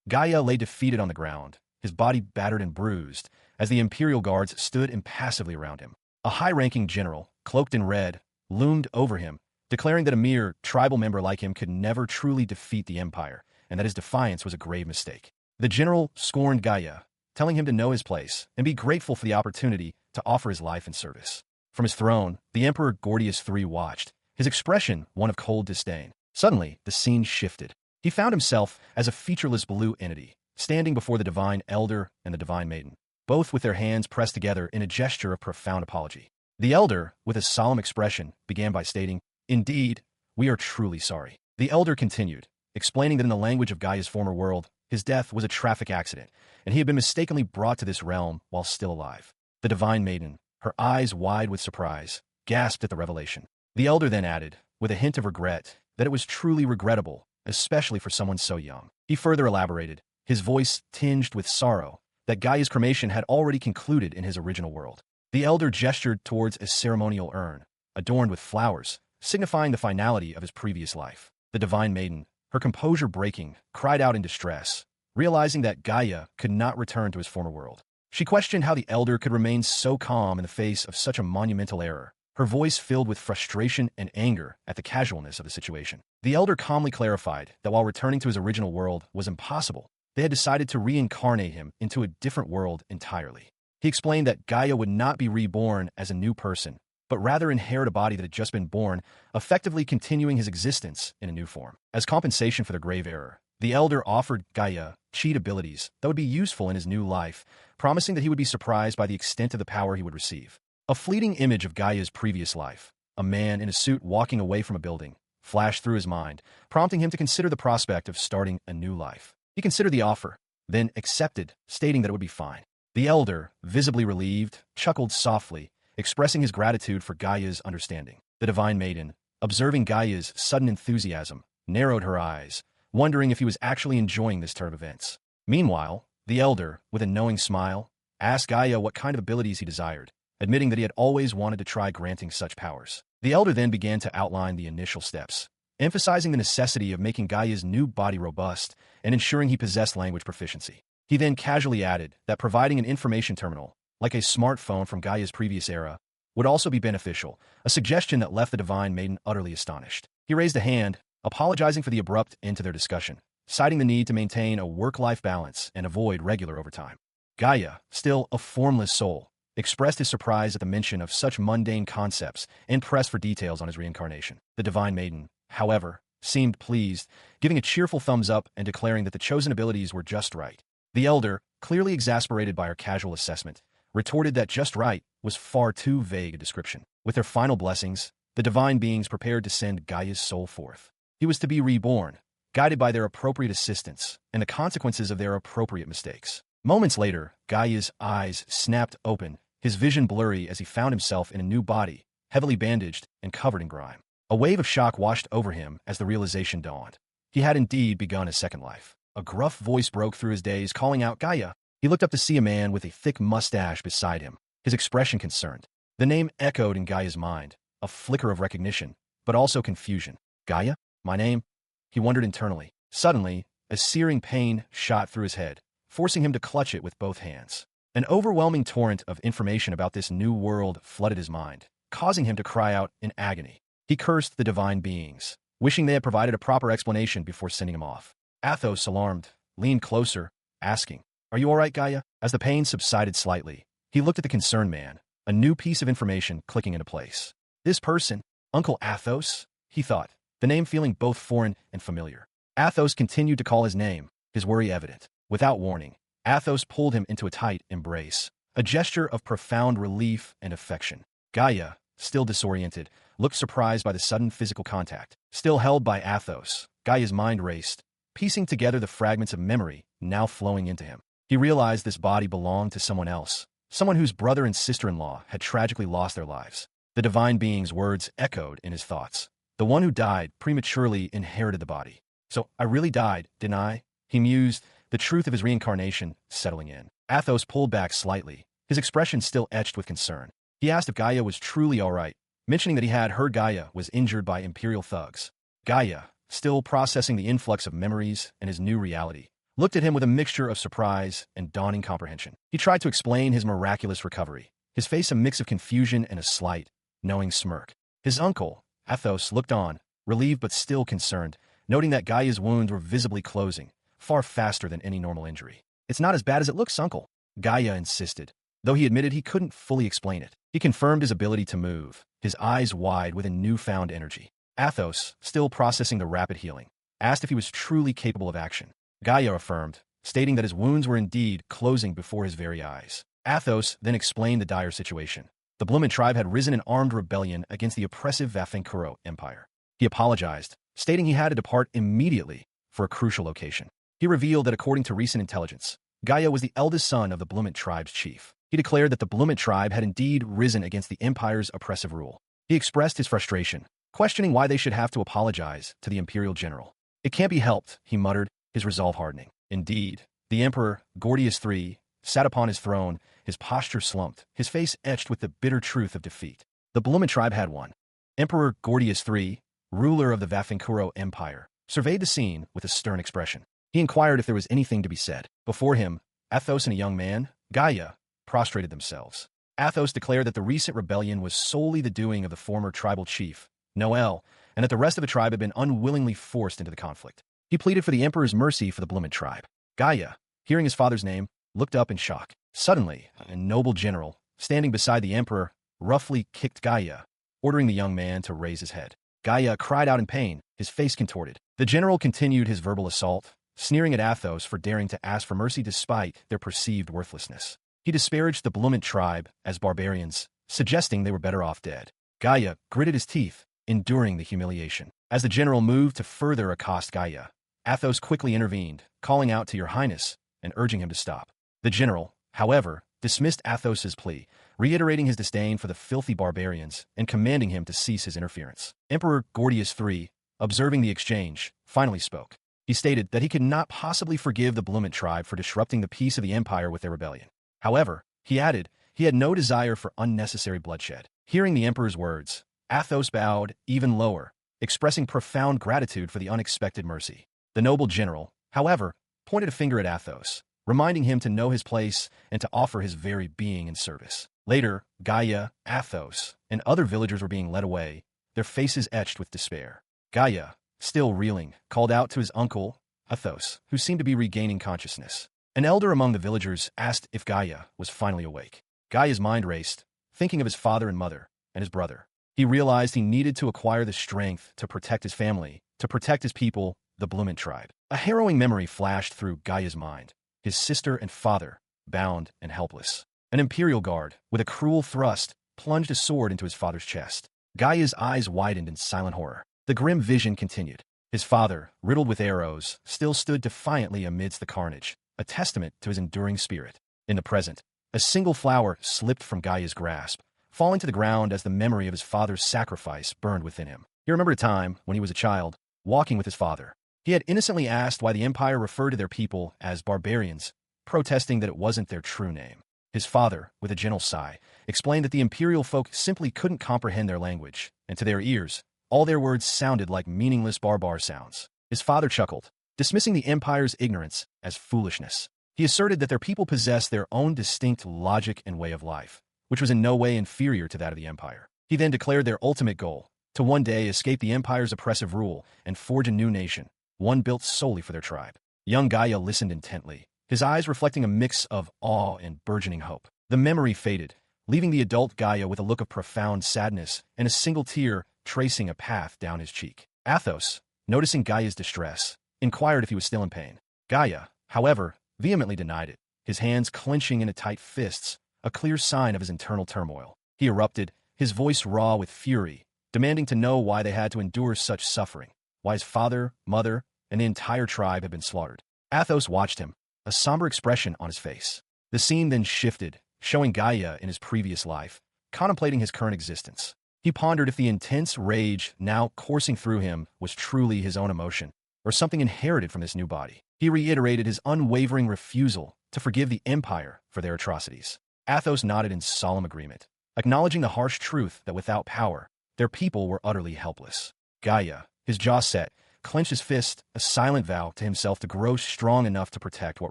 Gaia lay defeated on the ground, his body battered and bruised, as the Imperial Guards stood impassively around him. A high-ranking general, cloaked in red, loomed over him, declaring that a mere tribal member like him could never truly defeat the Empire, and that his defiance was a grave mistake. The general scorned Gaia, telling him to know his place and be grateful for the opportunity to offer his life in service. From his throne, the Emperor Gordius III watched, his expression one of cold disdain. Suddenly, the scene shifted. He found himself as a featureless blue entity, standing before the Divine Elder and the Divine Maiden, both with their hands pressed together in a gesture of profound apology. The Elder, with a solemn expression, began by stating, "Indeed, we are truly sorry." The Elder continued, explaining that in the language of Gaia's former world, his death was a traffic accident, and he had been mistakenly brought to this realm while still alive. The Divine Maiden, her eyes wide with surprise, gasped at the revelation. The Elder then added, with a hint of regret, that it was truly regrettable, especially for someone so young. He further elaborated, his voice tinged with sorrow, that Gaia's cremation had already concluded in his original world. The Elder gestured towards a ceremonial urn, adorned with flowers, signifying the finality of his previous life. The Divine Maiden, her composure breaking, cried out in distress, realizing that Gaia could not return to his former world. She questioned how the Elder could remain so calm in the face of such a monumental error, her voice filled with frustration and anger at the casualness of the situation. The Elder calmly clarified that while returning to his original world was impossible, they had decided to reincarnate him into a different world entirely. He explained that Gaia would not be reborn as a new person, but rather inherit a body that had just been born, effectively continuing his existence in a new form. As compensation for their grave error, the Elder offered Gaia cheat abilities that would be useful in his new life, promising that he would be surprised by the extent of the power he would receive. A fleeting image of Gaia's previous life, a man in a suit walking away from a building, flashed through his mind, prompting him to consider the prospect of starting a new life. He considered the offer, then accepted, stating that it would be fine. The Elder, visibly relieved, chuckled softly, expressing his gratitude for Gaia's understanding. The Divine Maiden, observing Gaia's sudden enthusiasm, narrowed her eyes, wondering if he was actually enjoying this turn of events. Meanwhile, the Elder, with a knowing smile, asked Gaia what kind of abilities he desired, admitting that he had always wanted to try granting such powers. The Elder then began to outline the initial steps, emphasizing the necessity of making Gaia's new body robust and ensuring he possessed language proficiency. He then casually added that providing an information terminal, like a smartphone from Gaia's previous era, would also be beneficial, a suggestion that left the Divine Maiden utterly astonished. He raised a hand, apologizing for the abrupt end to their discussion, citing the need to maintain a work-life balance and avoid regular overtime. Gaia, still a formless soul, expressed his surprise at the mention of such mundane concepts and pressed for details on his reincarnation. The Divine Maiden, however, seemed pleased, giving a cheerful thumbs up and declaring that the chosen abilities were just right. The Elder, clearly exasperated by her casual assessment, retorted that just right was far too vague a description. With their final blessings, the divine beings prepared to send Gaia's soul forth. He was to be reborn, guided by their appropriate assistance and the consequences of their appropriate mistakes. Moments later, Gaia's eyes snapped open, his vision blurry as he found himself in a new body, heavily bandaged and covered in grime. A wave of shock washed over him as the realization dawned. He had indeed begun a second life. A gruff voice broke through his daze, calling out Gaia. He looked up to see a man with a thick mustache beside him, his expression concerned. The name echoed in Gaia's mind, a flicker of recognition, but also confusion. Gaia? My name? He wondered internally. Suddenly, a searing pain shot through his head, forcing him to clutch it with both hands. An overwhelming torrent of information about this new world flooded his mind, causing him to cry out in agony. He cursed the divine beings, wishing they had provided a proper explanation before sending him off. Athos, alarmed, leaned closer, asking, "Are you all right, Gaia?" As the pain subsided slightly, he looked at the concerned man, a new piece of information clicking into place. This person, Uncle Athos, he thought, the name feeling both foreign and familiar. Athos continued to call his name, his worry evident. Without warning, Athos pulled him into a tight embrace, a gesture of profound relief and affection. Gaia, still disoriented, looked surprised by the sudden physical contact. Still held by Athos, Gaia's mind raced, piecing together the fragments of memory now flowing into him. He realized this body belonged to someone else, someone whose brother and sister-in-law had tragically lost their lives. The divine being's words echoed in his thoughts. The one who died prematurely inherited the body. So I really died, didn't I? He mused, the truth of his reincarnation settling in. Athos pulled back slightly, his expression still etched with concern. He asked if Gaia was truly all right, mentioning that he had heard Gaia was injured by Imperial thugs. Gaia, still processing the influx of memories and his new reality, looked at him with a mixture of surprise and dawning comprehension. He tried to explain his miraculous recovery, his face a mix of confusion and a slight, knowing smirk. His uncle, Athos, looked on, relieved but still concerned, noting that Gaia's wounds were visibly closing, far faster than any normal injury. "It's not as bad as it looks, uncle," Gaia insisted, though he admitted he couldn't fully explain it. He confirmed his ability to move, his eyes wide with a newfound energy. Athos, still processing the rapid healing, asked if he was truly capable of action. Gaia affirmed, stating that his wounds were indeed closing before his very eyes. Athos then explained the dire situation. The Bloomin tribe had risen in armed rebellion against the oppressive Vafinkuro Empire. He apologized, stating he had to depart immediately for a crucial location. He revealed that according to recent intelligence, Gaia was the eldest son of the Bloomin tribe's chief. He declared that the Bloomin tribe had indeed risen against the Empire's oppressive rule. He expressed his frustration, questioning why they should have to apologize to the Imperial General. "It can't be helped," he muttered, his resolve hardening. Indeed, the Emperor, Gordius III, sat upon his throne, his posture slumped, his face etched with the bitter truth of defeat. The Bloomin tribe had won. Emperor Gordius III, ruler of the Vafinkuro Empire, surveyed the scene with a stern expression. He inquired if there was anything to be said. Before him, Athos and a young man, Gaia, prostrated themselves. Athos declared that the recent rebellion was solely the doing of the former tribal chief, Noel, and that the rest of the tribe had been unwillingly forced into the conflict. He pleaded for the emperor's mercy for the Bloomin tribe. Gaia, hearing his father's name, looked up in shock. Suddenly, a noble general, standing beside the emperor, roughly kicked Gaia, ordering the young man to raise his head. Gaia cried out in pain, his face contorted. The general continued his verbal assault, sneering at Athos for daring to ask for mercy despite their perceived worthlessness. He disparaged the Bloomin tribe as barbarians, suggesting they were better off dead. Gaia gritted his teeth, enduring the humiliation. As the general moved to further accost Gaia, Athos quickly intervened, calling out to Your Highness and urging him to stop. The general, however, dismissed Athos's plea, reiterating his disdain for the filthy barbarians and commanding him to cease his interference. Emperor Gordius III, observing the exchange, finally spoke. He stated that he could not possibly forgive the Bloomin tribe for disrupting the peace of the empire with their rebellion. However, he added, he had no desire for unnecessary bloodshed. Hearing the emperor's words, Athos bowed even lower, expressing profound gratitude for the unexpected mercy. The noble general, however, pointed a finger at Athos, reminding him to know his place and to offer his very being in service. Later, Gaia, Athos, and other villagers were being led away, their faces etched with despair. Gaia, still reeling, called out to his uncle, Athos, who seemed to be regaining consciousness. An elder among the villagers asked if Gaia was finally awake. Gaia's mind raced, thinking of his father and mother, and his brother. He realized he needed to acquire the strength to protect his family, to protect his people, the Bloomin tribe. A harrowing memory flashed through Gaia's mind. His sister and father, bound and helpless. An imperial guard, with a cruel thrust, plunged a sword into his father's chest. Gaia's eyes widened in silent horror. The grim vision continued. His father, riddled with arrows, still stood defiantly amidst the carnage, a testament to his enduring spirit. In the present, a single flower slipped from Gaia's grasp, falling to the ground as the memory of his father's sacrifice burned within him. He remembered a time, when he was a child, walking with his father. He had innocently asked why the empire referred to their people as barbarians, protesting that it wasn't their true name. His father, with a gentle sigh, explained that the imperial folk simply couldn't comprehend their language, and to their ears, all their words sounded like meaningless barbar sounds. His father chuckled, dismissing the empire's ignorance as foolishness. He asserted that their people possessed their own distinct logic and way of life, which was in no way inferior to that of the empire. He then declared their ultimate goal, to one day escape the empire's oppressive rule and forge a new nation, one built solely for their tribe. Young Gaia listened intently, his eyes reflecting a mix of awe and burgeoning hope. The memory faded, leaving the adult Gaia with a look of profound sadness and a single tear tracing a path down his cheek. Athos, noticing Gaia's distress, inquired if he was still in pain. Gaia, however, vehemently denied it, his hands clenching into tight fists, a clear sign of his internal turmoil. He erupted, his voice raw with fury, demanding to know why they had to endure such suffering, why his father, mother, and the entire tribe had been slaughtered. Athos watched him, a somber expression on his face. The scene then shifted, showing Gaia in his previous life, contemplating his current existence. He pondered if the intense rage now coursing through him was truly his own emotion, or something inherited from this new body. He reiterated his unwavering refusal to forgive the empire for their atrocities. Athos nodded in solemn agreement, acknowledging the harsh truth that without power, their people were utterly helpless. Gaia, his jaw set, clenched his fist, a silent vow to himself to grow strong enough to protect what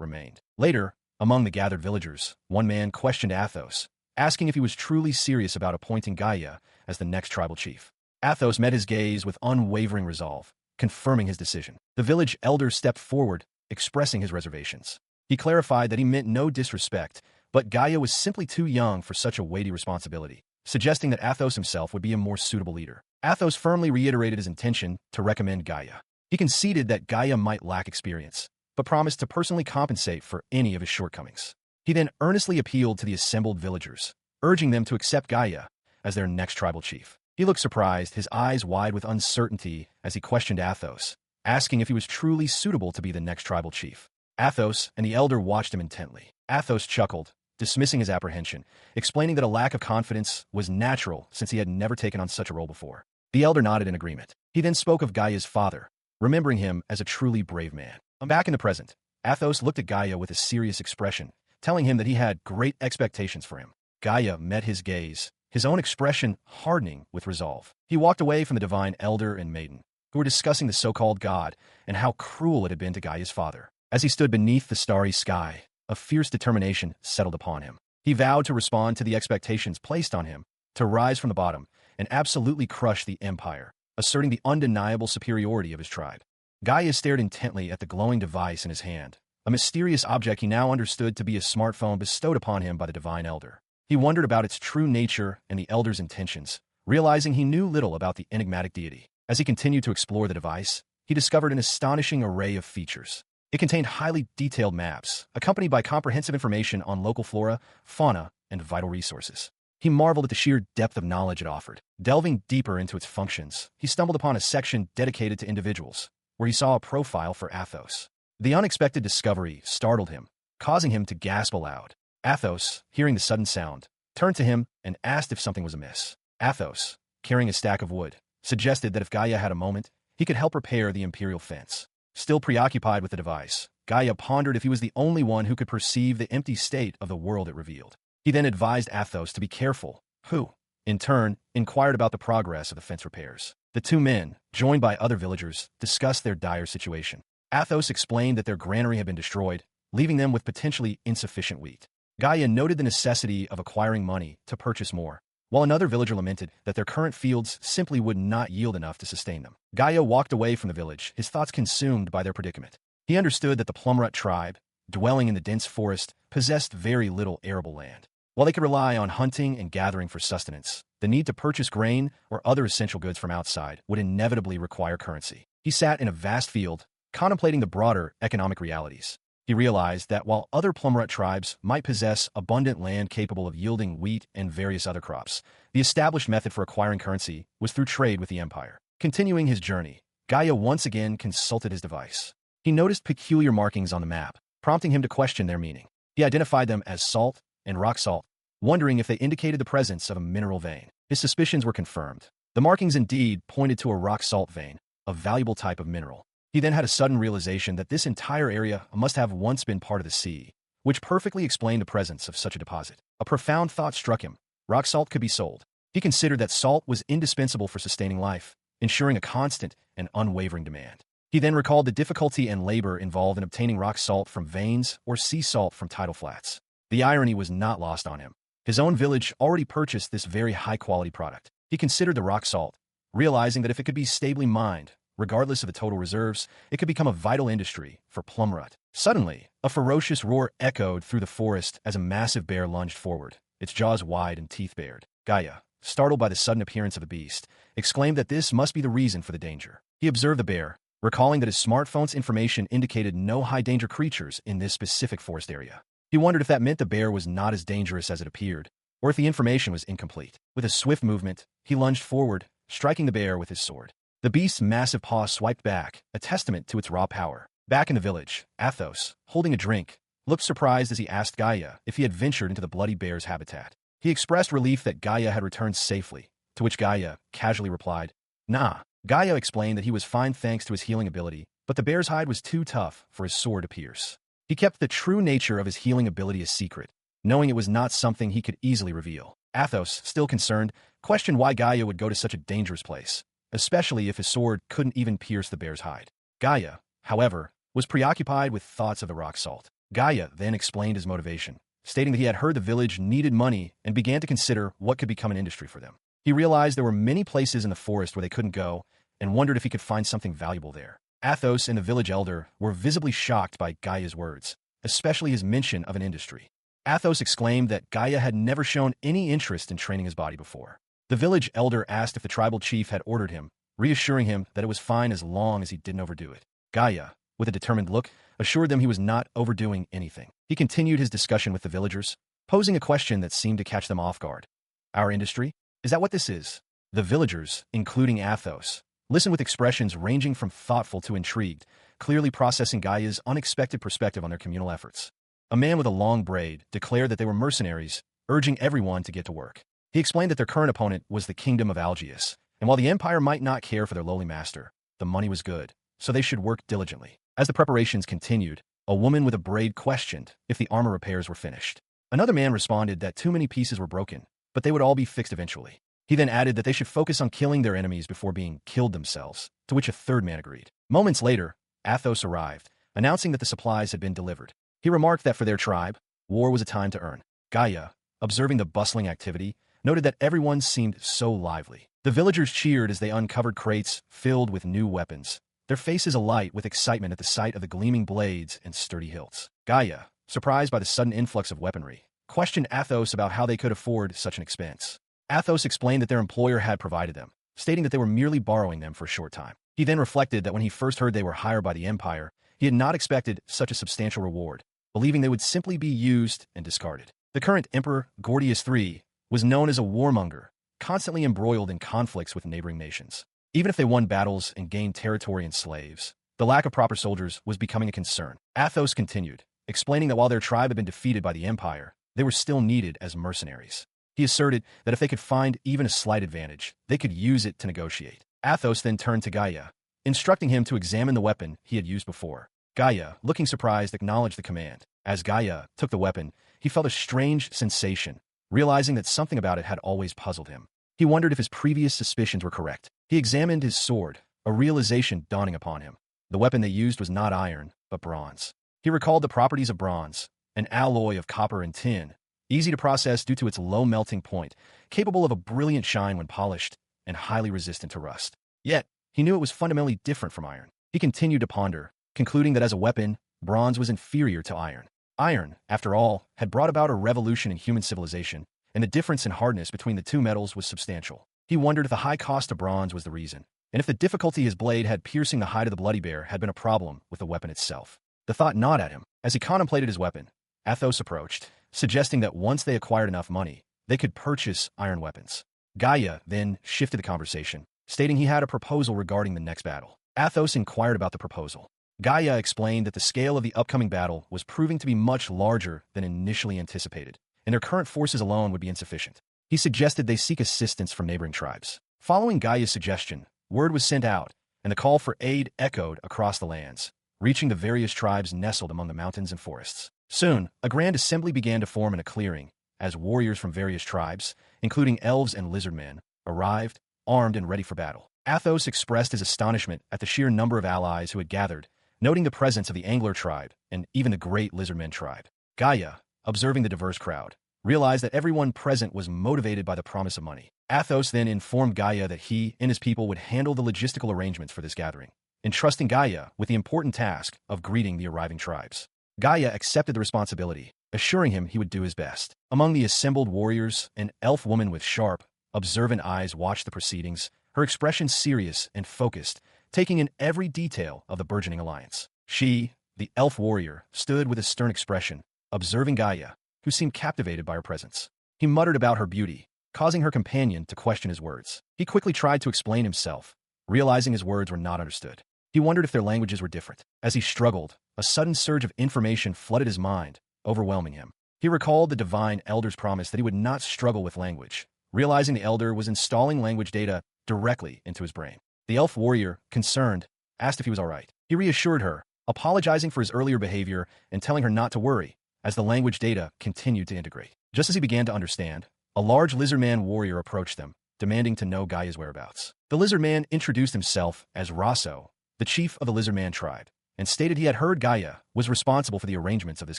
remained. Later, among the gathered villagers, one man questioned Athos, asking if he was truly serious about appointing Gaia as the next tribal chief. Athos met his gaze with unwavering resolve, confirming his decision. The village elder stepped forward, expressing his reservations. He clarified that he meant no disrespect, but Gaia was simply too young for such a weighty responsibility, suggesting that Athos himself would be a more suitable leader. Athos firmly reiterated his intention to recommend Gaia. He conceded that Gaia might lack experience, but promised to personally compensate for any of his shortcomings. He then earnestly appealed to the assembled villagers, urging them to accept Gaia as their next tribal chief. He looked surprised, his eyes wide with uncertainty as he questioned Athos, asking if he was truly suitable to be the next tribal chief. Athos and the elder watched him intently. Athos chuckled, dismissing his apprehension, explaining that a lack of confidence was natural since he had never taken on such a role before. The elder nodded in agreement. He then spoke of Gaia's father, remembering him as a truly brave man. Back in the present, Athos looked at Gaia with a serious expression, telling him that he had great expectations for him. Gaia met his gaze, his own expression hardening with resolve. He walked away from the divine elder and maiden, who were discussing the so-called god and how cruel it had been to Gaia's father. As he stood beneath the starry sky, a fierce determination settled upon him. He vowed to respond to the expectations placed on him, to rise from the bottom and absolutely crush the empire, asserting the undeniable superiority of his tribe. Gaia stared intently at the glowing device in his hand, a mysterious object he now understood to be a smartphone bestowed upon him by the divine elder. He wondered about its true nature and the elder's intentions, realizing he knew little about the enigmatic deity. As he continued to explore the device, he discovered an astonishing array of features. It contained highly detailed maps, accompanied by comprehensive information on local flora, fauna, and vital resources. He marveled at the sheer depth of knowledge it offered. Delving deeper into its functions, he stumbled upon a section dedicated to individuals, where he saw a profile for Athos. The unexpected discovery startled him, causing him to gasp aloud. Athos, hearing the sudden sound, turned to him and asked if something was amiss. Athos, carrying a stack of wood, suggested that if Gaia had a moment, he could help repair the imperial fence. Still preoccupied with the device, Gaia pondered if he was the only one who could perceive the empty state of the world it revealed. He then advised Athos to be careful, who, in turn, inquired about the progress of the fence repairs. The two men, joined by other villagers, discussed their dire situation. Athos explained that their granary had been destroyed, leaving them with potentially insufficient wheat. Gaia noted the necessity of acquiring money to purchase more, while another villager lamented that their current fields simply would not yield enough to sustain them. Gaia walked away from the village, his thoughts consumed by their predicament. He understood that the Plumrut tribe, dwelling in the dense forest, possessed very little arable land. While they could rely on hunting and gathering for sustenance, the need to purchase grain or other essential goods from outside would inevitably require currency. He sat in a vast field, contemplating the broader economic realities. He realized that while other Plumrut tribes might possess abundant land capable of yielding wheat and various other crops, the established method for acquiring currency was through trade with the empire. Continuing his journey, Gaia once again consulted his device. He noticed peculiar markings on the map, prompting him to question their meaning. He identified them as salt and rock salt, wondering if they indicated the presence of a mineral vein. His suspicions were confirmed. The markings indeed pointed to a rock salt vein, a valuable type of mineral. He then had a sudden realization that this entire area must have once been part of the sea, which perfectly explained the presence of such a deposit. A profound thought struck him. Rock salt could be sold. He considered that salt was indispensable for sustaining life, ensuring a constant and unwavering demand. He then recalled the difficulty and labor involved in obtaining rock salt from veins or sea salt from tidal flats. The irony was not lost on him. His own village already purchased this very high-quality product. He considered the rock salt, realizing that if it could be stably mined, regardless of the total reserves, it could become a vital industry for Plumrut. Suddenly, a ferocious roar echoed through the forest as a massive bear lunged forward, its jaws wide and teeth bared. Gaia, startled by the sudden appearance of the beast, exclaimed that this must be the reason for the danger. He observed the bear, recalling that his smartphone's information indicated no high-danger creatures in this specific forest area. He wondered if that meant the bear was not as dangerous as it appeared, or if the information was incomplete. With a swift movement, he lunged forward, striking the bear with his sword. The beast's massive paw swiped back, a testament to its raw power. Back in the village, Athos, holding a drink, looked surprised as he asked Gaia if he had ventured into the bloody bear's habitat. He expressed relief that Gaia had returned safely, to which Gaia casually replied, "Nah." Gaia explained that he was fine thanks to his healing ability, but the bear's hide was too tough for his sword to pierce. He kept the true nature of his healing ability a secret, knowing it was not something he could easily reveal. Athos, still concerned, questioned why Gaia would go to such a dangerous place, especially if his sword couldn't even pierce the bear's hide. Gaia, however, was preoccupied with thoughts of the rock salt. Gaia then explained his motivation, stating that he had heard the village needed money and began to consider what could become an industry for them. He realized there were many places in the forest where they couldn't go and wondered if he could find something valuable there. Athos and the village elder were visibly shocked by Gaia's words, especially his mention of an industry. Athos exclaimed that Gaia had never shown any interest in training his body before. The village elder asked if the tribal chief had ordered him, reassuring him that it was fine as long as he didn't overdo it. Gaia, with a determined look, assured them he was not overdoing anything. He continued his discussion with the villagers, posing a question that seemed to catch them off guard. Our industry? Is that what this is? The villagers, including Athos, listened with expressions ranging from thoughtful to intrigued, clearly processing Gaia's unexpected perspective on their communal efforts. A man with a long braid declared that they were mercenaries, urging everyone to get to work. He explained that their current opponent was the kingdom of Algius, and while the empire might not care for their lowly master, the money was good, so they should work diligently. As the preparations continued, a woman with a braid questioned if the armor repairs were finished. Another man responded that too many pieces were broken, but they would all be fixed eventually. He then added that they should focus on killing their enemies before being killed themselves, to which a third man agreed. Moments later, Athos arrived, announcing that the supplies had been delivered. He remarked that for their tribe, war was a time to earn. Gaia, observing the bustling activity, noted that everyone seemed so lively. The villagers cheered as they uncovered crates filled with new weapons, their faces alight with excitement at the sight of the gleaming blades and sturdy hilts. Gaia, surprised by the sudden influx of weaponry, questioned Athos about how they could afford such an expense. Athos explained that their employer had provided them, stating that they were merely borrowing them for a short time. He then reflected that when he first heard they were hired by the Empire, he had not expected such a substantial reward, believing they would simply be used and discarded. The current Emperor, Gordius III, was known as a warmonger, constantly embroiled in conflicts with neighboring nations. Even if they won battles and gained territory and slaves, the lack of proper soldiers was becoming a concern. Athos continued, explaining that while their tribe had been defeated by the Empire, they were still needed as mercenaries. He asserted that if they could find even a slight advantage, they could use it to negotiate. Athos then turned to Gaia, instructing him to examine the weapon he had used before. Gaia, looking surprised, acknowledged the command. As Gaia took the weapon, he felt a strange sensation, realizing that something about it had always puzzled him. He wondered if his previous suspicions were correct. He examined his sword, a realization dawning upon him. The weapon they used was not iron, but bronze. He recalled the properties of bronze, an alloy of copper and tin, easy to process due to its low melting point, capable of a brilliant shine when polished, and highly resistant to rust. Yet, he knew it was fundamentally different from iron. He continued to ponder, concluding that as a weapon, bronze was inferior to iron. Iron, after all, had brought about a revolution in human civilization, and the difference in hardness between the two metals was substantial. He wondered if the high cost of bronze was the reason, and if the difficulty his blade had piercing the hide of the bloody bear had been a problem with the weapon itself. The thought gnawed at him. As he contemplated his weapon, Athos approached, suggesting that once they acquired enough money, they could purchase iron weapons. Gaia then shifted the conversation, stating he had a proposal regarding the next battle. Athos inquired about the proposal. Gaia explained that the scale of the upcoming battle was proving to be much larger than initially anticipated, and their current forces alone would be insufficient. He suggested they seek assistance from neighboring tribes. Following Gaia's suggestion, word was sent out, and the call for aid echoed across the lands, reaching the various tribes nestled among the mountains and forests. Soon, a grand assembly began to form in a clearing, as warriors from various tribes, including elves and lizard men, arrived, armed and ready for battle. Athos expressed his astonishment at the sheer number of allies who had gathered, noting the presence of the Angler tribe and even the great lizardmen tribe. Gaia, observing the diverse crowd, realized that everyone present was motivated by the promise of money. Athos then informed Gaia that he and his people would handle the logistical arrangements for this gathering, entrusting Gaia with the important task of greeting the arriving tribes. Gaia accepted the responsibility, assuring him he would do his best. Among the assembled warriors, an elf woman with sharp, observant eyes watched the proceedings, her expression serious and focused, taking in every detail of the burgeoning alliance. She, the elf warrior, stood with a stern expression, observing Gaia, who seemed captivated by her presence. He muttered about her beauty, causing her companion to question his words. He quickly tried to explain himself, realizing his words were not understood. He wondered if their languages were different. As he struggled, a sudden surge of information flooded his mind, overwhelming him. He recalled the divine elder's promise that he would not struggle with language, realizing the elder was installing language data directly into his brain. The elf warrior, concerned, asked if he was all right. He reassured her, apologizing for his earlier behavior and telling her not to worry, as the language data continued to integrate. Just as he began to understand, a large lizardman warrior approached them, demanding to know Gaia's whereabouts. The lizard man introduced himself as Raso, the chief of the lizard man tribe, and stated he had heard Gaia was responsible for the arrangements of this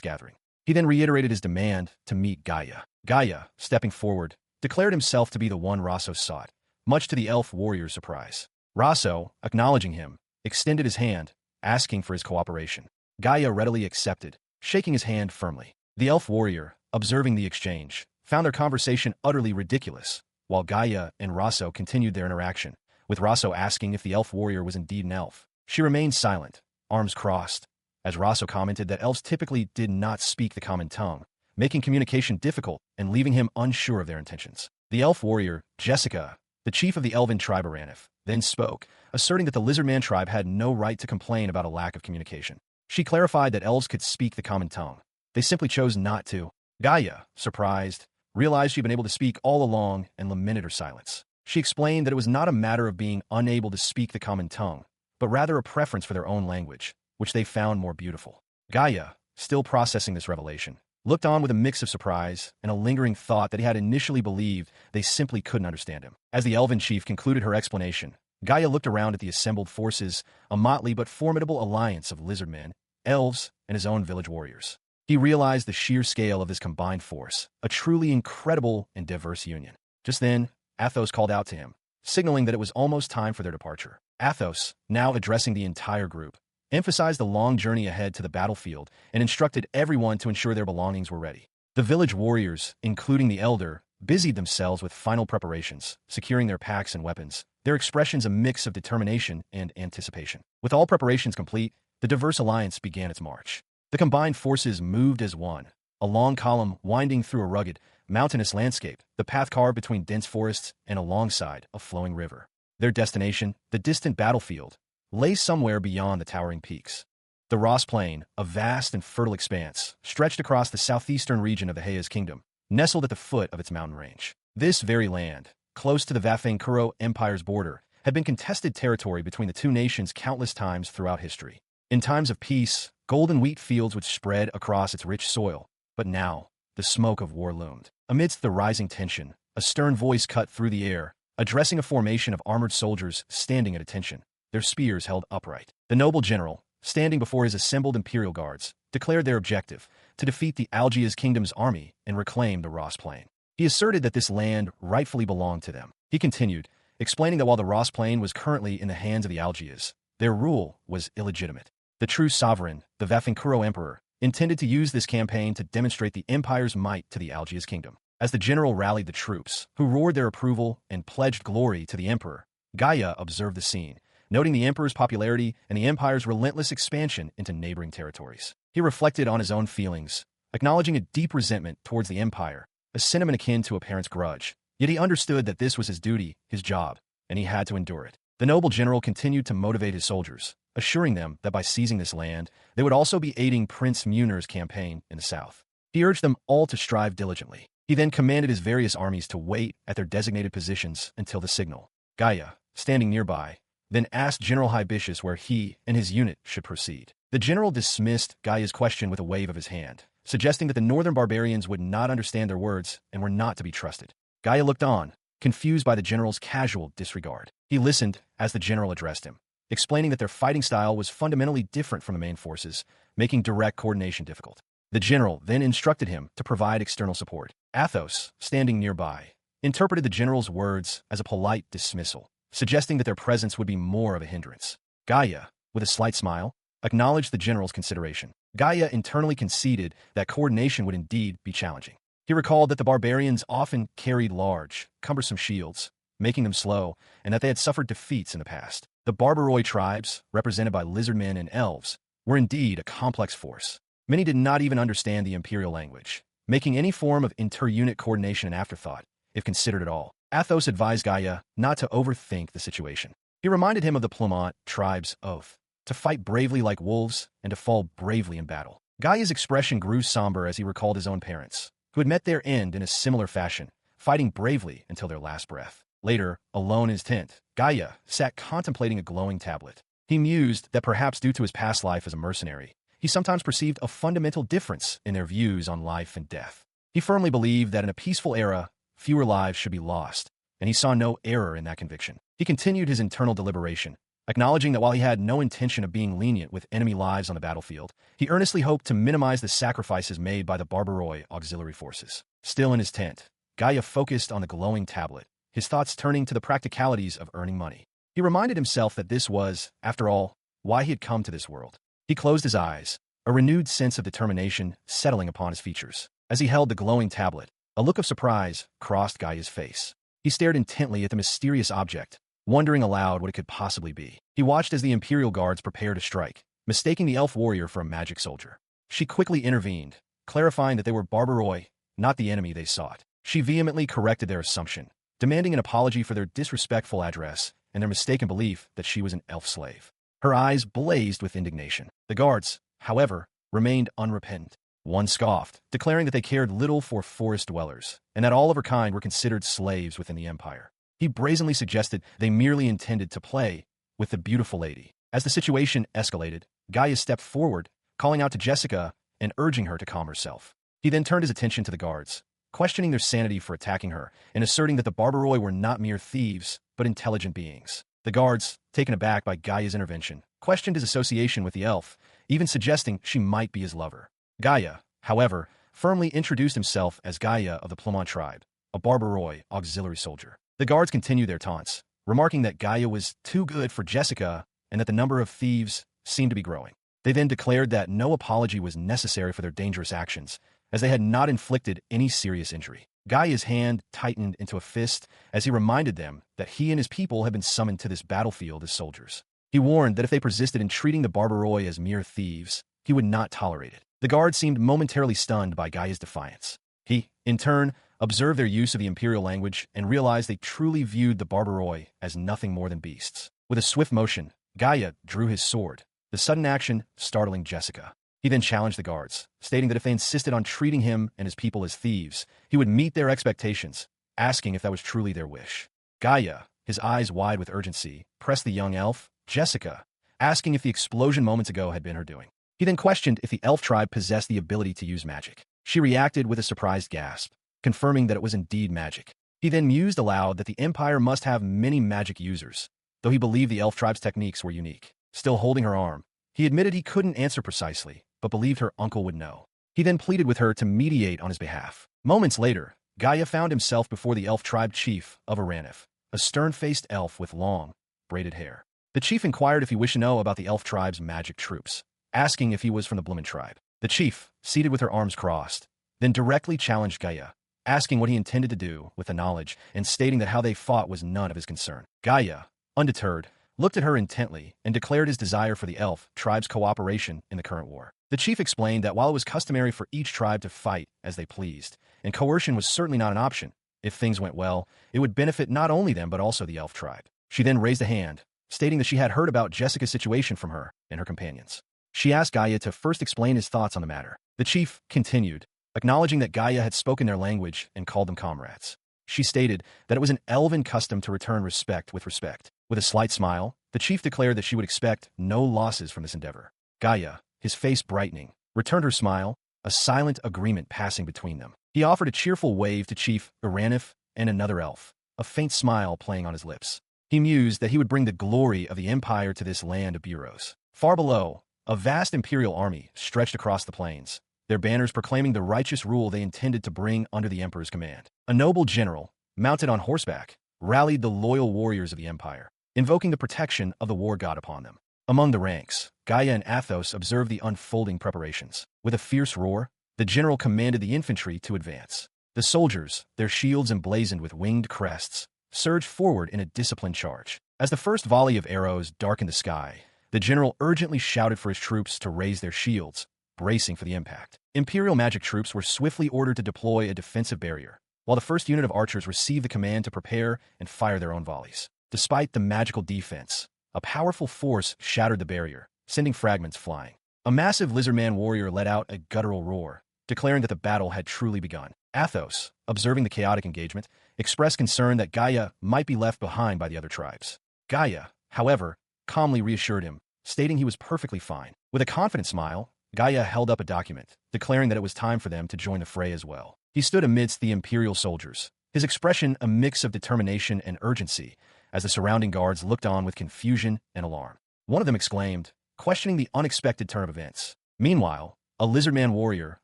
gathering. He then reiterated his demand to meet Gaia. Gaia, stepping forward, declared himself to be the one Raso sought, much to the elf warrior's surprise. Raso, acknowledging him, extended his hand, asking for his cooperation. Gaia readily accepted, shaking his hand firmly. The elf warrior, observing the exchange, found their conversation utterly ridiculous, while Gaia and Raso continued their interaction, with Raso asking if the elf warrior was indeed an elf. She remained silent, arms crossed, as Raso commented that elves typically did not speak the common tongue, making communication difficult and leaving him unsure of their intentions. The elf warrior, Jessica, the chief of the elven tribe Aranif, then spoke, asserting that the lizardman tribe had no right to complain about a lack of communication. She clarified that elves could speak the common tongue. They simply chose not to. Gaia, surprised, realized she'd been able to speak all along and lamented her silence. She explained that it was not a matter of being unable to speak the common tongue, but rather a preference for their own language, which they found more beautiful. Gaia, still processing this revelation, looked on with a mix of surprise and a lingering thought that he had initially believed they simply couldn't understand him. As the elven chief concluded her explanation, Gaia looked around at the assembled forces, a motley but formidable alliance of lizardmen, elves, and his own village warriors. He realized the sheer scale of this combined force, a truly incredible and diverse union. Just then, Athos called out to him, signaling that it was almost time for their departure. Athos, now addressing the entire group, emphasized the long journey ahead to the battlefield and instructed everyone to ensure their belongings were ready. The village warriors, including the elder, busied themselves with final preparations, securing their packs and weapons, their expressions a mix of determination and anticipation. With all preparations complete, the diverse alliance began its march. The combined forces moved as one, a long column winding through a rugged, mountainous landscape, the path carved between dense forests and alongside a flowing river. Their destination, the distant battlefield, lay somewhere beyond the towering peaks. The Ross Plain, a vast and fertile expanse, stretched across the southeastern region of the Heia's kingdom, nestled at the foot of its mountain range. This very land, close to the Vafangkuro Empire's border, had been contested territory between the two nations countless times throughout history. In times of peace, golden wheat fields would spread across its rich soil, but now, the smoke of war loomed. Amidst the rising tension, a stern voice cut through the air, addressing a formation of armored soldiers standing at attention, their spears held upright. The noble general, standing before his assembled imperial guards, declared their objective, to defeat the Algia's kingdom's army and reclaim the Ross Plain. He asserted that this land rightfully belonged to them. He continued, explaining that while the Ross Plain was currently in the hands of the Algias, their rule was illegitimate. The true sovereign, the Vafangkuro Emperor, intended to use this campaign to demonstrate the empire's might to the Algia's kingdom. As the general rallied the troops, who roared their approval and pledged glory to the emperor, Gaia observed the scene, noting the emperor's popularity and the empire's relentless expansion into neighboring territories. He reflected on his own feelings, acknowledging a deep resentment towards the empire, a sentiment akin to a parent's grudge. Yet he understood that this was his duty, his job, and he had to endure it. The noble general continued to motivate his soldiers, assuring them that by seizing this land, they would also be aiding Prince Muner's campaign in the south. He urged them all to strive diligently. He then commanded his various armies to wait at their designated positions until the signal. Gaia, standing nearby, then asked General Hibitius where he and his unit should proceed. The general dismissed Gaia's question with a wave of his hand, suggesting that the northern barbarians would not understand their words and were not to be trusted. Gaia looked on, confused by the general's casual disregard. He listened as the general addressed him, explaining that their fighting style was fundamentally different from the main forces, making direct coordination difficult. The general then instructed him to provide external support. Athos, standing nearby, interpreted the general's words as a polite dismissal, suggesting that their presence would be more of a hindrance. Gaia, with a slight smile, acknowledged the general's consideration. Gaia internally conceded that coordination would indeed be challenging. He recalled that the barbarians often carried large, cumbersome shields, making them slow, and that they had suffered defeats in the past. The Barbaroi tribes, represented by lizardmen and elves, were indeed a complex force. Many did not even understand the imperial language, making any form of inter-unit coordination an afterthought, if considered at all. Athos advised Gaia not to overthink the situation. He reminded him of the Plumont tribe's oath, to fight bravely like wolves and to fall bravely in battle. Gaia's expression grew somber as he recalled his own parents, who had met their end in a similar fashion, fighting bravely until their last breath. Later, alone in his tent, Gaia sat contemplating a glowing tablet. He mused that perhaps due to his past life as a mercenary, he sometimes perceived a fundamental difference in their views on life and death. He firmly believed that in a peaceful era, fewer lives should be lost, and he saw no error in that conviction. He continued his internal deliberation, acknowledging that while he had no intention of being lenient with enemy lives on the battlefield, he earnestly hoped to minimize the sacrifices made by the Barbaroi auxiliary forces. Still in his tent, Gaia focused on the glowing tablet, his thoughts turning to the practicalities of earning money. He reminded himself that this was, after all, why he had come to this world. He closed his eyes, a renewed sense of determination settling upon his features. As he held the glowing tablet, a look of surprise crossed Gaia's face. He stared intently at the mysterious object, wondering aloud what it could possibly be. He watched as the Imperial Guards prepared to strike, mistaking the elf warrior for a magic soldier. She quickly intervened, clarifying that they were Barbaroi, not the enemy they sought. She vehemently corrected their assumption, demanding an apology for their disrespectful address and their mistaken belief that she was an elf slave. Her eyes blazed with indignation. The guards, however, remained unrepentant. One scoffed, declaring that they cared little for forest dwellers, and that all of her kind were considered slaves within the empire. He brazenly suggested they merely intended to play with the beautiful lady. As the situation escalated, Gaia stepped forward, calling out to Jessica and urging her to calm herself. He then turned his attention to the guards, questioning their sanity for attacking her and asserting that the Barbaroi were not mere thieves, but intelligent beings. The guards, taken aback by Gaia's intervention, questioned his association with the elf, even suggesting she might be his lover. Gaia, however, firmly introduced himself as Gaia of the Plumont tribe, a Barbaroi auxiliary soldier. The guards continued their taunts, remarking that Gaia was too good for Jessica and that the number of thieves seemed to be growing. They then declared that no apology was necessary for their dangerous actions, as they had not inflicted any serious injury. Gaia's hand tightened into a fist as he reminded them that he and his people had been summoned to this battlefield as soldiers. He warned that if they persisted in treating the Barbaroi as mere thieves, he would not tolerate it. The guards seemed momentarily stunned by Gaia's defiance. He, in turn, observed their use of the imperial language and realized they truly viewed the Barbaroi as nothing more than beasts. With a swift motion, Gaia drew his sword, the sudden action startling Jessica. He then challenged the guards, stating that if they insisted on treating him and his people as thieves, he would meet their expectations, asking if that was truly their wish. Gaia, his eyes wide with urgency, pressed the young elf, Jessica, asking if the explosion moments ago had been her doing. He then questioned if the elf tribe possessed the ability to use magic. She reacted with a surprised gasp, confirming that it was indeed magic. He then mused aloud that the Empire must have many magic users, though he believed the elf tribe's techniques were unique. Still holding her arm, he admitted he couldn't answer precisely, but believed her uncle would know. He then pleaded with her to mediate on his behalf. Moments later, Gaia found himself before the elf tribe chief of Aranif, a stern-faced elf with long, braided hair. The chief inquired if he wished to know about the elf tribe's magic troops, asking if he was from the Bloomin' tribe. The chief, seated with her arms crossed, then directly challenged Gaia, asking what he intended to do with the knowledge and stating that how they fought was none of his concern. Gaia, undeterred, looked at her intently and declared his desire for the elf tribe's cooperation in the current war. The chief explained that while it was customary for each tribe to fight as they pleased, and coercion was certainly not an option, if things went well, it would benefit not only them but also the elf tribe. She then raised a hand, stating that she had heard about Jessica's situation from her and her companions. She asked Gaia to first explain his thoughts on the matter. The chief continued, acknowledging that Gaia had spoken their language and called them comrades. She stated that it was an elven custom to return respect with respect. With a slight smile, the chief declared that she would expect no losses from this endeavor. Gaia, his face brightening, returned her smile, a silent agreement passing between them. He offered a cheerful wave to Chief Aranif and another elf, a faint smile playing on his lips. He mused that he would bring the glory of the empire to this land of bureaus. Far below, a vast imperial army stretched across the plains, their banners proclaiming the righteous rule they intended to bring under the emperor's command. A noble general, mounted on horseback, rallied the loyal warriors of the empire, invoking the protection of the war god upon them. Among the ranks, Gaia and Athos observed the unfolding preparations. With a fierce roar, the general commanded the infantry to advance. The soldiers, their shields emblazoned with winged crests, surged forward in a disciplined charge. As the first volley of arrows darkened the sky, the general urgently shouted for his troops to raise their shields, bracing for the impact. Imperial magic troops were swiftly ordered to deploy a defensive barrier, while the first unit of archers received the command to prepare and fire their own volleys. Despite the magical defense, a powerful force shattered the barrier, sending fragments flying. A massive lizardman warrior let out a guttural roar, declaring that the battle had truly begun. Athos, observing the chaotic engagement, expressed concern that Gaia might be left behind by the other tribes. Gaia, however, calmly reassured him, stating he was perfectly fine. With a confident smile, Gaia held up a document, declaring that it was time for them to join the fray as well. He stood amidst the imperial soldiers, his expression a mix of determination and urgency, as the surrounding guards looked on with confusion and alarm. One of them exclaimed, questioning the unexpected turn of events. Meanwhile, a lizardman warrior,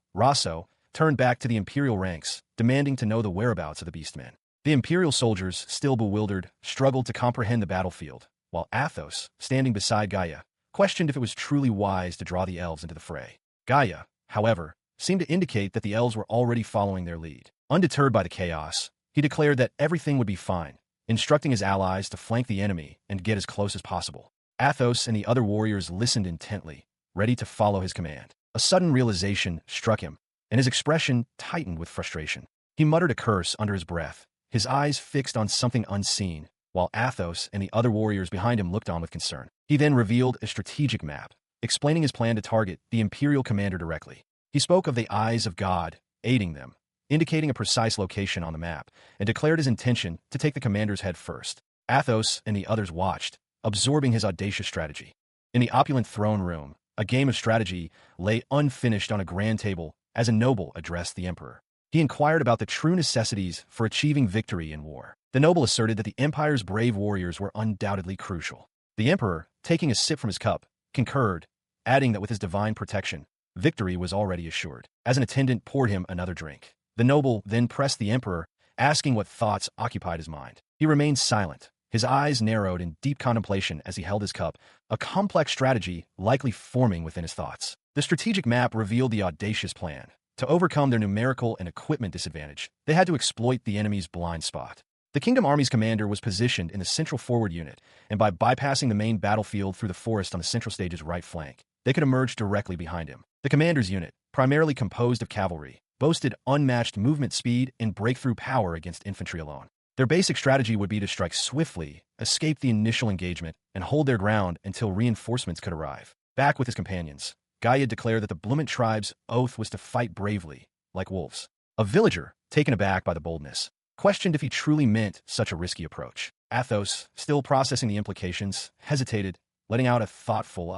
Raso, turned back to the Imperial ranks, demanding to know the whereabouts of the Beastmen. The Imperial soldiers, still bewildered, struggled to comprehend the battlefield, while Athos, standing beside Gaia, questioned if it was truly wise to draw the elves into the fray. Gaia, however, seemed to indicate that the elves were already following their lead. Undeterred by the chaos, he declared that everything would be fine, instructing his allies to flank the enemy and get as close as possible. Athos and the other warriors listened intently, ready to follow his command. A sudden realization struck him, and his expression tightened with frustration. He muttered a curse under his breath, his eyes fixed on something unseen, while Athos and the other warriors behind him looked on with concern. He then revealed a strategic map, explaining his plan to target the Imperial commander directly. He spoke of the eyes of God, aiding them, indicating a precise location on the map, and declared his intention to take the commander's head first. Athos and the others watched, absorbing his audacious strategy. In the opulent throne room, a game of strategy lay unfinished on a grand table as a noble addressed the emperor. He inquired about the true necessities for achieving victory in war. The noble asserted that the empire's brave warriors were undoubtedly crucial. The emperor, taking a sip from his cup, concurred, adding that with his divine protection, victory was already assured. As an attendant poured him another drink, the noble then pressed the emperor, asking what thoughts occupied his mind. He remained silent, his eyes narrowed in deep contemplation as he held his cup, a complex strategy likely forming within his thoughts. The strategic map revealed the audacious plan. To overcome their numerical and equipment disadvantage, they had to exploit the enemy's blind spot. The Kingdom Army's commander was positioned in the central forward unit, and by bypassing the main battlefield through the forest on the central stage's right flank, they could emerge directly behind him. The commander's unit, primarily composed of cavalry, boasted unmatched movement speed and breakthrough power against infantry alone. Their basic strategy would be to strike swiftly, escape the initial engagement, and hold their ground until reinforcements could arrive. Back with his companions, Gaia declared that the Blument tribe's oath was to fight bravely, like wolves. A villager, taken aback by the boldness, questioned if he truly meant such a risky approach. Athos, still processing the implications, hesitated, letting out a thoughtful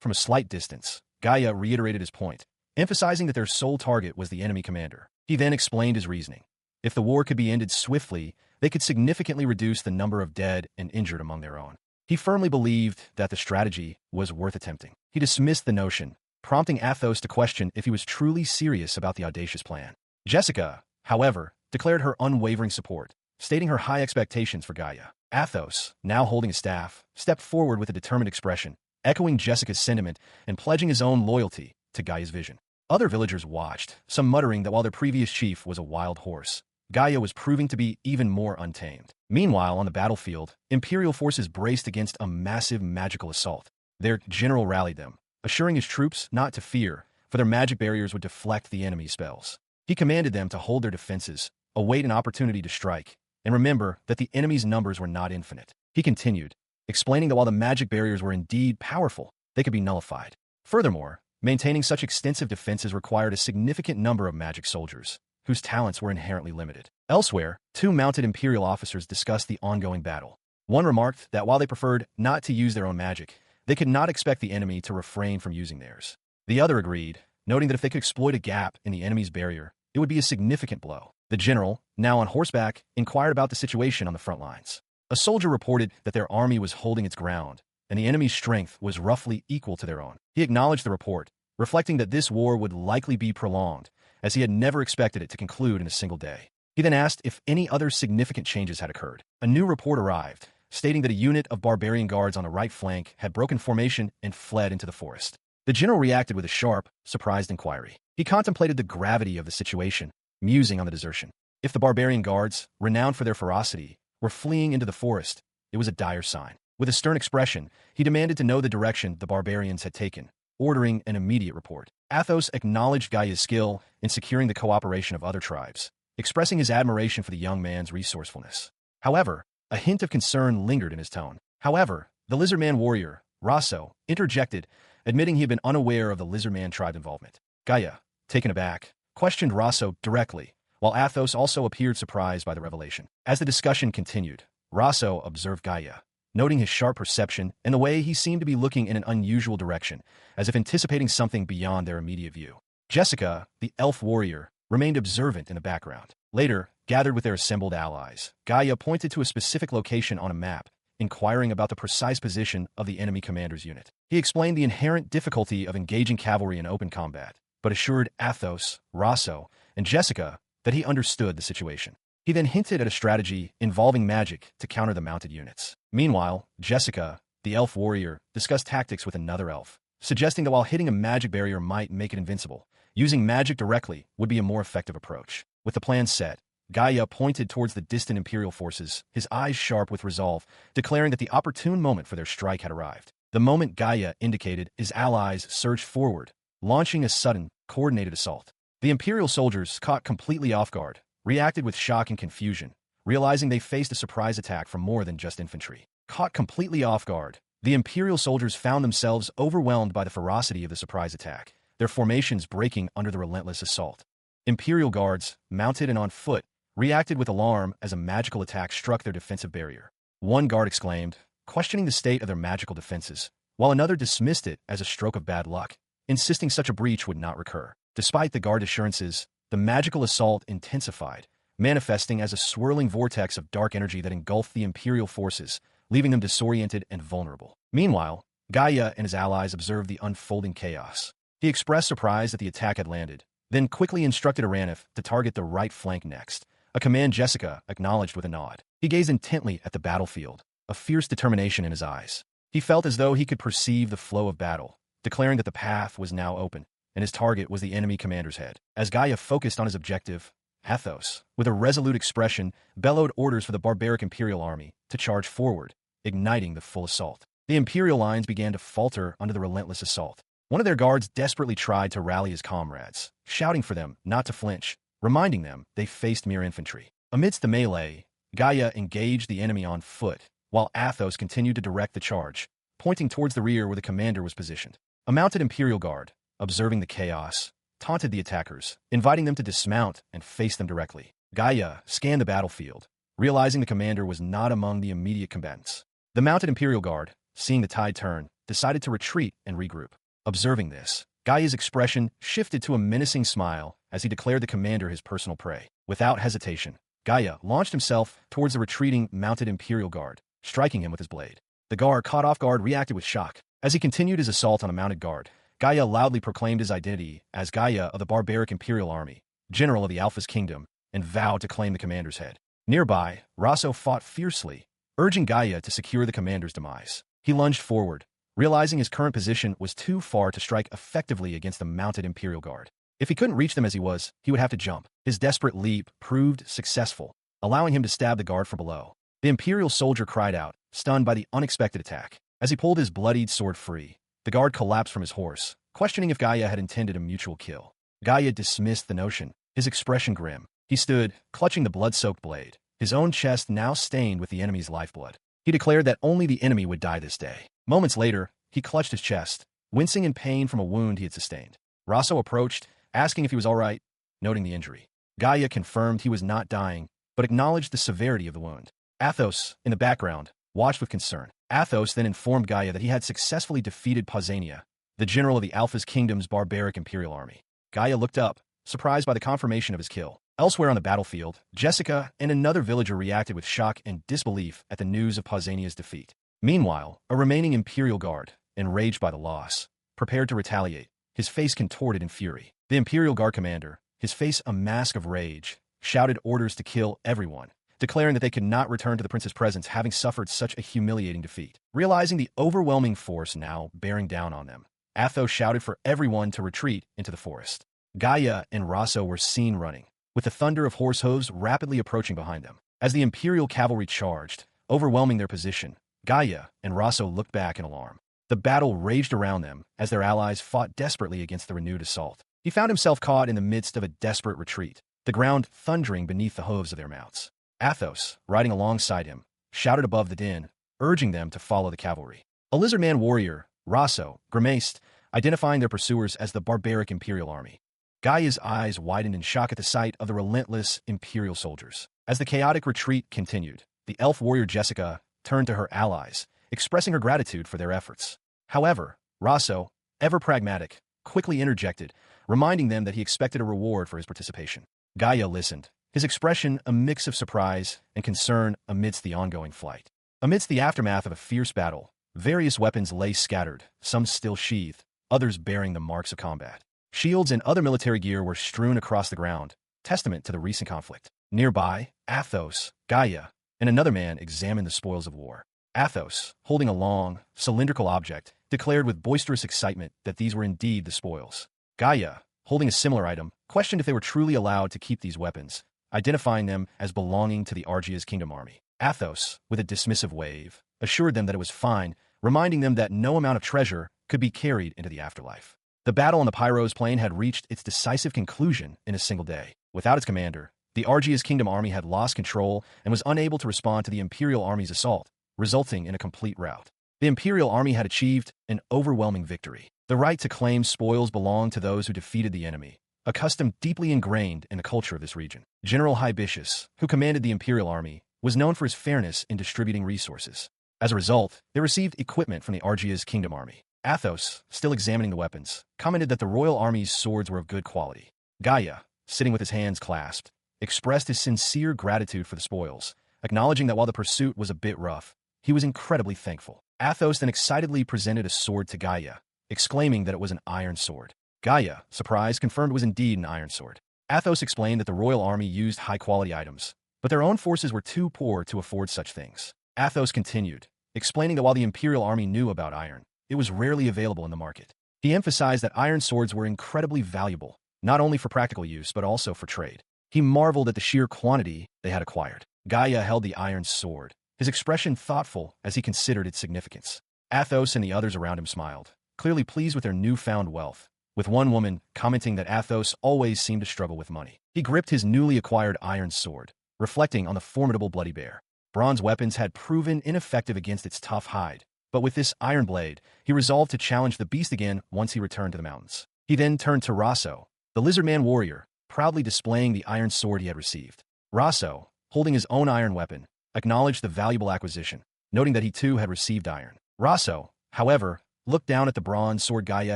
From a slight distance, Gaia reiterated his point, emphasizing that their sole target was the enemy commander. He then explained his reasoning. If the war could be ended swiftly, they could significantly reduce the number of dead and injured among their own. He firmly believed that the strategy was worth attempting. He dismissed the notion, prompting Athos to question if he was truly serious about the audacious plan. Jessica, however, declared her unwavering support, stating her high expectations for Gaia. Athos, now holding his staff, stepped forward with a determined expression, echoing Jessica's sentiment and pledging his own loyalty to Gaia's vision. Other villagers watched, some muttering that while their previous chief was a wild horse, Gaia was proving to be even more untamed. Meanwhile, on the battlefield, Imperial forces braced against a massive magical assault. Their general rallied them, assuring his troops not to fear, for their magic barriers would deflect the enemy's spells. He commanded them to hold their defenses, await an opportunity to strike, and remember that the enemy's numbers were not infinite. He continued, explaining that while the magic barriers were indeed powerful, they could be nullified. Furthermore, maintaining such extensive defenses required a significant number of magic soldiers, whose talents were inherently limited. Elsewhere, two mounted Imperial officers discussed the ongoing battle. One remarked that while they preferred not to use their own magic, they could not expect the enemy to refrain from using theirs. The other agreed, noting that if they could exploit a gap in the enemy's barrier, it would be a significant blow. The general, now on horseback, inquired about the situation on the front lines. A soldier reported that their army was holding its ground, and the enemy's strength was roughly equal to their own. He acknowledged the report, reflecting that this war would likely be prolonged, as he had never expected it to conclude in a single day. He then asked if any other significant changes had occurred. A new report arrived, stating that a unit of barbarian guards on the right flank had broken formation and fled into the forest. The general reacted with a sharp, surprised inquiry. He contemplated the gravity of the situation, musing on the desertion. If the barbarian guards, renowned for their ferocity, were fleeing into the forest, it was a dire sign. With a stern expression, he demanded to know the direction the barbarians had taken, ordering an immediate report. Athos acknowledged Gaia's skill in securing the cooperation of other tribes, expressing his admiration for the young man's resourcefulness. However, a hint of concern lingered in his tone. However, the Lizardman warrior, Raso, interjected, admitting he had been unaware of the Lizardman tribe involvement. Gaia, taken aback, questioned Raso directly, while Athos also appeared surprised by the revelation. As the discussion continued, Raso observed Gaia, noting his sharp perception and the way he seemed to be looking in an unusual direction, as if anticipating something beyond their immediate view. Jessica, the elf warrior, remained observant in the background. Later, gathered with their assembled allies. Gaia pointed to a specific location on a map, inquiring about the precise position of the enemy commander's unit. He explained the inherent difficulty of engaging cavalry in open combat, but assured Athos, Rosso, and Jessica that he understood the situation. He then hinted at a strategy involving magic to counter the mounted units. Meanwhile, Jessica, the elf warrior, discussed tactics with another elf, suggesting that while hitting a magic barrier might make it invincible, using magic directly would be a more effective approach. With the plan set, Gaia pointed towards the distant Imperial forces, his eyes sharp with resolve, declaring that the opportune moment for their strike had arrived. The moment Gaia indicated, his allies surged forward, launching a sudden, coordinated assault. The Imperial soldiers, caught completely off guard, reacted with shock and confusion, realizing they faced a surprise attack from more than just infantry. Caught completely off guard, the Imperial soldiers found themselves overwhelmed by the ferocity of the surprise attack, their formations breaking under the relentless assault. Imperial guards, mounted and on foot, reacted with alarm as a magical attack struck their defensive barrier. One guard exclaimed, questioning the state of their magical defenses, while another dismissed it as a stroke of bad luck, insisting such a breach would not recur. Despite the guard assurances, the magical assault intensified, manifesting as a swirling vortex of dark energy that engulfed the Imperial forces, leaving them disoriented and vulnerable. Meanwhile, Gaia and his allies observed the unfolding chaos. He expressed surprise that the attack had landed, then quickly instructed Aranif to target the right flank next, a command Jessica acknowledged with a nod. He gazed intently at the battlefield, a fierce determination in his eyes. He felt as though he could perceive the flow of battle, declaring that the path was now open, and his target was the enemy commander's head. As Gaia focused on his objective, Athos, with a resolute expression, bellowed orders for the barbaric Imperial army to charge forward, igniting the full assault. The Imperial lines began to falter under the relentless assault. One of their guards desperately tried to rally his comrades, shouting for them not to flinch, reminding them they faced mere infantry. Amidst the melee, Gaia engaged the enemy on foot, while Athos continued to direct the charge, pointing towards the rear where the commander was positioned. A mounted Imperial guard, observing the chaos, taunted the attackers, inviting them to dismount and face them directly. Gaia scanned the battlefield, realizing the commander was not among the immediate combatants. The mounted Imperial guard, seeing the tide turn, decided to retreat and regroup. Observing this, Gaia's expression shifted to a menacing smile as he declared the commander his personal prey. Without hesitation, Gaia launched himself towards the retreating mounted Imperial guard, striking him with his blade. The guard, caught off guard, reacted with shock. As he continued his assault on a mounted guard, Gaia loudly proclaimed his identity as Gaia of the barbaric Imperial army, general of the Alpha's kingdom, and vowed to claim the commander's head. Nearby, Rosso fought fiercely, urging Gaia to secure the commander's demise. He lunged forward, realizing his current position was too far to strike effectively against the mounted Imperial guard. If he couldn't reach them as he was, he would have to jump. His desperate leap proved successful, allowing him to stab the guard from below. The Imperial soldier cried out, stunned by the unexpected attack. As he pulled his bloodied sword free, the guard collapsed from his horse, questioning if Gaia had intended a mutual kill. Gaia dismissed the notion, his expression grim. He stood, clutching the blood-soaked blade, his own chest now stained with the enemy's lifeblood. He declared that only the enemy would die this day. Moments later, he clutched his chest, wincing in pain from a wound he had sustained. Rosso approached, asking if he was all right, noting the injury. Gaia confirmed he was not dying, but acknowledged the severity of the wound. Athos, in the background, watched with concern. Athos then informed Gaia that he had successfully defeated Pausania, the general of the Alpha's kingdom's barbaric Imperial army. Gaia looked up, surprised by the confirmation of his kill. Elsewhere on the battlefield, Jessica and another villager reacted with shock and disbelief at the news of Pausania's defeat. Meanwhile, a remaining Imperial guard, enraged by the loss, prepared to retaliate, his face contorted in fury. The Imperial Guard commander, his face a mask of rage, shouted orders to kill everyone, declaring that they could not return to the prince's presence having suffered such a humiliating defeat. Realizing the overwhelming force now bearing down on them, Athos shouted for everyone to retreat into the forest. Gaia and Rosso were seen running, with the thunder of horse hooves rapidly approaching behind them. As the Imperial cavalry charged, overwhelming their position, Gaia and Rosso looked back in alarm. The battle raged around them as their allies fought desperately against the renewed assault. He found himself caught in the midst of a desperate retreat, the ground thundering beneath the hooves of their mounts. Athos, riding alongside him, shouted above the din, urging them to follow the cavalry. A lizardman warrior, Rosso, grimaced, identifying their pursuers as the barbaric Imperial army. Gaia's eyes widened in shock at the sight of the relentless Imperial soldiers. As the chaotic retreat continued, the elf warrior Jessica turned to her allies, expressing her gratitude for their efforts. However, Rosso, ever pragmatic, quickly interjected, reminding them that he expected a reward for his participation. Gaia listened, his expression a mix of surprise and concern amidst the ongoing fight. Amidst the aftermath of a fierce battle, various weapons lay scattered, some still sheathed, others bearing the marks of combat. Shields and other military gear were strewn across the ground, testament to the recent conflict. Nearby, Athos, Gaia, and another man examined the spoils of war. Athos, holding a long, cylindrical object, declared with boisterous excitement that these were indeed the spoils. Gaia, holding a similar item, questioned if they were truly allowed to keep these weapons, identifying them as belonging to the Argia's kingdom army. Athos, with a dismissive wave, assured them that it was fine, reminding them that no amount of treasure could be carried into the afterlife. The battle on the Pyros plain had reached its decisive conclusion in a single day. Without its commander, the Argia's kingdom army had lost control and was unable to respond to the Imperial army's assault, resulting in a complete rout. The Imperial army had achieved an overwhelming victory. The right to claim spoils belonged to those who defeated the enemy, a custom deeply ingrained in the culture of this region. General Hibitius, who commanded the Imperial army, was known for his fairness in distributing resources. As a result, they received equipment from the Argia's kingdom army. Athos, still examining the weapons, commented that the royal army's swords were of good quality. Gaia, sitting with his hands clasped, expressed his sincere gratitude for the spoils, acknowledging that while the pursuit was a bit rough, he was incredibly thankful. Athos then excitedly presented a sword to Gaia, exclaiming that it was an iron sword. Gaia, surprised, confirmed it was indeed an iron sword. Athos explained that the royal army used high-quality items, but their own forces were too poor to afford such things. Athos continued, explaining that while the Imperial army knew about iron, it was rarely available in the market. He emphasized that iron swords were incredibly valuable, not only for practical use but also for trade. He marveled at the sheer quantity they had acquired. Gaia held the iron sword, his expression thoughtful as he considered its significance. Athos and the others around him smiled, clearly pleased with their newfound wealth, with one woman commenting that Athos always seemed to struggle with money. He gripped his newly acquired iron sword, reflecting on the formidable bloody bear. Bronze weapons had proven ineffective against its tough hide, but with this iron blade, he resolved to challenge the beast again once he returned to the mountains. He then turned to Rosso, the lizard-man warrior, proudly displaying the iron sword he had received. Rosso, holding his own iron weapon, acknowledged the valuable acquisition, noting that he too had received iron. Rosso, however, looked down at the bronze sword Gaia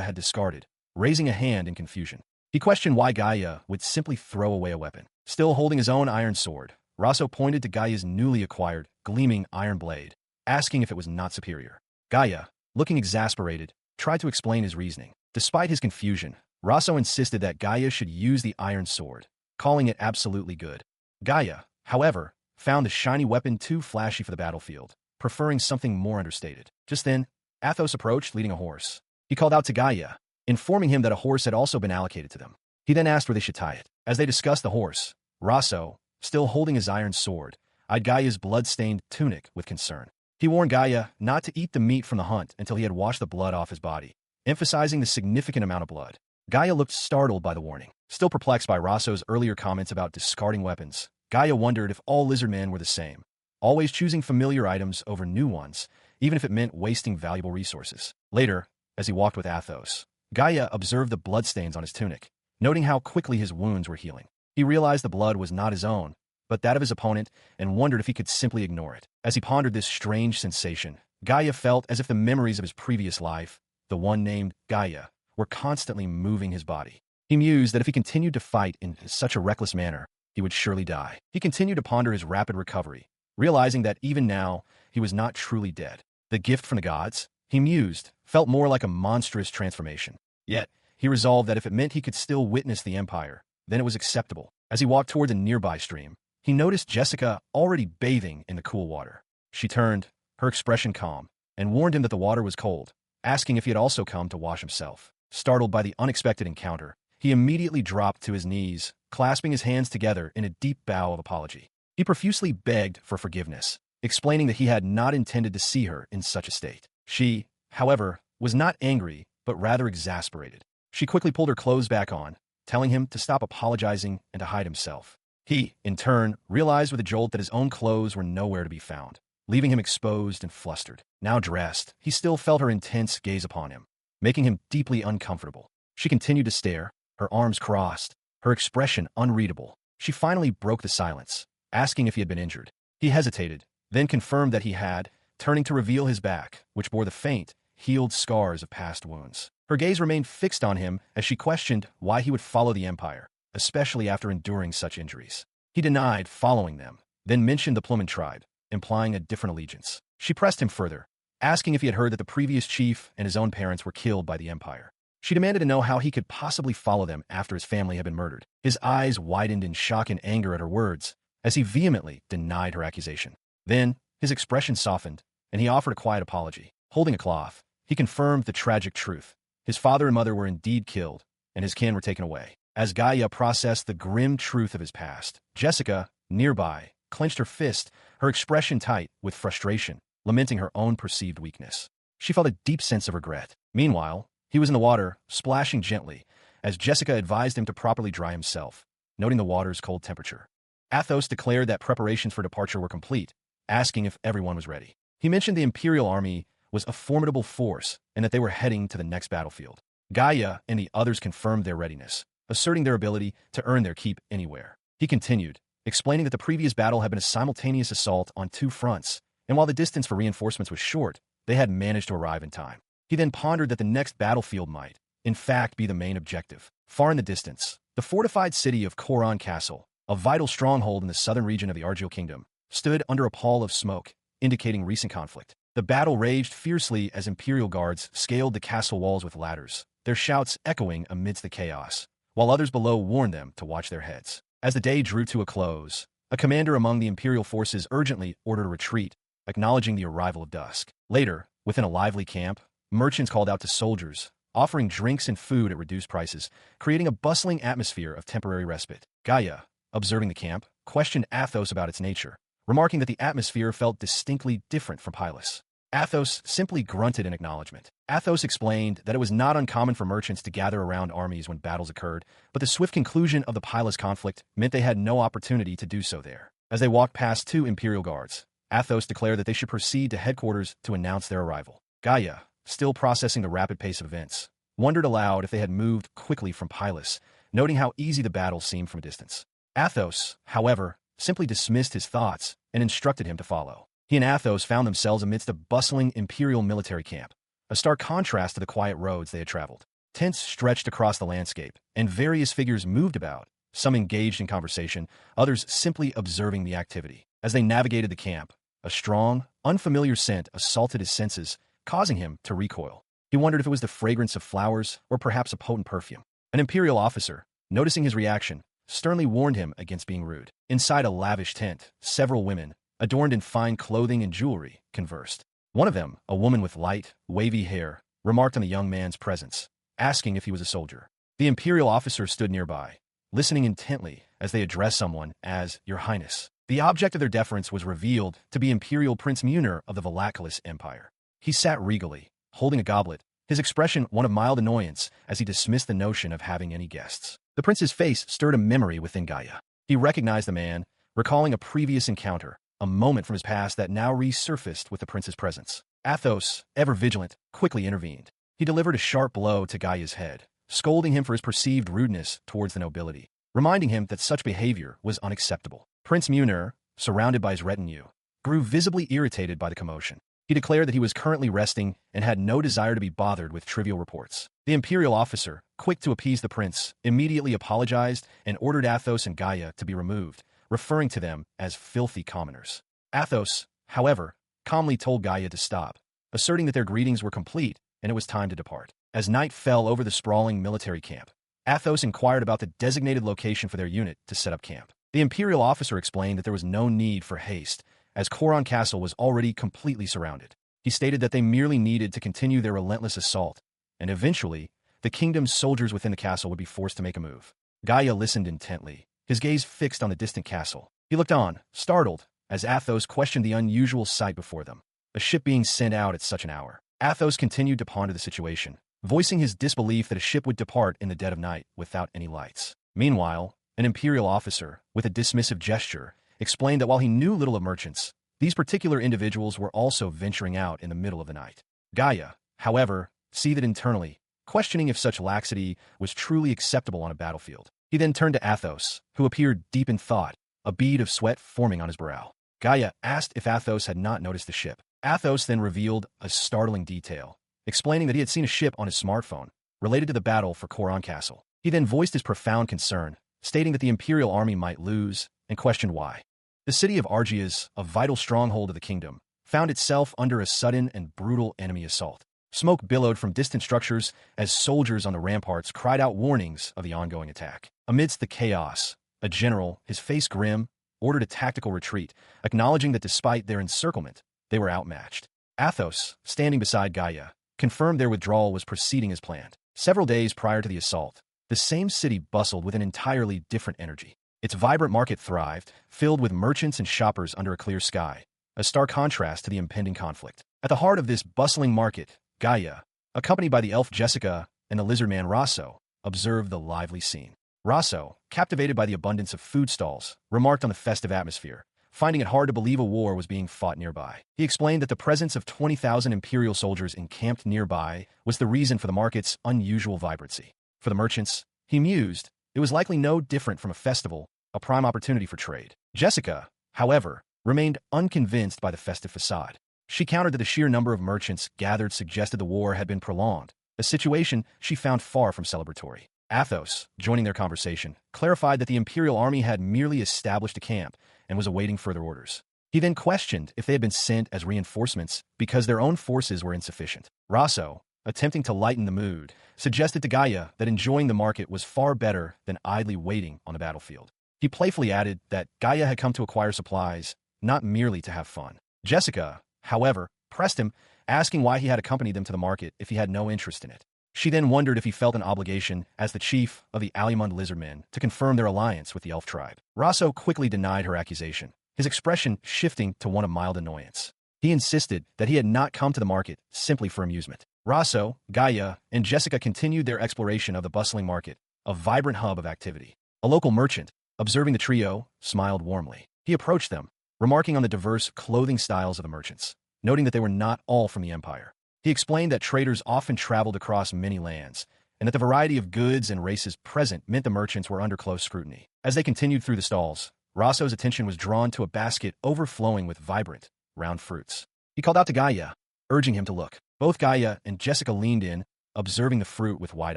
had discarded, raising a hand in confusion. He questioned why Gaia would simply throw away a weapon. Still holding his own iron sword, Rosso pointed to Gaia's newly acquired, gleaming iron blade, asking if it was not superior. Gaia, looking exasperated, tried to explain his reasoning. Despite his confusion, Rosso insisted that Gaia should use the iron sword, calling it absolutely good. Gaia, however, found the shiny weapon too flashy for the battlefield, preferring something more understated. Just then, Athos approached leading a horse. He called out to Gaia, informing him that a horse had also been allocated to them. He then asked where they should tie it. As they discussed the horse, Rosso, still holding his iron sword, eyed Gaia's blood-stained tunic with concern. He warned Gaia not to eat the meat from the hunt until he had washed the blood off his body, emphasizing the significant amount of blood. Gaia looked startled by the warning. Still perplexed by Rosso's earlier comments about discarding weapons, Gaia wondered if all lizardmen were the same, always choosing familiar items over new ones, even if it meant wasting valuable resources. Later, as he walked with Athos, Gaia observed the bloodstains on his tunic, noting how quickly his wounds were healing. He realized the blood was not his own, but that of his opponent, and wondered if he could simply ignore it. As he pondered this strange sensation, Gaia felt as if the memories of his previous life, the one named Gaia, were constantly moving his body. He mused that if he continued to fight in such a reckless manner, he would surely die. He continued to ponder his rapid recovery, realizing that even now, he was not truly dead. The gift from the gods, he mused, felt more like a monstrous transformation. Yet, he resolved that if it meant he could still witness the Empire, then it was acceptable. As he walked toward a nearby stream, he noticed Jessica already bathing in the cool water. She turned, her expression calm, and warned him that the water was cold, asking if he had also come to wash himself. Startled by the unexpected encounter, he immediately dropped to his knees, clasping his hands together in a deep bow of apology. He profusely begged for forgiveness, explaining that he had not intended to see her in such a state. She, however, was not angry, but rather exasperated. She quickly pulled her clothes back on, telling him to stop apologizing and to hide himself. He, in turn, realized with a jolt that his own clothes were nowhere to be found, leaving him exposed and flustered. Now dressed, he still felt her intense gaze upon him, making him deeply uncomfortable. She continued to stare, her arms crossed, her expression unreadable. She finally broke the silence, asking if he had been injured. He hesitated, then confirmed that he had, turning to reveal his back, which bore the faint, healed scars of past wounds. Her gaze remained fixed on him as she questioned why he would follow the Empire, especially after enduring such injuries. He denied following them, then mentioned the Plumen tribe, implying a different allegiance. She pressed him further, asking if he had heard that the previous chief and his own parents were killed by the Empire. She demanded to know how he could possibly follow them after his family had been murdered. His eyes widened in shock and anger at her words, as he vehemently denied her accusation. Then, his expression softened, and he offered a quiet apology. Holding a cloth, he confirmed the tragic truth. His father and mother were indeed killed, and his kin were taken away. As Gaia processed the grim truth of his past, Jessica, nearby, clenched her fist, her expression tight with frustration, lamenting her own perceived weakness. She felt a deep sense of regret. Meanwhile, he was in the water, splashing gently, as Jessica advised him to properly dry himself, noting the water's cold temperature. Athos declared that preparations for departure were complete, asking if everyone was ready. He mentioned the Imperial army was a formidable force and that they were heading to the next battlefield. Gaia and the others confirmed their readiness, asserting their ability to earn their keep anywhere. He continued, explaining that the previous battle had been a simultaneous assault on two fronts, and while the distance for reinforcements was short, they had managed to arrive in time. He then pondered that the next battlefield might, in fact, be the main objective. Far in the distance, the fortified city of Coron Castle, a vital stronghold in the southern region of the Argyll Kingdom, stood under a pall of smoke, indicating recent conflict. The battle raged fiercely as Imperial guards scaled the castle walls with ladders, their shouts echoing amidst the chaos, while others below warned them to watch their heads. As the day drew to a close, a commander among the Imperial forces urgently ordered a retreat, acknowledging the arrival of dusk. Later, within a lively camp, merchants called out to soldiers, offering drinks and food at reduced prices, creating a bustling atmosphere of temporary respite. Gaia, observing the camp, questioned Athos about its nature, remarking that the atmosphere felt distinctly different from Pylus. Athos simply grunted in acknowledgement. Athos explained that it was not uncommon for merchants to gather around armies when battles occurred, but the swift conclusion of the Pylus conflict meant they had no opportunity to do so there. As they walked past two Imperial guards, Athos declared that they should proceed to headquarters to announce their arrival. Gaia, still processing the rapid pace of events, wondered aloud if they had moved quickly from Pylus, noting how easy the battle seemed from a distance. Athos, however, simply dismissed his thoughts and instructed him to follow. He and Athos found themselves amidst a bustling Imperial military camp, a stark contrast to the quiet roads they had traveled. Tents stretched across the landscape, and various figures moved about, some engaged in conversation, others simply observing the activity. As they navigated the camp, a strong, unfamiliar scent assaulted his senses, causing him to recoil. He wondered if it was the fragrance of flowers or perhaps a potent perfume. An Imperial officer, noticing his reaction, sternly warned him against being rude. Inside a lavish tent, several women, adorned in fine clothing and jewelry, conversed. One of them, a woman with light, wavy hair, remarked on the young man's presence, asking if he was a soldier. The Imperial officer stood nearby, listening intently as they addressed someone as Your Highness. The object of their deference was revealed to be Imperial Prince Muner of the Valaculus Empire. He sat regally, holding a goblet, his expression one of mild annoyance as he dismissed the notion of having any guests. The prince's face stirred a memory within Gaia. He recognized the man, recalling a previous encounter, a moment from his past that now resurfaced with the prince's presence. Athos, ever vigilant, quickly intervened. He delivered a sharp blow to Gaia's head, scolding him for his perceived rudeness towards the nobility, reminding him that such behavior was unacceptable. Prince Muner, surrounded by his retinue, grew visibly irritated by the commotion. He declared that he was currently resting and had no desire to be bothered with trivial reports. The Imperial officer, quick to appease the prince, immediately apologized and ordered Athos and Gaia to be removed, referring to them as filthy commoners. Athos, however, calmly told Gaia to stop, asserting that their greetings were complete and it was time to depart. As night fell over the sprawling military camp, Athos inquired about the designated location for their unit to set up camp. The Imperial officer explained that there was no need for haste, as Coron Castle was already completely surrounded. He stated that they merely needed to continue their relentless assault, and eventually, the kingdom's soldiers within the castle would be forced to make a move. Gaia listened intently, his gaze fixed on the distant castle. He looked on, startled, as Athos questioned the unusual sight before them, a ship being sent out at such an hour. Athos continued to ponder the situation, voicing his disbelief that a ship would depart in the dead of night without any lights. Meanwhile, an Imperial officer, with a dismissive gesture, explained that while he knew little of merchants, these particular individuals were also venturing out in the middle of the night. Gaia, however, seethed internally, questioning if such laxity was truly acceptable on a battlefield. He then turned to Athos, who appeared deep in thought, a bead of sweat forming on his brow. Gaia asked if Athos had not noticed the ship. Athos then revealed a startling detail, explaining that he had seen a ship on his smartphone, related to the battle for Coron Castle. He then voiced his profound concern, stating that the imperial army might lose, and questioned why. The city of Argias, a vital stronghold of the kingdom, found itself under a sudden and brutal enemy assault. Smoke billowed from distant structures as soldiers on the ramparts cried out warnings of the ongoing attack. Amidst the chaos, a general, his face grim, ordered a tactical retreat, acknowledging that despite their encirclement, they were outmatched. Athos, standing beside Gaia, confirmed their withdrawal was proceeding as planned. Several days prior to the assault, the same city bustled with an entirely different energy. Its vibrant market thrived, filled with merchants and shoppers under a clear sky, a stark contrast to the impending conflict. At the heart of this bustling market, Gaia, accompanied by the elf Jessica and the lizard man Rosso, observed the lively scene. Rosso, captivated by the abundance of food stalls, remarked on the festive atmosphere, finding it hard to believe a war was being fought nearby. He explained that the presence of 20,000 imperial soldiers encamped nearby was the reason for the market's unusual vibrancy. For the merchants, he mused, it was likely no different from a festival, a prime opportunity for trade. Jessica, however, remained unconvinced by the festive facade. She countered that the sheer number of merchants gathered suggested the war had been prolonged, a situation she found far from celebratory. Athos, joining their conversation, clarified that the imperial army had merely established a camp and was awaiting further orders. He then questioned if they had been sent as reinforcements because their own forces were insufficient. Rosso, attempting to lighten the mood, suggested to Gaia that enjoying the market was far better than idly waiting on the battlefield. He playfully added that Gaia had come to acquire supplies, not merely to have fun. Jessica, however, pressed him, asking why he had accompanied them to the market if he had no interest in it. She then wondered if he felt an obligation, as the chief of the Alimund lizardmen, to confirm their alliance with the elf tribe. Rosso quickly denied her accusation, his expression shifting to one of mild annoyance. He insisted that he had not come to the market simply for amusement. Rosso, Gaia, and Jessica continued their exploration of the bustling market, a vibrant hub of activity. A local merchant, observing the trio, smiled warmly. He approached them, remarking on the diverse clothing styles of the merchants, noting that they were not all from the empire. He explained that traders often traveled across many lands, and that the variety of goods and races present meant the merchants were under close scrutiny. As they continued through the stalls, Rosso's attention was drawn to a basket overflowing with vibrant, round fruits. He called out to Gaia, urging him to look. Both Gaia and Jessica leaned in, observing the fruit with wide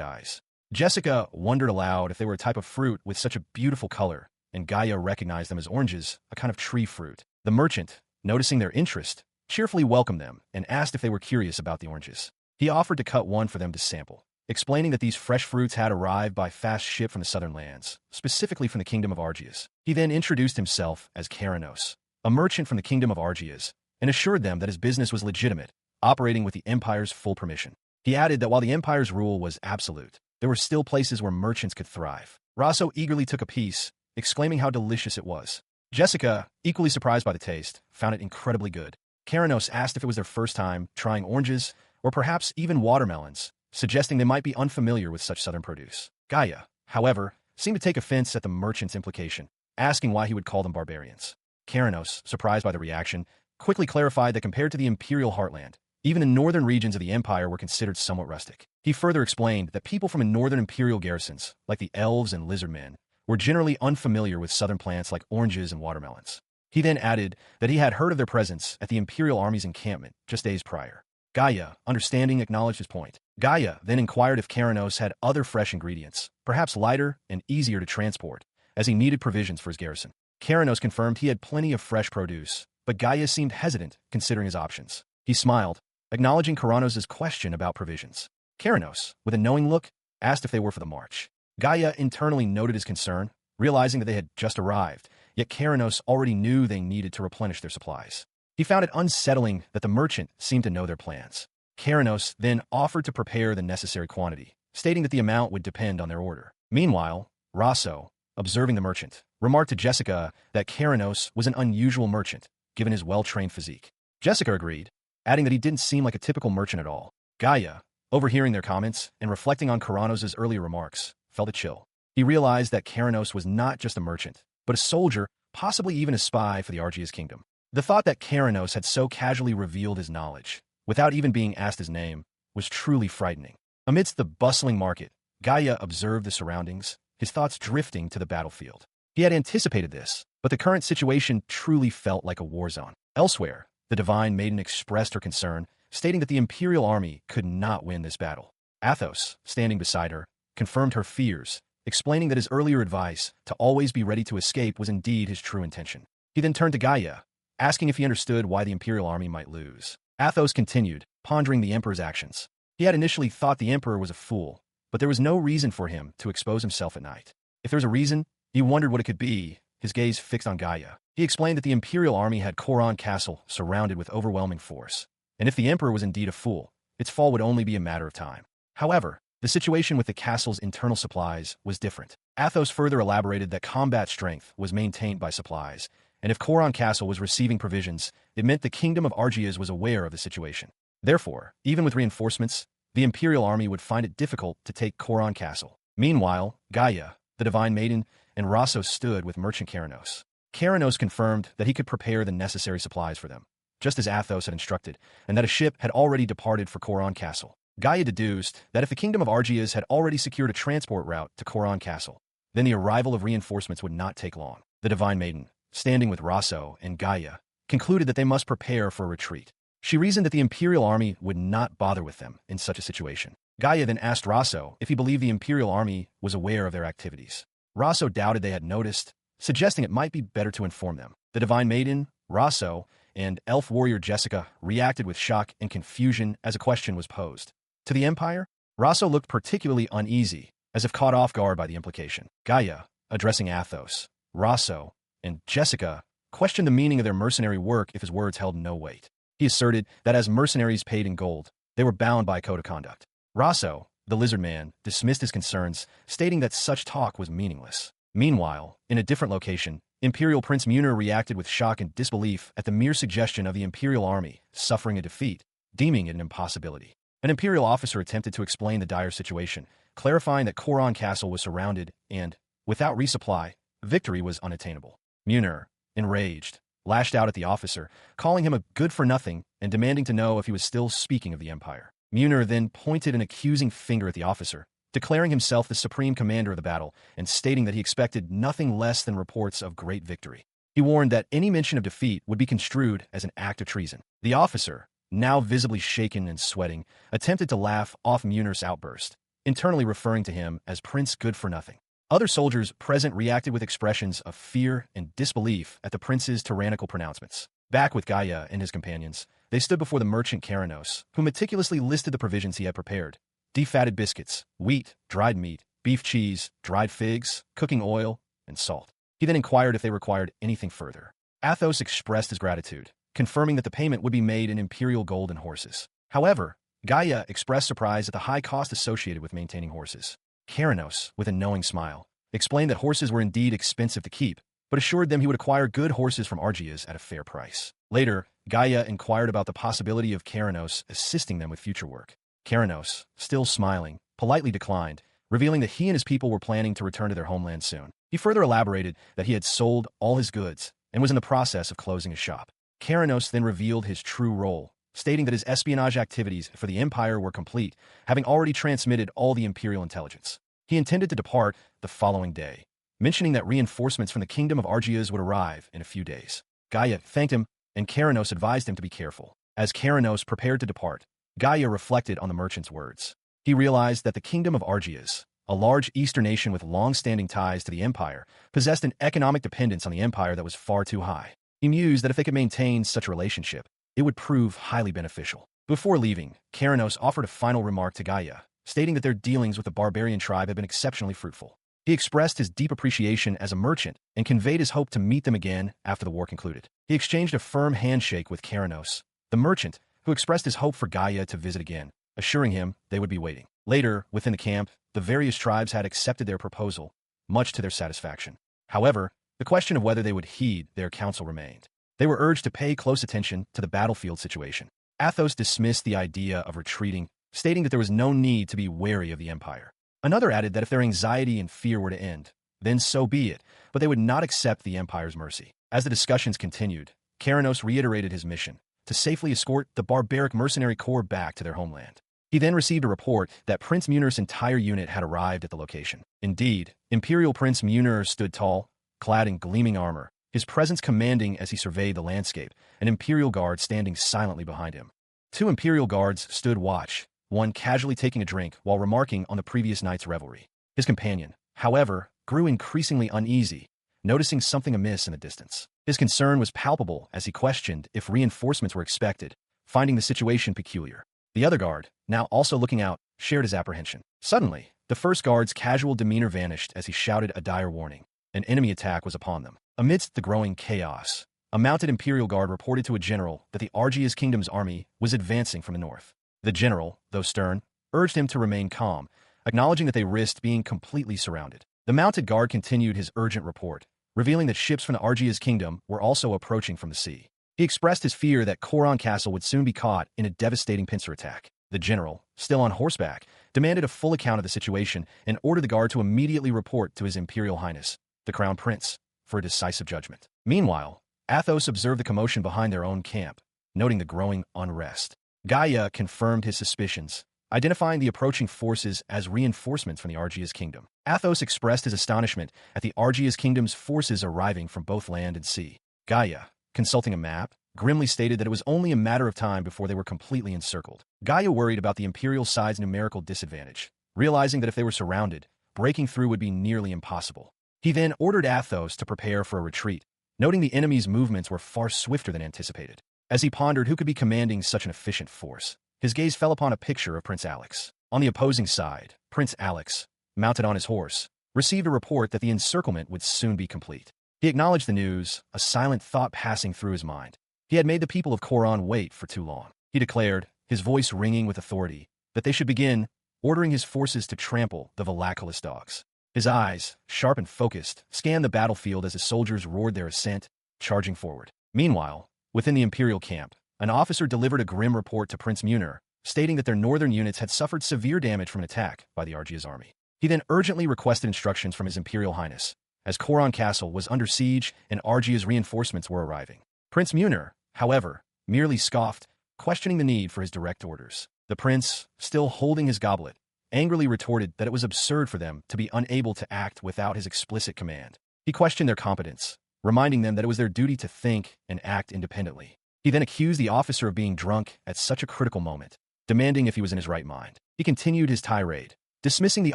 eyes. Jessica wondered aloud if they were a type of fruit with such a beautiful color, and Gaia recognized them as oranges, a kind of tree fruit. The merchant, noticing their interest, cheerfully welcomed them and asked if they were curious about the oranges. He offered to cut one for them to sample, explaining that these fresh fruits had arrived by fast ship from the southern lands, specifically from the kingdom of Argias. He then introduced himself as Keranos, a merchant from the kingdom of Argias, and assured them that his business was legitimate, operating with the empire's full permission. He added that while the empire's rule was absolute, there were still places where merchants could thrive. Rosso eagerly took a piece, exclaiming how delicious it was. Jessica, equally surprised by the taste, found it incredibly good. Keranos asked if it was their first time trying oranges, or perhaps even watermelons, suggesting they might be unfamiliar with such southern produce. Gaia, however, seemed to take offense at the merchant's implication, asking why he would call them barbarians. Keranos, surprised by the reaction, quickly clarified that compared to the imperial heartland, even the northern regions of the empire were considered somewhat rustic. He further explained that people from northern imperial garrisons, like the elves and lizardmen, were generally unfamiliar with southern plants like oranges and watermelons. He then added that he had heard of their presence at the imperial army's encampment just days prior. Gaia, understanding, acknowledged his point. Gaia then inquired if Keranos had other fresh ingredients, perhaps lighter and easier to transport, as he needed provisions for his garrison. Keranos confirmed he had plenty of fresh produce, but Gaia seemed hesitant, considering his options. He smiled, acknowledging Keranos' question about provisions. Keranos, with a knowing look, asked if they were for the march. Gaia internally noted his concern, realizing that they had just arrived, yet Keranos already knew they needed to replenish their supplies. He found it unsettling that the merchant seemed to know their plans. Keranos then offered to prepare the necessary quantity, stating that the amount would depend on their order. Meanwhile, Rosso, observing the merchant, remarked to Jessica that Keranos was an unusual merchant, given his well-trained physique. Jessica agreed, adding that he didn't seem like a typical merchant at all. Gaia, overhearing their comments and reflecting on Keranos' earlier remarks, felt a chill. He realized that Keranos was not just a merchant, but a soldier, possibly even a spy for the Argias kingdom. The thought that Keranos had so casually revealed his knowledge, without even being asked his name, was truly frightening. Amidst the bustling market, Gaia observed the surroundings, his thoughts drifting to the battlefield. He had anticipated this, but the current situation truly felt like a war zone. Elsewhere, the divine maiden expressed her concern, stating that the imperial army could not win this battle. Athos, standing beside her, confirmed her fears, explaining that his earlier advice to always be ready to escape was indeed his true intention. He then turned to Gaia, asking if he understood why the Imperial army might lose. Athos continued, pondering the Emperor's actions. He had initially thought the Emperor was a fool, but there was no reason for him to expose himself at night. If there was a reason, he wondered what it could be, his gaze fixed on Gaia. He explained that the Imperial army had Coron Castle surrounded with overwhelming force, and if the Emperor was indeed a fool, its fall would only be a matter of time. However, the situation with the castle's internal supplies was different. Athos further elaborated that combat strength was maintained by supplies, and if Coron Castle was receiving provisions, it meant the Kingdom of Argias was aware of the situation. Therefore, even with reinforcements, the Imperial army would find it difficult to take Coron Castle. Meanwhile, Gaia, the Divine Maiden, and Rosso stood with merchant Caranos. Caranos confirmed that he could prepare the necessary supplies for them, just as Athos had instructed, and that a ship had already departed for Coron Castle. Gaia deduced that if the Kingdom of Argias had already secured a transport route to Coron Castle, then the arrival of reinforcements would not take long. The Divine Maiden, standing with Rosso and Gaia, concluded that they must prepare for a retreat. She reasoned that the Imperial army would not bother with them in such a situation. Gaia then asked Rosso if he believed the Imperial army was aware of their activities. Rosso doubted they had noticed, suggesting it might be better to inform them. The Divine Maiden, Rosso, and elf warrior Jessica reacted with shock and confusion as a question was posed. To the Empire, Rosso looked particularly uneasy, as if caught off guard by the implication. Gaia, addressing Athos, Rosso, and Jessica, questioned the meaning of their mercenary work if his words held no weight. He asserted that as mercenaries paid in gold, they were bound by a code of conduct. Rosso, the lizard man, dismissed his concerns, stating that such talk was meaningless. Meanwhile, in a different location, Imperial Prince Munir reacted with shock and disbelief at the mere suggestion of the Imperial army suffering a defeat, deeming it an impossibility. An Imperial officer attempted to explain the dire situation, clarifying that Coron Castle was surrounded and, without resupply, victory was unattainable. Munir, enraged, lashed out at the officer, calling him a good-for-nothing and demanding to know if he was still speaking of the Empire. Munir then pointed an accusing finger at the officer, declaring himself the supreme commander of the battle and stating that he expected nothing less than reports of great victory. He warned that any mention of defeat would be construed as an act of treason. The officer, now visibly shaken and sweating, attempted to laugh off Munir's outburst, internally referring to him as Prince Good-for-Nothing. Other soldiers present reacted with expressions of fear and disbelief at the prince's tyrannical pronouncements. Back with Gaia and his companions, they stood before the merchant Caranos, who meticulously listed the provisions he had prepared: defatted biscuits, wheat, dried meat, beef cheese, dried figs, cooking oil, and salt. He then inquired if they required anything further. Athos expressed his gratitude, confirming that the payment would be made in imperial gold and horses. However, Gaia expressed surprise at the high cost associated with maintaining horses. Caranos, with a knowing smile, explained that horses were indeed expensive to keep, but assured them he would acquire good horses from Argias at a fair price. Later, Gaia inquired about the possibility of Caranos assisting them with future work. Caranos, still smiling, politely declined, revealing that he and his people were planning to return to their homeland soon. He further elaborated that he had sold all his goods and was in the process of closing his shop. Caranos then revealed his true role, stating that his espionage activities for the Empire were complete, having already transmitted all the Imperial intelligence. He intended to depart the following day, mentioning that reinforcements from the Kingdom of Argias would arrive in a few days. Gaia thanked him, and Caranos advised him to be careful. As Caranos prepared to depart, Gaia reflected on the merchant's words. He realized that the Kingdom of Argias, a large Eastern nation with long-standing ties to the Empire, possessed an economic dependence on the Empire that was far too high. He mused that if they could maintain such a relationship, it would prove highly beneficial. Before leaving, Caranos offered a final remark to Gaia, stating that their dealings with the barbarian tribe had been exceptionally fruitful. He expressed his deep appreciation as a merchant and conveyed his hope to meet them again after the war concluded. He exchanged a firm handshake with Caranos, the merchant, who expressed his hope for Gaia to visit again, assuring him they would be waiting. Later, within the camp, the various tribes had accepted their proposal, much to their satisfaction. However, the question of whether they would heed their counsel remained. They were urged to pay close attention to the battlefield situation. Athos dismissed the idea of retreating, stating that there was no need to be wary of the Empire. Another added that if their anxiety and fear were to end, then so be it, but they would not accept the Empire's mercy. As the discussions continued, Caranos reiterated his mission to safely escort the barbaric mercenary corps back to their homeland. He then received a report that Prince Munir's entire unit had arrived at the location. Indeed, Imperial Prince Munir stood tall, clad in gleaming armor, his presence commanding as he surveyed the landscape, an Imperial guard standing silently behind him. 2 Imperial guards stood watch, one casually taking a drink while remarking on the previous night's revelry. His companion, however, grew increasingly uneasy, noticing something amiss in the distance. His concern was palpable as he questioned if reinforcements were expected, finding the situation peculiar. The other guard, now also looking out, shared his apprehension. Suddenly, the first guard's casual demeanor vanished as he shouted a dire warning. An enemy attack was upon them. Amidst the growing chaos, a mounted imperial guard reported to a general that the Argia's kingdom's army was advancing from the north. The general, though stern, urged him to remain calm, acknowledging that they risked being completely surrounded. The mounted guard continued his urgent report, revealing that ships from the Argia's kingdom were also approaching from the sea. He expressed his fear that Quirce Castle would soon be caught in a devastating pincer attack. The general, still on horseback, demanded a full account of the situation and ordered the guard to immediately report to His Imperial Highness, the Crown Prince, for a decisive judgment. Meanwhile, Athos observed the commotion behind their own camp, noting the growing unrest. Gaia confirmed his suspicions, identifying the approaching forces as reinforcements from the Argia's kingdom. Athos expressed his astonishment at the Argia's kingdom's forces arriving from both land and sea. Gaia, consulting a map, grimly stated that it was only a matter of time before they were completely encircled. Gaia worried about the Imperial side's numerical disadvantage, realizing that if they were surrounded, breaking through would be nearly impossible. He then ordered Athos to prepare for a retreat, noting the enemy's movements were far swifter than anticipated. As he pondered who could be commanding such an efficient force, his gaze fell upon a picture of Prince Alex. On the opposing side, Prince Alex, mounted on his horse, received a report that the encirclement would soon be complete. He acknowledged the news, a silent thought passing through his mind. He had made the people of Quirce wait for too long. He declared, his voice ringing with authority, that they should begin, ordering his forces to trample the Velacalus dogs. His eyes, sharp and focused, scanned the battlefield as his soldiers roared their assent, charging forward. Meanwhile, within the Imperial camp, an officer delivered a grim report to Prince Munir, stating that their northern units had suffered severe damage from an attack by the Argia's army. He then urgently requested instructions from His Imperial Highness, as Quirce Castle was under siege and Argia's reinforcements were arriving. Prince Munir, however, merely scoffed, questioning the need for his direct orders. The prince, still holding his goblet, angrily retorted that it was absurd for them to be unable to act without his explicit command. He questioned their competence, reminding them that it was their duty to think and act independently. He then accused the officer of being drunk at such a critical moment, demanding if he was in his right mind. He continued his tirade, dismissing the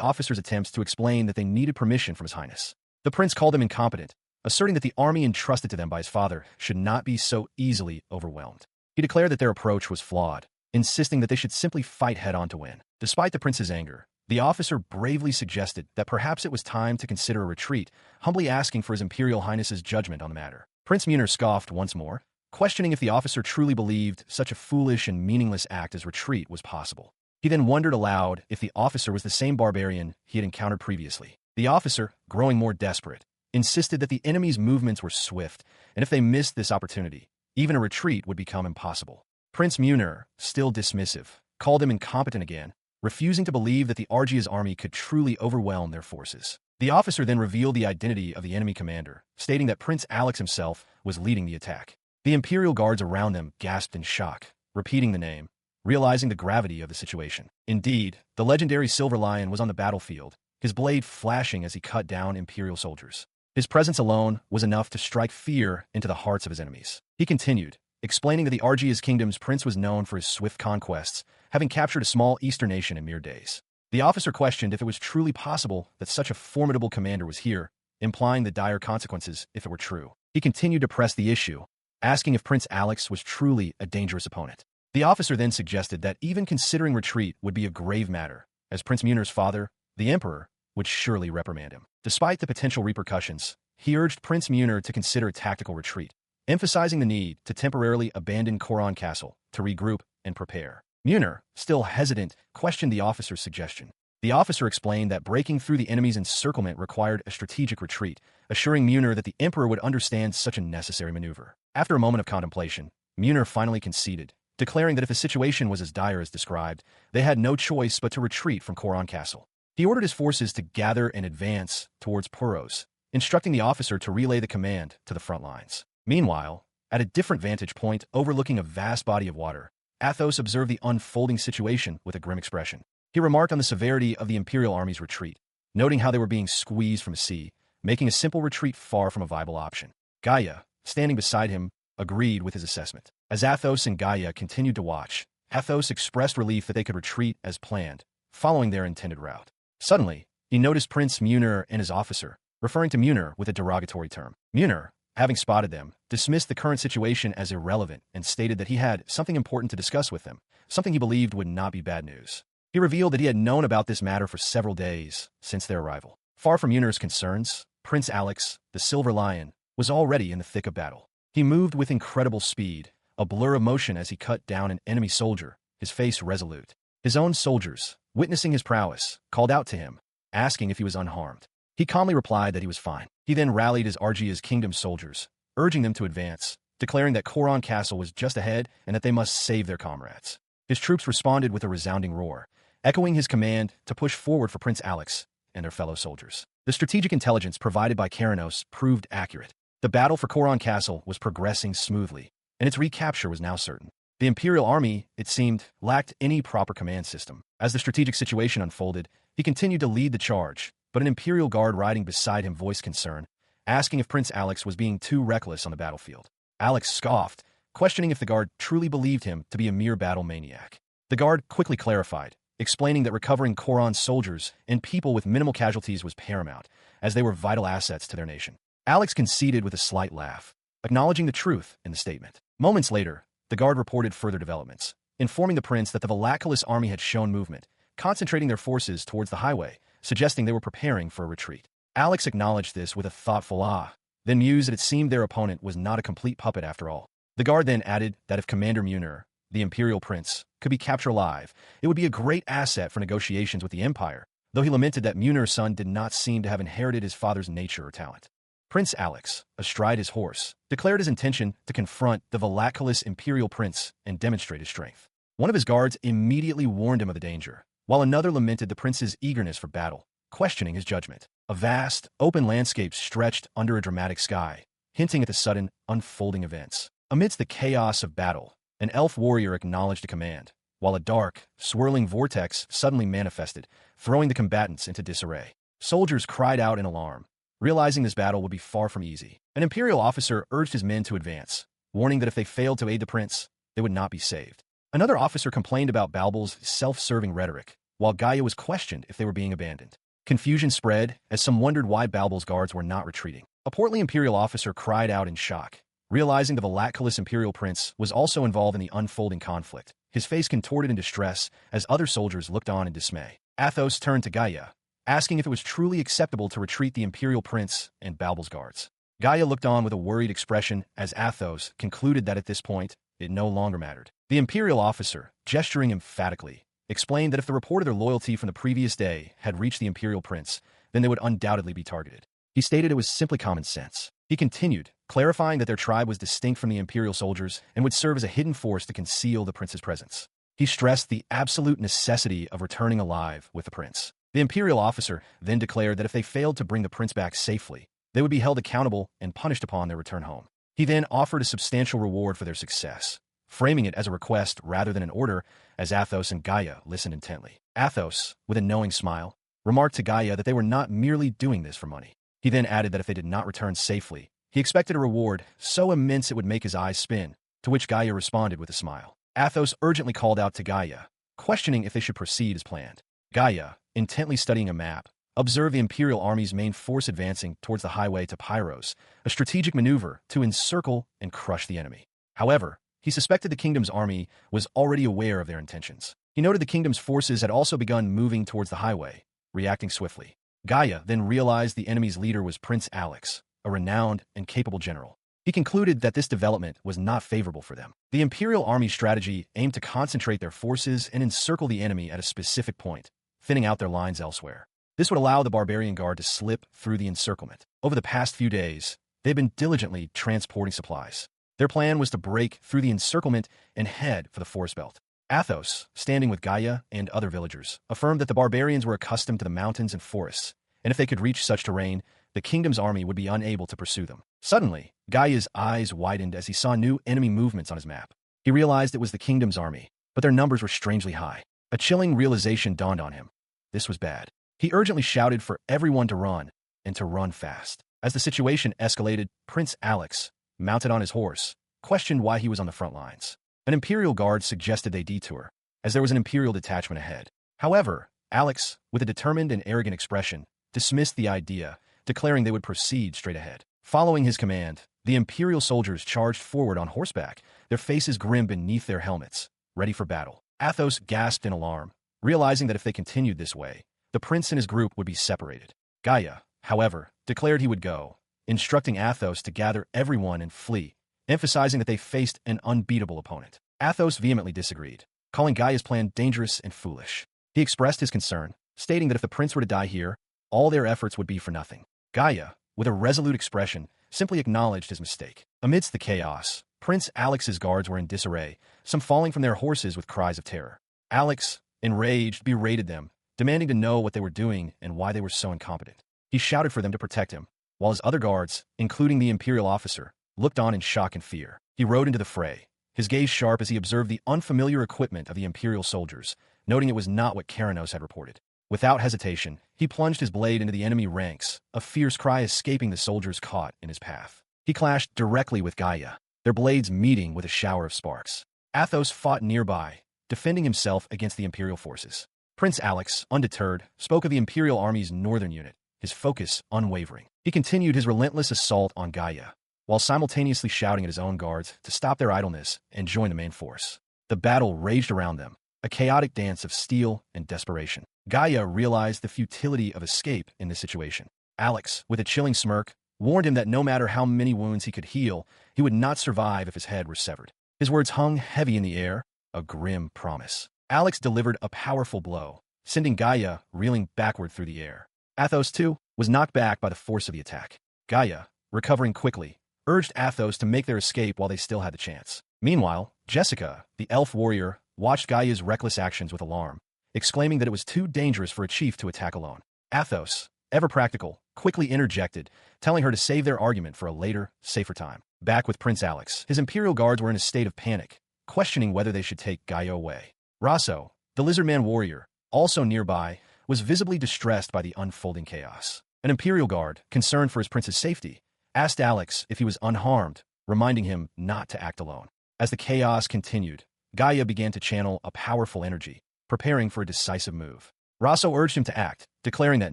officer's attempts to explain that they needed permission from His Highness. The prince called him incompetent, asserting that the army entrusted to them by his father should not be so easily overwhelmed. He declared that their approach was flawed, insisting that they should simply fight head-on to win. Despite the prince's anger, the officer bravely suggested that perhaps it was time to consider a retreat, humbly asking for His Imperial Highness's judgment on the matter. Prince Munir scoffed once more, questioning if the officer truly believed such a foolish and meaningless act as retreat was possible. He then wondered aloud if the officer was the same barbarian he had encountered previously. The officer, growing more desperate, insisted that the enemy's movements were swift, and if they missed this opportunity, even a retreat would become impossible. Prince Munir, still dismissive, called him incompetent again, refusing to believe that the Argia's army could truly overwhelm their forces. The officer then revealed the identity of the enemy commander, stating that Prince Alex himself was leading the attack. The Imperial guards around them gasped in shock, repeating the name, realizing the gravity of the situation. Indeed, the legendary Silver Lion was on the battlefield, his blade flashing as he cut down Imperial soldiers. His presence alone was enough to strike fear into the hearts of his enemies. He continued, explaining that the Argia's kingdom's prince was known for his swift conquests, having captured a small eastern nation in mere days. The officer questioned if it was truly possible that such a formidable commander was here, implying the dire consequences if it were true. He continued to press the issue, asking if Prince Alex was truly a dangerous opponent. The officer then suggested that even considering retreat would be a grave matter, as Prince Munir's father, the Emperor, would surely reprimand him. Despite the potential repercussions, he urged Prince Munir to consider a tactical retreat, emphasizing the need to temporarily abandon Quirce Castle to regroup and prepare. Munir, still hesitant, questioned the officer's suggestion. The officer explained that breaking through the enemy's encirclement required a strategic retreat, assuring Munir that the Emperor would understand such a necessary maneuver. After a moment of contemplation, Munir finally conceded, declaring that if the situation was as dire as described, they had no choice but to retreat from Quirce Castle. He ordered his forces to gather and advance towards Puros, instructing the officer to relay the command to the front lines. Meanwhile, at a different vantage point overlooking a vast body of water, Athos observed the unfolding situation with a grim expression. He remarked on the severity of the Imperial army's retreat, noting how they were being squeezed from the sea, making a simple retreat far from a viable option. Gaia, standing beside him, agreed with his assessment. As Athos and Gaia continued to watch, Athos expressed relief that they could retreat as planned, following their intended route. Suddenly, He noticed Prince Munir and his officer, referring to Munir with a derogatory term. Munir, having spotted them, dismissed the current situation as irrelevant and stated that he had something important to discuss with them, something he believed would not be bad news. He revealed that he had known about this matter for several days since their arrival. Far from Munir's concerns, Prince Alex, the Silver Lion, was already in the thick of battle. He moved with incredible speed, a blur of motion as he cut down an enemy soldier, his face resolute. His own soldiers, witnessing his prowess, called out to him, asking if he was unharmed. He calmly replied that he was fine. He then rallied his Argia's kingdom soldiers, urging them to advance, declaring that Koron Castle was just ahead and that they must save their comrades. His troops responded with a resounding roar, echoing his command to push forward for Prince Alex and their fellow soldiers. The strategic intelligence provided by Keranos proved accurate. The battle for Koron Castle was progressing smoothly, and its recapture was now certain. The Imperial Army, it seemed, lacked any proper command system. As the strategic situation unfolded, he continued to lead the charge, but an Imperial guard riding beside him voiced concern, asking if Prince Alex was being too reckless on the battlefield. Alex scoffed, questioning if the guard truly believed him to be a mere battle maniac. The guard quickly clarified, explaining that recovering Koron's soldiers and people with minimal casualties was paramount, as they were vital assets to their nation. Alex conceded with a slight laugh, acknowledging the truth in the statement. Moments later, the guard reported further developments, informing the prince that the Valakulis army had shown movement, concentrating their forces towards the highway, suggesting they were preparing for a retreat. Alex acknowledged this with a thoughtful then mused that it seemed their opponent was not a complete puppet after all. The guard then added that if Commander Munir, the Imperial Prince, could be captured alive, it would be a great asset for negotiations with the Empire, though he lamented that Munir's son did not seem to have inherited his father's nature or talent. Prince Alex, astride his horse, declared his intention to confront the Valakulis Imperial Prince and demonstrate his strength. One of his guards immediately warned him of the danger, while another lamented the prince's eagerness for battle, questioning his judgment. A vast, open landscape stretched under a dramatic sky, hinting at the sudden, unfolding events. Amidst the chaos of battle, an elf warrior acknowledged a command, while a dark, swirling vortex suddenly manifested, throwing the combatants into disarray. Soldiers cried out in alarm, realizing this battle would be far from easy. An Imperial officer urged his men to advance, warning that if they failed to aid the prince, they would not be saved. Another officer complained about Balbal's self-serving rhetoric, while Gaia was questioned if they were being abandoned. Confusion spread as some wondered why Balbal's guards were not retreating. A portly Imperial officer cried out in shock, realizing the Valakulis Imperial Prince was also involved in the unfolding conflict. His face contorted in distress as other soldiers looked on in dismay. Athos turned to Gaia, asking if it was truly acceptable to retreat the Imperial Prince and Balbal's guards. Gaia looked on with a worried expression as Athos concluded that at this point, it no longer mattered. The Imperial officer, gesturing emphatically, explained that if the report of their loyalty from the previous day had reached the Imperial Prince, then they would undoubtedly be targeted. He stated it was simply common sense. He continued, clarifying that their tribe was distinct from the Imperial soldiers and would serve as a hidden force to conceal the prince's presence. He stressed the absolute necessity of returning alive with the prince. The Imperial officer then declared that if they failed to bring the prince back safely, they would be held accountable and punished upon their return home. He then offered a substantial reward for their success, framing it as a request rather than an order, as Athos and Gaia listened intently. Athos, with a knowing smile, remarked to Gaia that they were not merely doing this for money. He then added that if they did not return safely, he expected a reward so immense it would make his eyes spin, to which Gaia responded with a smile. Athos urgently called out to Gaia, questioning if they should proceed as planned. Gaia, intently studying a map, observed the Imperial Army's main force advancing towards the highway to Pyros, a strategic maneuver to encircle and crush the enemy. However, he suspected the kingdom's army was already aware of their intentions. He noted the kingdom's forces had also begun moving towards the highway, reacting swiftly. Gaia then realized the enemy's leader was Prince Alex, a renowned and capable general. He concluded that this development was not favorable for them. The Imperial Army's strategy aimed to concentrate their forces and encircle the enemy at a specific point, thinning out their lines elsewhere. This would allow the barbarian guard to slip through the encirclement. Over the past few days, they've been diligently transporting supplies. Their plan was to break through the encirclement and head for the forest belt. Athos, standing with Gaia and other villagers, affirmed that the barbarians were accustomed to the mountains and forests, and if they could reach such terrain, the kingdom's army would be unable to pursue them. Suddenly, Gaia's eyes widened as he saw new enemy movements on his map. He realized it was the kingdom's army, but their numbers were strangely high. A chilling realization dawned on him. This was bad. He urgently shouted for everyone to run, and to run fast. As the situation escalated, Prince Alex, mounted on his horse, questioned why he was on the front lines. An Imperial guard suggested they detour, as there was an Imperial detachment ahead. However, Alex, with a determined and arrogant expression, dismissed the idea, declaring they would proceed straight ahead. Following his command, the Imperial soldiers charged forward on horseback, their faces grim beneath their helmets, ready for battle. Athos gasped in alarm, realizing that if they continued this way, the prince and his group would be separated. Gaia, however, declared he would go, instructing Athos to gather everyone and flee, emphasizing that they faced an unbeatable opponent. Athos vehemently disagreed, calling Gaia's plan dangerous and foolish. He expressed his concern, stating that if the prince were to die here, all their efforts would be for nothing. Gaia, with a resolute expression, simply acknowledged his mistake. Amidst the chaos, Prince Alex's guards were in disarray, some falling from their horses with cries of terror. Alex, enraged, berated them, demanding to know what they were doing and why they were so incompetent. He shouted for them to protect him, while his other guards, including the Imperial officer, looked on in shock and fear. He rode into the fray, his gaze sharp as he observed the unfamiliar equipment of the Imperial soldiers, noting it was not what Keranos had reported. Without hesitation, he plunged his blade into the enemy ranks, a fierce cry escaping the soldiers caught in his path. He clashed directly with Gaia, their blades meeting with a shower of sparks. Athos fought nearby, defending himself against the Imperial forces. Prince Alex, undeterred, spoke of the Imperial army's northern unit, his focus unwavering. He continued his relentless assault on Gaia, while simultaneously shouting at his own guards to stop their idleness and join the main force. The battle raged around them, a chaotic dance of steel and desperation. Gaia realized the futility of escape in this situation. Alex, with a chilling smirk, warned him that no matter how many wounds he could heal, he would not survive if his head were severed. His words hung heavy in the air, a grim promise. Alex delivered a powerful blow, sending Gaia reeling backward through the air. Athos, too, was knocked back by the force of the attack. Gaia, recovering quickly, urged Athos to make their escape while they still had the chance. Meanwhile, Jessica, the elf warrior, watched Gaia's reckless actions with alarm, exclaiming that it was too dangerous for a chief to attack alone. Athos, ever practical, quickly interjected, telling her to save their argument for a later, safer time. Back with Prince Alex, his Imperial guards were in a state of panic, questioning whether they should take Gaia away. Rosso, the lizardman warrior, also nearby, was visibly distressed by the unfolding chaos. An Imperial guard, concerned for his prince's safety, asked Alex if he was unharmed, reminding him not to act alone. As the chaos continued, Gaia began to channel a powerful energy, preparing for a decisive move. Rosso urged him to act, declaring that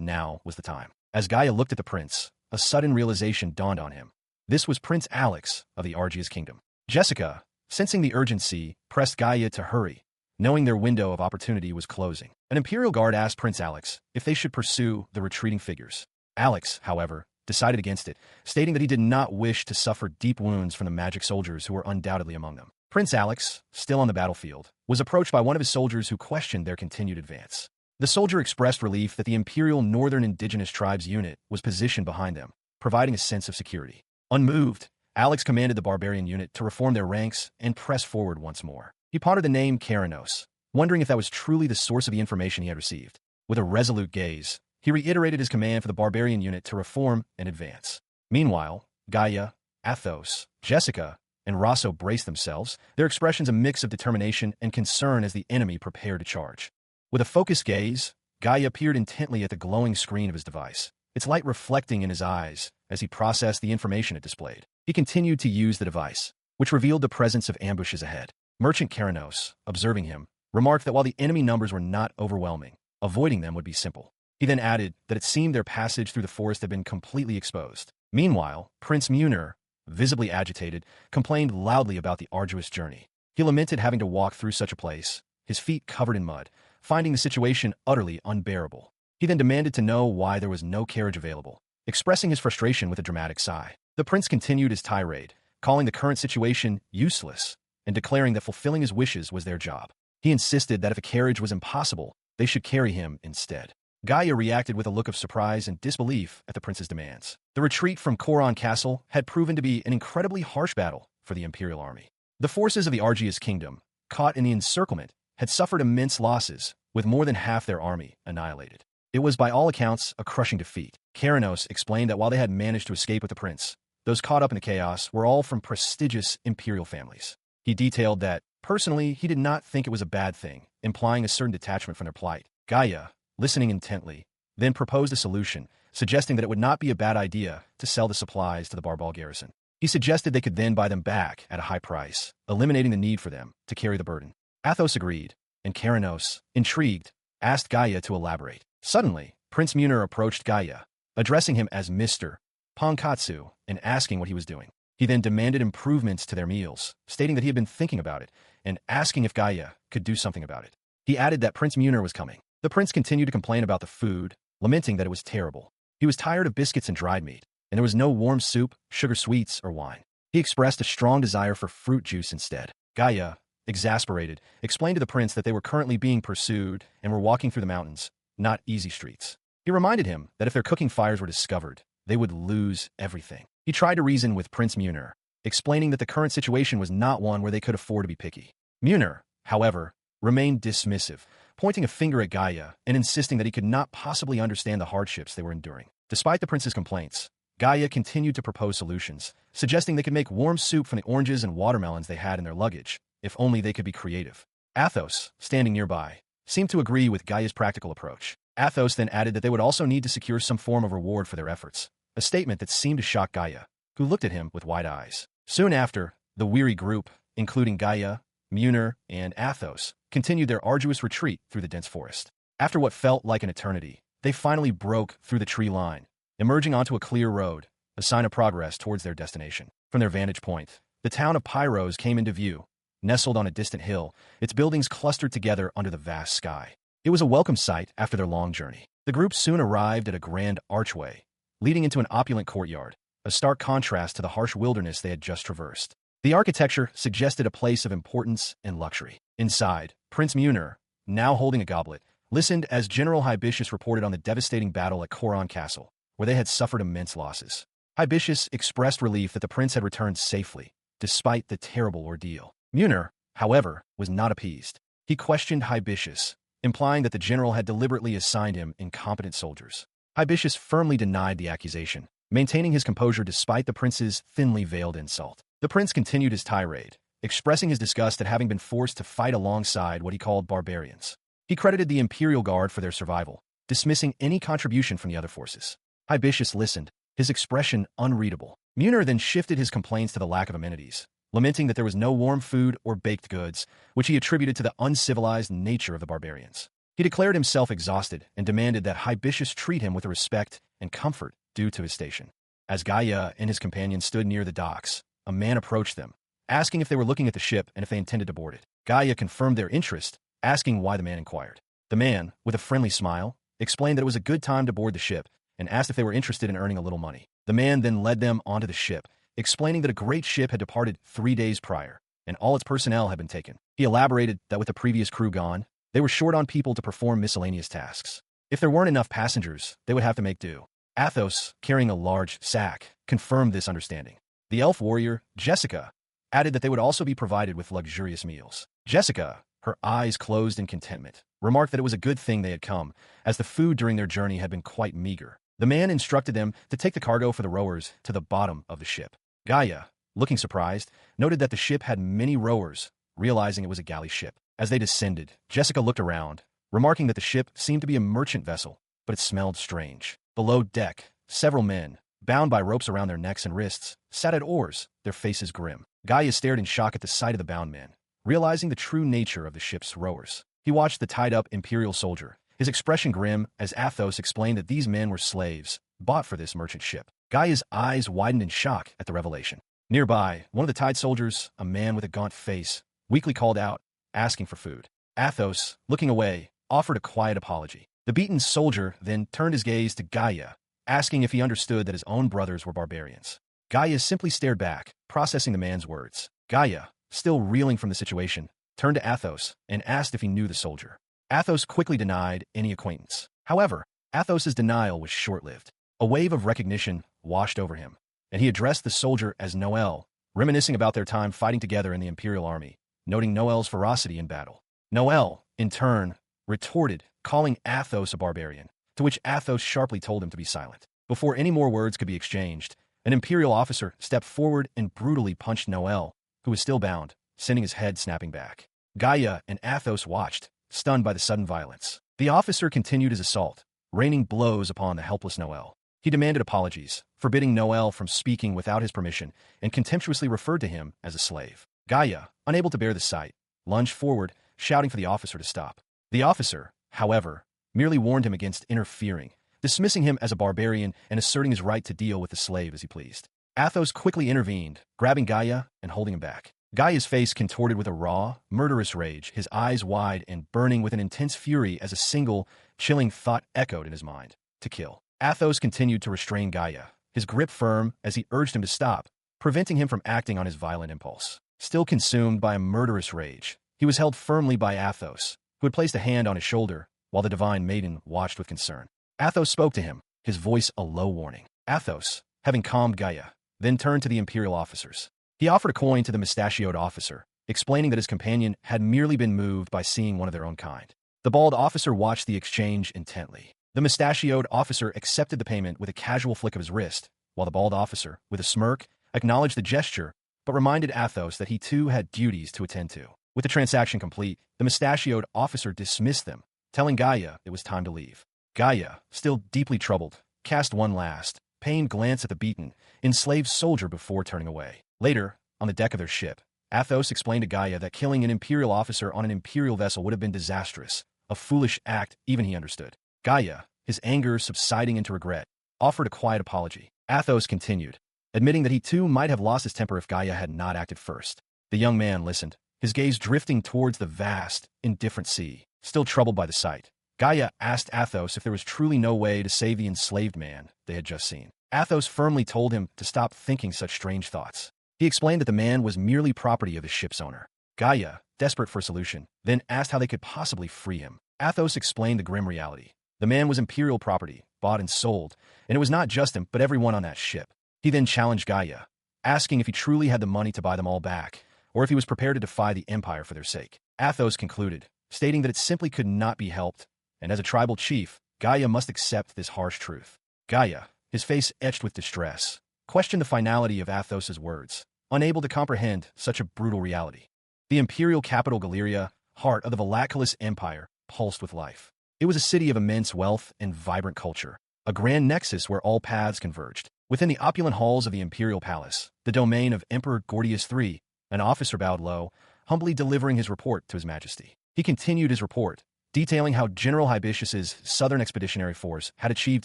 now was the time. As Gaia looked at the prince, a sudden realization dawned on him. This was Prince Alex of the Argia's kingdom. Jessica, sensing the urgency, pressed Gaia to hurry, knowing their window of opportunity was closing. An Imperial guard asked Prince Alex if they should pursue the retreating figures. Alex, however, decided against it, stating that he did not wish to suffer deep wounds from the magic soldiers who were undoubtedly among them. Prince Alex, still on the battlefield, was approached by one of his soldiers who questioned their continued advance. The soldier expressed relief that the Imperial Northern Indigenous Tribes unit was positioned behind them, providing a sense of security. Unmoved, Alex commanded the barbarian unit to reform their ranks and press forward once more. He pondered the name Keranos, wondering if that was truly the source of the information he had received. With a resolute gaze, he reiterated his command for the barbarian unit to reform and advance. Meanwhile, Gaia, Athos, Jessica, and Rosso braced themselves, their expressions a mix of determination and concern as the enemy prepared to charge. With a focused gaze, Gaia peered intently at the glowing screen of his device, its light reflecting in his eyes as he processed the information it displayed. He continued to use the device, which revealed the presence of ambushes ahead. Merchant Keranos, observing him, remarked that while the enemy numbers were not overwhelming, avoiding them would be simple. He then added that it seemed their passage through the forest had been completely exposed. Meanwhile, Prince Munir, visibly agitated, complained loudly about the arduous journey. He lamented having to walk through such a place, his feet covered in mud, finding the situation utterly unbearable. He then demanded to know why there was no carriage available, expressing his frustration with a dramatic sigh. The prince continued his tirade, calling the current situation useless and declaring that fulfilling his wishes was their job. He insisted that if a carriage was impossible, they should carry him instead. Gaia reacted with a look of surprise and disbelief at the prince's demands. The retreat from Coron Castle had proven to be an incredibly harsh battle for the Imperial army. The forces of the Argia's kingdom, caught in the encirclement, had suffered immense losses, with more than half their army annihilated. It was by all accounts a crushing defeat. Keranos explained that while they had managed to escape with the prince, those caught up in the chaos were all from prestigious imperial families. He detailed that, personally, he did not think it was a bad thing, implying a certain detachment from their plight. Gaia, listening intently, then proposed a solution, suggesting that it would not be a bad idea to sell the supplies to the Barbal garrison. He suggested they could then buy them back at a high price, eliminating the need for them to carry the burden. Athos agreed, and Keranos, intrigued, asked Gaia to elaborate. Suddenly, Prince Munir approached Gaia, addressing him as Mr. Pankatsu and asking what he was doing. He then demanded improvements to their meals, stating that he had been thinking about it and asking if Gaia could do something about it. He added that Prince Munir was coming. The prince continued to complain about the food, lamenting that it was terrible. He was tired of biscuits and dried meat, and there was no warm soup, sugar sweets, or wine. He expressed a strong desire for fruit juice instead. Gaia, exasperated, explained to the prince that they were currently being pursued and were walking through the mountains, not easy streets. He reminded him that if their cooking fires were discovered, they would lose everything. He tried to reason with Prince Munir, explaining that the current situation was not one where they could afford to be picky. Munir, however, remained dismissive, pointing a finger at Gaia and insisting that he could not possibly understand the hardships they were enduring. Despite the prince's complaints, Gaia continued to propose solutions, suggesting they could make warm soup from the oranges and watermelons they had in their luggage, if only they could be creative. Athos, standing nearby, seemed to agree with Gaia's practical approach. Athos then added that they would also need to secure some form of reward for their efforts, a statement that seemed to shock Gaia, who looked at him with wide eyes. Soon after, the weary group, including Gaia, Munir, and Athos, continued their arduous retreat through the dense forest. After what felt like an eternity, they finally broke through the tree line, emerging onto a clear road, a sign of progress towards their destination. From their vantage point, the town of Pyros came into view, nestled on a distant hill, its buildings clustered together under the vast sky. It was a welcome sight after their long journey. The group soon arrived at a grand archway, leading into an opulent courtyard, a stark contrast to the harsh wilderness they had just traversed. The architecture suggested a place of importance and luxury. Inside, Prince Munir, now holding a goblet, listened as General Hibiscus reported on the devastating battle at Coron Castle, where they had suffered immense losses. Hibiscus expressed relief that the prince had returned safely, despite the terrible ordeal. Munir, however, was not appeased. He questioned Hibiscus, implying that the general had deliberately assigned him incompetent soldiers. Hibiscus firmly denied the accusation, maintaining his composure despite the prince's thinly veiled insult. The prince continued his tirade, expressing his disgust at having been forced to fight alongside what he called barbarians. He credited the Imperial Guard for their survival, dismissing any contribution from the other forces. Hibiscus listened, his expression unreadable. Munir then shifted his complaints to the lack of amenities, lamenting that there was no warm food or baked goods, which he attributed to the uncivilized nature of the barbarians. He declared himself exhausted and demanded that Hibiscus treat him with the respect and comfort due to his station. As Gaia and his companion stood near the docks, a man approached them, asking if they were looking at the ship and if they intended to board it. Gaia confirmed their interest, asking why the man inquired. The man, with a friendly smile, explained that it was a good time to board the ship and asked if they were interested in earning a little money. The man then led them onto the ship, explaining that a great ship had departed 3 days prior, and all its personnel had been taken. He elaborated that with the previous crew gone, they were short on people to perform miscellaneous tasks. If there weren't enough passengers, they would have to make do. Athos, carrying a large sack, confirmed this understanding. The elf warrior, Jessica, added that they would also be provided with luxurious meals. Jessica, her eyes closed in contentment, remarked that it was a good thing they had come, as the food during their journey had been quite meager. The man instructed them to take the cargo for the rowers to the bottom of the ship. Gaia, looking surprised, noted that the ship had many rowers, realizing it was a galley ship. As they descended, Jessica looked around, remarking that the ship seemed to be a merchant vessel, but it smelled strange. Below deck, several men, bound by ropes around their necks and wrists, sat at oars, their faces grim. Gaia stared in shock at the sight of the bound men, realizing the true nature of the ship's rowers. He watched the tied-up Imperial soldier, his expression grim as Athos explained that these men were slaves, bought for this merchant ship. Gaia's eyes widened in shock at the revelation. Nearby, one of the tied soldiers, a man with a gaunt face, weakly called out, asking for food. Athos, looking away, offered a quiet apology. The beaten soldier then turned his gaze to Gaia, asking if he understood that his own brothers were barbarians. Gaia simply stared back, processing the man's words. Gaia, still reeling from the situation, turned to Athos and asked if he knew the soldier. Athos quickly denied any acquaintance. However, Athos's denial was short-lived. A wave of recognition washed over him, and he addressed the soldier as Noel, reminiscing about their time fighting together in the Imperial army, noting Noel's ferocity in battle. Noel, in turn, retorted, calling Athos a barbarian, to which Athos sharply told him to be silent. Before any more words could be exchanged, an Imperial officer stepped forward and brutally punched Noel, who was still bound, sending his head snapping back. Gaia and Athos watched, stunned by the sudden violence. The officer continued his assault, raining blows upon the helpless Noel. He demanded apologies, forbidding Noel from speaking without his permission, and contemptuously referred to him as a slave. Gaia, unable to bear the sight, lunged forward, shouting for the officer to stop. The officer, however, merely warned him against interfering dismissing him as a barbarian and asserting his right to deal with the slave as he pleased. Athos quickly intervened, grabbing Gaia and holding him back. Gaia's face contorted with a raw, murderous rage, his eyes wide and burning with an intense fury as a single, chilling thought echoed in his mind: to kill. Athos continued to restrain Gaia, his grip firm as he urged him to stop, preventing him from acting on his violent impulse. Still consumed by a murderous rage, he was held firmly by Athos, who had placed a hand on his shoulder, while the divine maiden watched with concern. Athos spoke to him, his voice a low warning. Athos, having calmed Gaia, then turned to the imperial officers. He offered a coin to the mustachioed officer, explaining that his companion had merely been moved by seeing one of their own kind. The bald officer watched the exchange intently. The mustachioed officer accepted the payment with a casual flick of his wrist, while the bald officer, with a smirk, acknowledged the gesture, but reminded Athos that he too had duties to attend to. With the transaction complete, the mustachioed officer dismissed them, telling Gaia it was time to leave. Gaia, still deeply troubled, cast one last, pained glance at the beaten, enslaved soldier before turning away. Later, on the deck of their ship, Athos explained to Gaia that killing an imperial officer on an imperial vessel would have been disastrous, a foolish act even he understood. Gaia, his anger subsiding into regret, offered a quiet apology. Athos continued, admitting that he too might have lost his temper if Gaia had not acted first. The young man listened, his gaze drifting towards the vast, indifferent sea. Still troubled by the sight, Gaia asked Athos if there was truly no way to save the enslaved man they had just seen. Athos firmly told him to stop thinking such strange thoughts. He explained that the man was merely property of his ship's owner. Gaia, desperate for a solution, then asked how they could possibly free him. Athos explained the grim reality. The man was imperial property, bought and sold, and it was not just him, but everyone on that ship. He then challenged Gaia, asking if he truly had the money to buy them all back, or if he was prepared to defy the empire for their sake. Athos concluded, stating that it simply could not be helped, and as a tribal chief, Gaia must accept this harsh truth. Gaia, his face etched with distress, questioned the finality of Athos's words, unable to comprehend such a brutal reality. The imperial capital Galeria, heart of the Velacalus Empire, pulsed with life. It was a city of immense wealth and vibrant culture, a grand nexus where all paths converged. Within the opulent halls of the imperial palace, the domain of Emperor Gordius III, an officer bowed low, humbly delivering his report to his majesty. He continued his report, detailing how General Hibiscus's Southern Expeditionary Force had achieved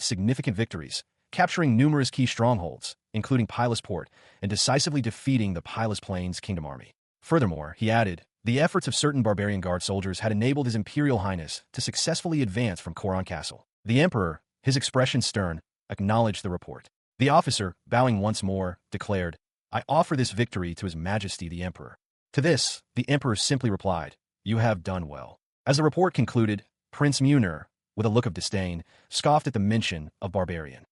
significant victories, capturing numerous key strongholds, including Pylos Port, and decisively defeating the Pylos Plains Kingdom Army. Furthermore, he added, the efforts of certain barbarian guard soldiers had enabled His Imperial Highness to successfully advance from Coron Castle. The Emperor, his expression stern, acknowledged the report. The officer, bowing once more, declared, I offer this victory to His Majesty the Emperor. To this, the Emperor simply replied, You have done well. As the report concluded, Prince Munir, with a look of disdain, scoffed at the mention of barbarian.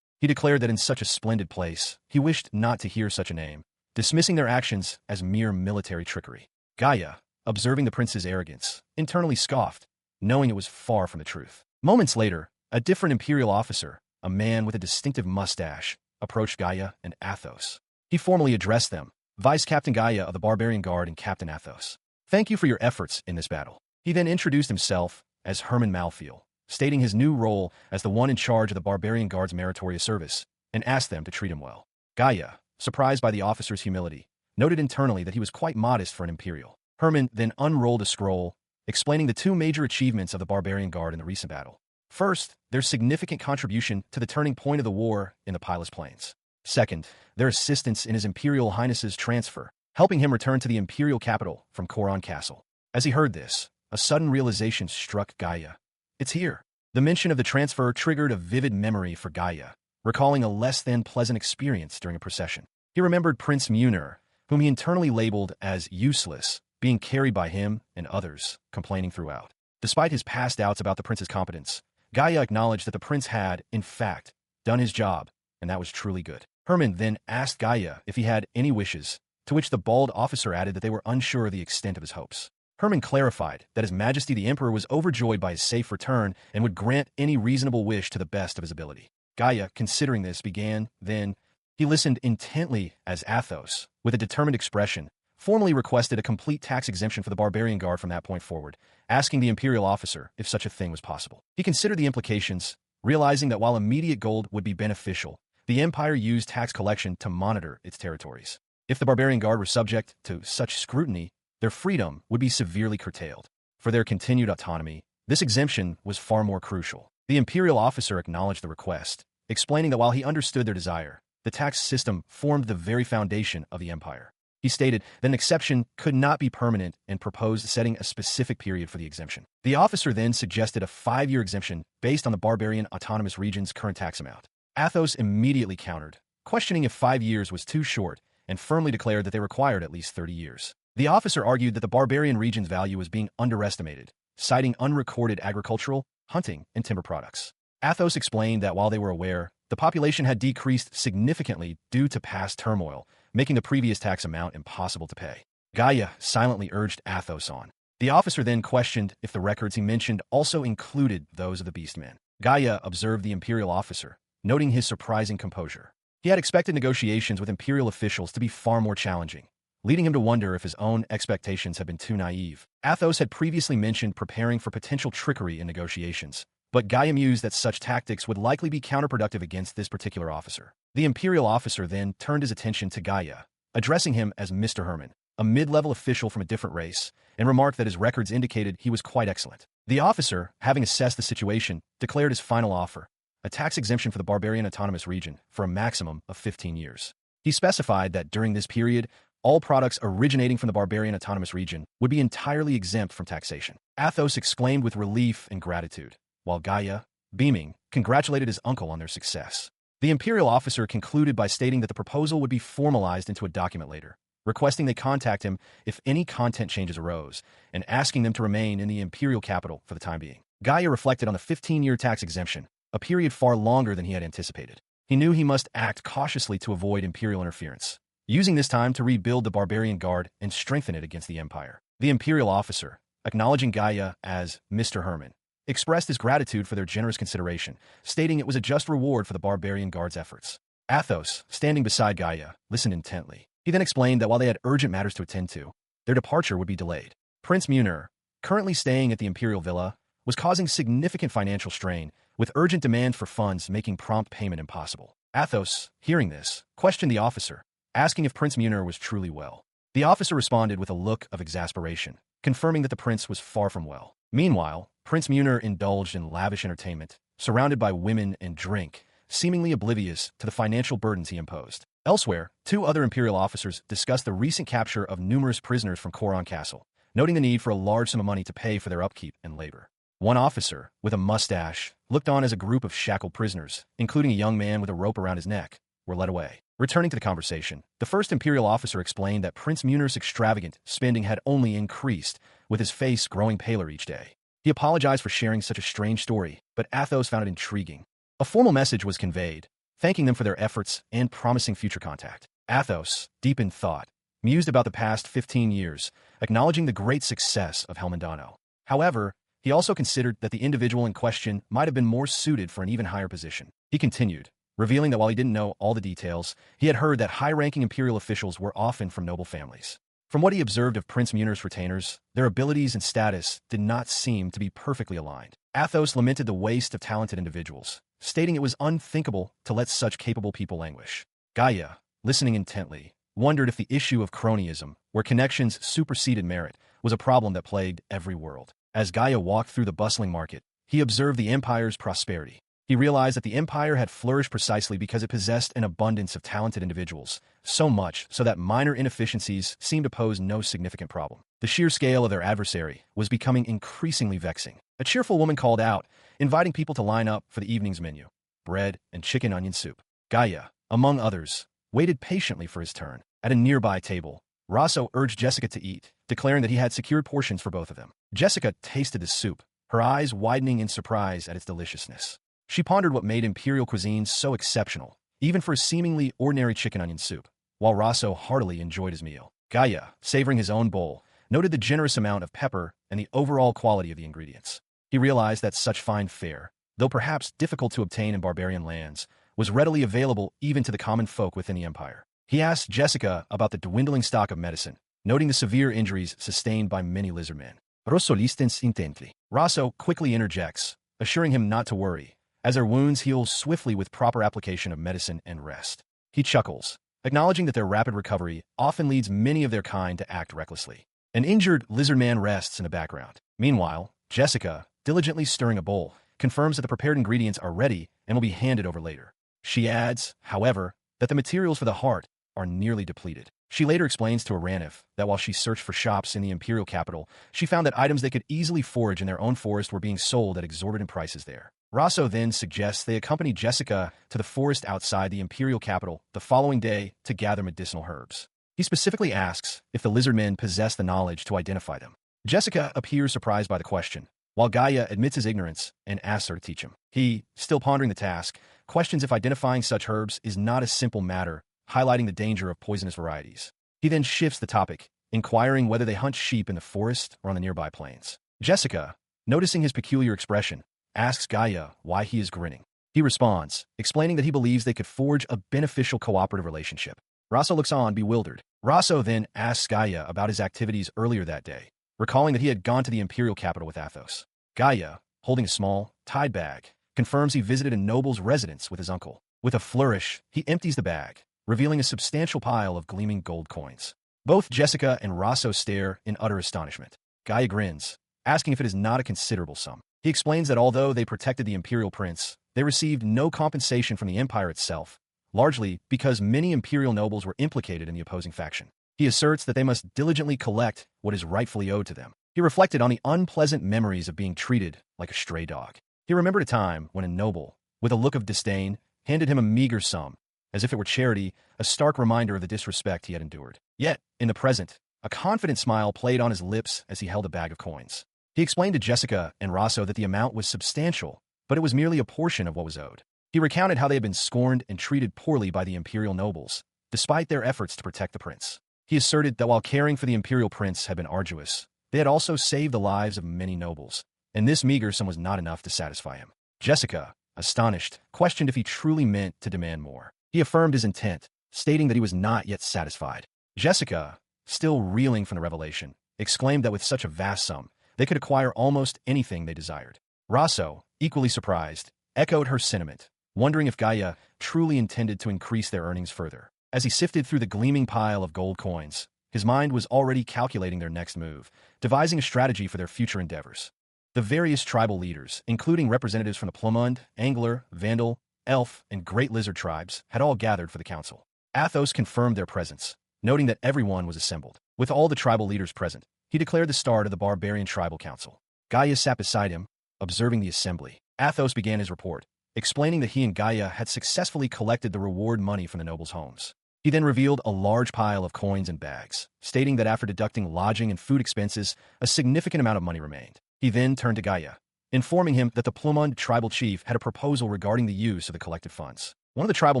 He declared that in such a splendid place, he wished not to hear such a name, dismissing their actions as mere military trickery. Gaia, observing the prince's arrogance, internally scoffed, knowing it was far from the truth. Moments later, a different imperial officer, a man with a distinctive mustache, approached Gaia and Athos. He formally addressed them, Vice Captain Gaia of the Barbarian Guard and Captain Athos. Thank you for your efforts in this battle. He then introduced himself as Herman Malfiel, stating his new role as the one in charge of the Barbarian Guard's meritorious service, and asked them to treat him well. Gaia, surprised by the officer's humility, noted internally that he was quite modest for an imperial. Herman then unrolled a scroll, explaining the two major achievements of the Barbarian Guard in the recent battle. First, their significant contribution to the turning point of the war in the Pylos Plains. Second, their assistance in His Imperial Highness's transfer, helping him return to the imperial capital from Coron Castle. As he heard this, a sudden realization struck Gaia. It's here. The mention of the transfer triggered a vivid memory for Gaia, recalling a less than pleasant experience during a procession. He remembered Prince Munir, whom he internally labeled as useless, being carried by him and others, complaining throughout. Despite his past doubts about the prince's competence, Gaia acknowledged that the prince had, in fact, done his job, and that was truly good. Herman then asked Gaia if he had any wishes, to which the bald officer added that they were unsure of the extent of his hopes. Herman clarified that His Majesty the Emperor was overjoyed by his safe return and would grant any reasonable wish to the best of his ability. Gaia, considering this, began, then, he listened intently as Athos, with a determined expression, formally requested a complete tax exemption for the Barbarian Guard from that point forward, asking the imperial officer if such a thing was possible. He considered the implications, realizing that while immediate gold would be beneficial, the empire used tax collection to monitor its territories. If the Barbarian Guard were subject to such scrutiny, their freedom would be severely curtailed. For their continued autonomy, this exemption was far more crucial. The imperial officer acknowledged the request, explaining that while he understood their desire, the tax system formed the very foundation of the empire. He stated that an exception could not be permanent and proposed setting a specific period for the exemption. The officer then suggested a 5-year exemption based on the barbarian autonomous region's current tax amount. Athos immediately countered, questioning if 5 years was too short, and firmly declared that they required at least 30 years. The officer argued that the barbarian region's value was being underestimated, citing unrecorded agricultural, hunting, and timber products. Athos explained that while they were aware, the population had decreased significantly due to past turmoil, making the previous tax amount impossible to pay. Gaia silently urged Athos on. The officer then questioned if the records he mentioned also included those of the beastmen. Gaia observed the imperial officer, noting his surprising composure. He had expected negotiations with imperial officials to be far more challenging, leading him to wonder if his own expectations had been too naive. Athos had previously mentioned preparing for potential trickery in negotiations, but Gaia mused that such tactics would likely be counterproductive against this particular officer. The imperial officer then turned his attention to Gaia, addressing him as Mr. Herman, a mid-level official from a different race, and remarked that his records indicated he was quite excellent. The officer, having assessed the situation, declared his final offer, a tax exemption for the barbarian autonomous region for a maximum of 15 years. He specified that during this period, all products originating from the barbarian autonomous region would be entirely exempt from taxation. Athos exclaimed with relief and gratitude, while Gaia, beaming, congratulated his uncle on their success. The imperial officer concluded by stating that the proposal would be formalized into a document later, requesting they contact him if any content changes arose, and asking them to remain in the imperial capital for the time being. Gaia reflected on the 15-year tax exemption, a period far longer than he had anticipated. He knew he must act cautiously to avoid imperial interference, using this time to rebuild the barbarian guard and strengthen it against the empire. The imperial officer, acknowledging Gaia as Mr. Herman, expressed his gratitude for their generous consideration, stating it was a just reward for the barbarian guard's efforts. Athos, standing beside Gaia, listened intently. He then explained that while they had urgent matters to attend to, their departure would be delayed. Prince Munir, currently staying at the imperial villa, was causing significant financial strain, with urgent demand for funds making prompt payment impossible. Athos, hearing this, questioned the officer, asking if Prince Munir was truly well. The officer responded with a look of exasperation, confirming that the prince was far from well. Meanwhile, Prince Munir indulged in lavish entertainment, surrounded by women and drink, seemingly oblivious to the financial burdens he imposed. Elsewhere, 2 other imperial officers discussed the recent capture of numerous prisoners from Coron Castle, noting the need for a large sum of money to pay for their upkeep and labor. One officer, with a mustache, looked on as a group of shackled prisoners, including a young man with a rope around his neck, were led away. Returning to the conversation, the first imperial officer explained that Prince Munir's extravagant spending had only increased, with his face growing paler each day. He apologized for sharing such a strange story, but Athos found it intriguing. A formal message was conveyed, thanking them for their efforts and promising future contact. Athos, deep in thought, mused about the past 15 years, acknowledging the great success of Helmandano. However, he also considered that the individual in question might have been more suited for an even higher position. He continued, revealing that while he didn't know all the details, he had heard that high-ranking imperial officials were often from noble families. From what he observed of Prince Munir's retainers, their abilities and status did not seem to be perfectly aligned. Athos lamented the waste of talented individuals, stating it was unthinkable to let such capable people languish. Gaia, listening intently, wondered if the issue of cronyism, where connections superseded merit, was a problem that plagued every world. As Gaia walked through the bustling market, he observed the empire's prosperity. He realized that the empire had flourished precisely because it possessed an abundance of talented individuals, so much so that minor inefficiencies seemed to pose no significant problem. The sheer scale of their adversary was becoming increasingly vexing. A cheerful woman called out, inviting people to line up for the evening's menu: bread and chicken onion soup. Gaia, among others, waited patiently for his turn. At a nearby table, Rosso urged Jessica to eat, declaring that he had secured portions for both of them. Jessica tasted the soup, her eyes widening in surprise at its deliciousness. She pondered what made imperial cuisine so exceptional, even for a seemingly ordinary chicken onion soup, while Rosso heartily enjoyed his meal. Gaia, savoring his own bowl, noted the generous amount of pepper and the overall quality of the ingredients. He realized that such fine fare, though perhaps difficult to obtain in barbarian lands, was readily available even to the common folk within the empire. He asked Jessica about the dwindling stock of medicine, noting the severe injuries sustained by many lizardmen. Rosso listens intently. Rosso quickly interjects, assuring him not to worry, as their wounds heal swiftly with proper application of medicine and rest. He chuckles, acknowledging that their rapid recovery often leads many of their kind to act recklessly. An injured lizard man rests in the background. Meanwhile, Jessica, diligently stirring a bowl, confirms that the prepared ingredients are ready and will be handed over later. She adds, however, that the materials for the heart are nearly depleted. She later explains to Aranif that while she searched for shops in the imperial capital, she found that items they could easily forage in their own forest were being sold at exorbitant prices there. Rosso then suggests they accompany Jessica to the forest outside the imperial capital the following day to gather medicinal herbs. He specifically asks if the lizard men possess the knowledge to identify them. Jessica appears surprised by the question, while Gaia admits his ignorance and asks her to teach him. He, still pondering the task, questions if identifying such herbs is not a simple matter, highlighting the danger of poisonous varieties. He then shifts the topic, inquiring whether they hunt sheep in the forest or on the nearby plains. Jessica, noticing his peculiar expression, asks Gaia why he is grinning. He responds, explaining that he believes they could forge a beneficial cooperative relationship. Rosso looks on, bewildered. Rosso then asks Gaia about his activities earlier that day, recalling that he had gone to the imperial capital with Athos. Gaia, holding a small, tied bag, confirms he visited a noble's residence with his uncle. With a flourish, he empties the bag, revealing a substantial pile of gleaming gold coins. Both Jessica and Rosso stare in utter astonishment. Gaia grins, asking if it is not a considerable sum. He explains that although they protected the imperial prince, they received no compensation from the empire itself, largely because many imperial nobles were implicated in the opposing faction. He asserts that they must diligently collect what is rightfully owed to them. He reflected on the unpleasant memories of being treated like a stray dog. He remembered a time when a noble, with a look of disdain, handed him a meager sum, as if it were charity, a stark reminder of the disrespect he had endured. Yet, in the present, a confident smile played on his lips as he held a bag of coins. He explained to Jessica and Rosso that the amount was substantial, but it was merely a portion of what was owed. He recounted how they had been scorned and treated poorly by the imperial nobles, despite their efforts to protect the prince. He asserted that while caring for the imperial prince had been arduous, they had also saved the lives of many nobles, and this meager sum was not enough to satisfy him. Jessica, astonished, questioned if he truly meant to demand more. He affirmed his intent, stating that he was not yet satisfied. Jessica, still reeling from the revelation, exclaimed that with such a vast sum, they could acquire almost anything they desired. Rosso, equally surprised, echoed her sentiment, wondering if Gaia truly intended to increase their earnings further. As he sifted through the gleaming pile of gold coins, his mind was already calculating their next move, devising a strategy for their future endeavors. The various tribal leaders, including representatives from the Plumund, Angler, Vandal, Elf, and Great Lizard tribes, had all gathered for the council. Athos confirmed their presence, noting that everyone was assembled. With all the tribal leaders present, he declared the start of the barbarian tribal council. Gaia sat beside him, observing the assembly. Athos began his report, explaining that he and Gaia had successfully collected the reward money from the nobles' homes. He then revealed a large pile of coins and bags, stating that after deducting lodging and food expenses, a significant amount of money remained. He then turned to Gaia, informing him that the Plumund tribal chief had a proposal regarding the use of the collected funds. One of the tribal